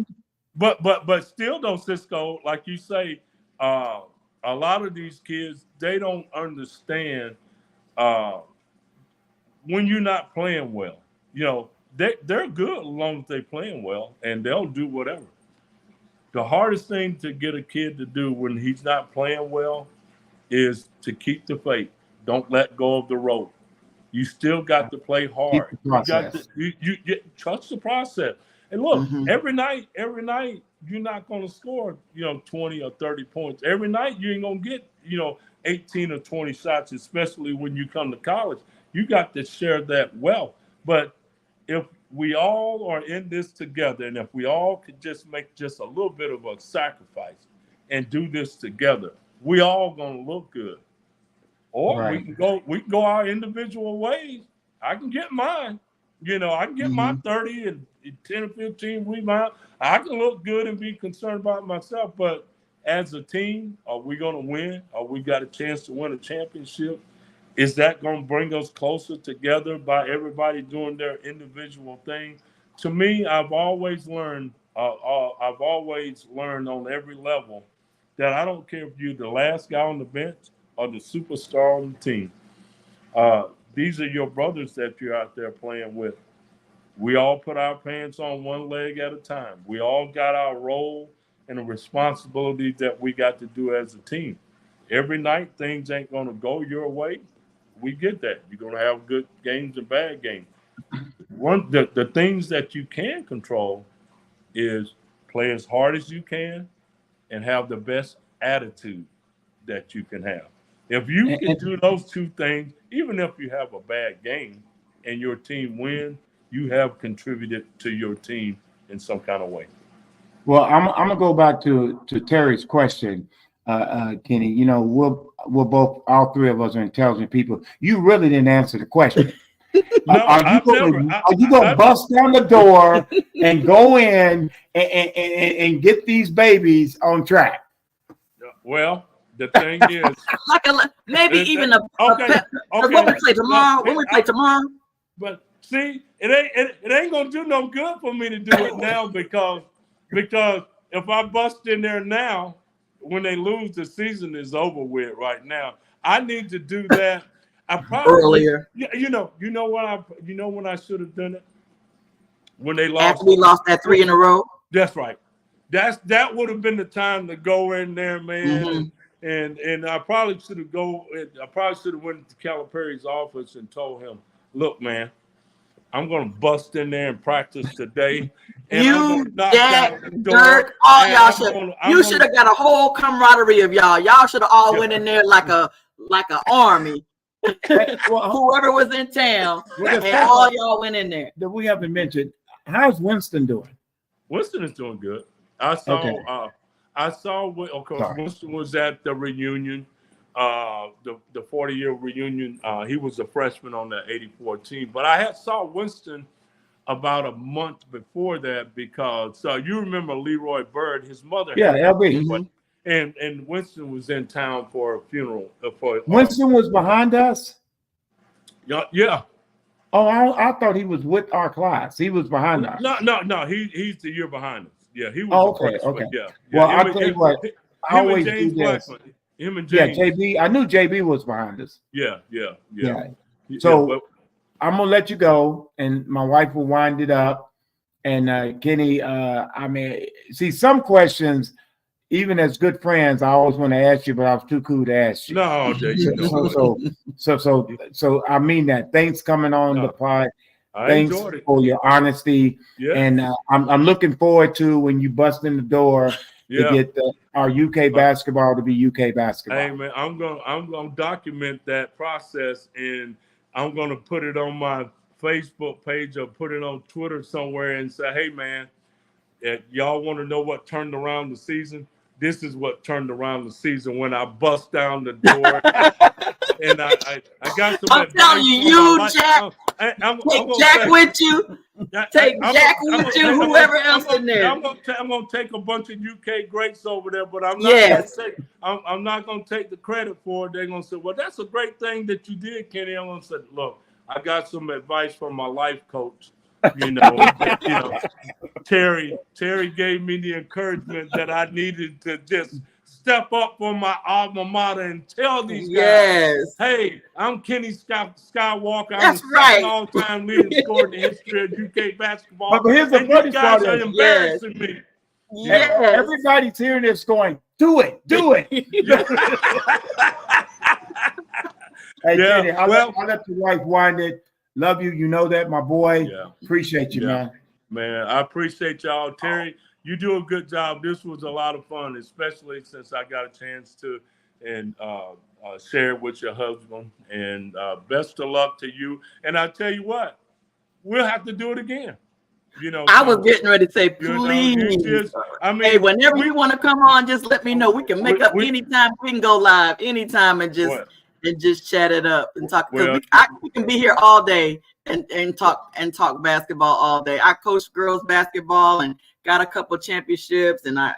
But still though, Cisco, like you say, a lot of these kids, they don't understand when you're not playing well. They're good as long as they're playing well, and they'll do whatever. The hardest thing to get a kid to do when he's not playing well is to keep the faith. Don't let go of the rope. You still got to play hard. You got to you trust the process. And look, every night, you're not going to score, 20 or 30 points. Every night you ain't going to get, 18 or 20 shots, especially when you come to college. You got to share that wealth. But if we all are in this together, and if we all could just make just a little bit of a sacrifice and do this together, we all going to look good. or we can go our individual ways. I can get mine. I can get my 30 and 10 or 15 rebounds. I can look good and be concerned about myself. But as a team, are we going to win? Are we got a chance to win a championship? Is that going to bring us closer together by everybody doing their individual thing? To me, I've always learned on every level that I don't care if you're the last guy on the bench or the superstar on the team. These are your brothers that you're out there playing with. We all put our pants on one leg at a time. We all got our role and the responsibility that we got to do as a team. Every night, things ain't going to go your way. We get that. You're going to have good games and bad games. The things that you can control is play as hard as you can and have the best attitude that you can have. If you can do those two things, even if you have a bad game and your team wins, you have contributed to your team in some kind of way. Well, I'm gonna go back to Terry's question, Kenny. We're both, all three of us are intelligent people. You really didn't answer the question. No, are you gonna bust down the door and go in and get these babies on track? Well, the thing is, maybe even okay. When we play tomorrow, But see, it ain't gonna do no good for me to do it now because if I bust in there now, when they lose, the season is over with right now. I need to do that. I probably earlier. You know when I should have done it? When they lost. After we lost that 3 in a row. That's right. That would have been the time to go in there, man. And I probably should have went to Calipari's office and told him, look, man, I'm gonna bust in there and practice today. And you, Jack, Dirk, all y'all should. You should have got a whole camaraderie of y'all. Y'all should have all went in there like an army. Whoever was in town, and all y'all went in there. That we haven't mentioned. How's Winston doing? Winston is doing good. I saw. Of course, Winston was at the reunion, the 40-year reunion. He was a freshman on the '84 team, but I saw Winston about a month before that because you remember Leroy Bird, his mother. Yeah, LB. And Winston was in town for a funeral. Winston was behind us? Yeah. Oh, I thought he was with our class. He was behind us. No. He's the year behind us. Yeah, he was. Okay. Yeah. Well, I'll tell you what. I always do this. Him and James. Yeah, JB. I knew JB was behind us. Yeah. So I'm gonna let you go, and my wife will wind it up. And Kenny, see some questions. Even as good friends, I always want to ask you, but I was too cool to ask you. No, so I mean that. Thanks coming on the pod. Thanks for your honesty. Yeah. And I'm looking forward to when you bust in the door to get our UK basketball to be UK basketball. Hey man, I'm gonna document that process, and I'm gonna put it on my Facebook page or put it on Twitter somewhere and say, hey man, if y'all want to know what turned around the season? This is what turned around the season when I bust down the door. And I got some. I'm telling you, Jack. Take Jack with you. Take Jack with you. Whoever else in there. I'm gonna take a bunch of UK greats over there, but I'm not gonna take the credit for it. They're gonna say, "Well, that's a great thing that you did, Kenny." I'm gonna say, "Look, I got some advice from my life coach." Terry gave me the encouragement that I needed to just step up for my alma mater and tell these guys, hey, I'm Kenny Skywalker. That's I'm right. the all-time leading scorer in the history of UK basketball. But here's the funny guys part are embarrassing me. Yes. Everybody's hearing this going, do it. Hey, Kenny, I'll let your wife wind it. Love you. You know that, my boy. Yeah. Appreciate you, man. Man, I appreciate y'all. Terry, you do a good job. This was a lot of fun, especially since I got a chance to share it with your husband. And best of luck to you. And I tell you what, we'll have to do it again. I was getting ready to say, please. Hey, whenever you want to come on, just let me know. We can make up anytime. We can go live anytime and just and just chat it up and talk, because Well, we can be here all day and talk basketball all day. I coached girls basketball and got a couple championships, and I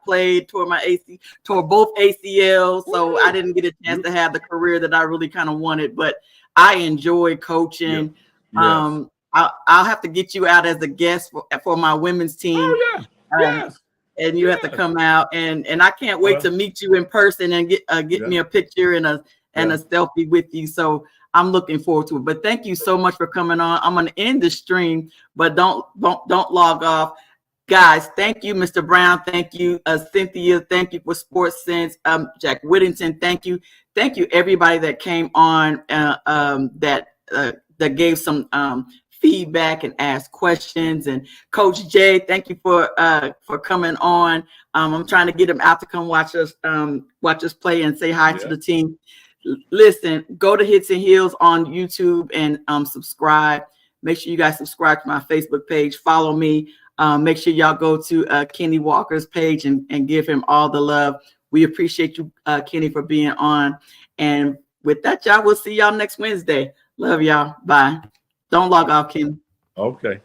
played, tore both ACLs, so I didn't get a chance to have the career that I really kind of wanted, but I enjoy coaching. Yeah. Yes. I'll have to get you out as a guest for my women's team. Oh yeah. Yes. And you have to come out, and I can't wait to meet you in person and get me a picture and a selfie with you. So I'm looking forward to it. But thank you so much for coming on. I'm going to end the stream, but don't log off. Guys, thank you, Mr. Brown. Thank you, Cynthia. Thank you for Sports Sense. Jack Whittington, thank you. Thank you, everybody that came on that gave some feedback and asked questions. And Coach Jay, thank you for coming on. I'm trying to get him out to come watch us play and say hi to the team. Listen, go to Hits and Heels on YouTube and subscribe. Make sure you guys subscribe to my Facebook page. Follow me. Make sure y'all go to Kenny Walker's page and give him all the love. We appreciate you, Kenny, for being on. And with that, y'all, we'll see y'all next Wednesday. Love y'all. Bye. Don't log off, Kenny. Okay.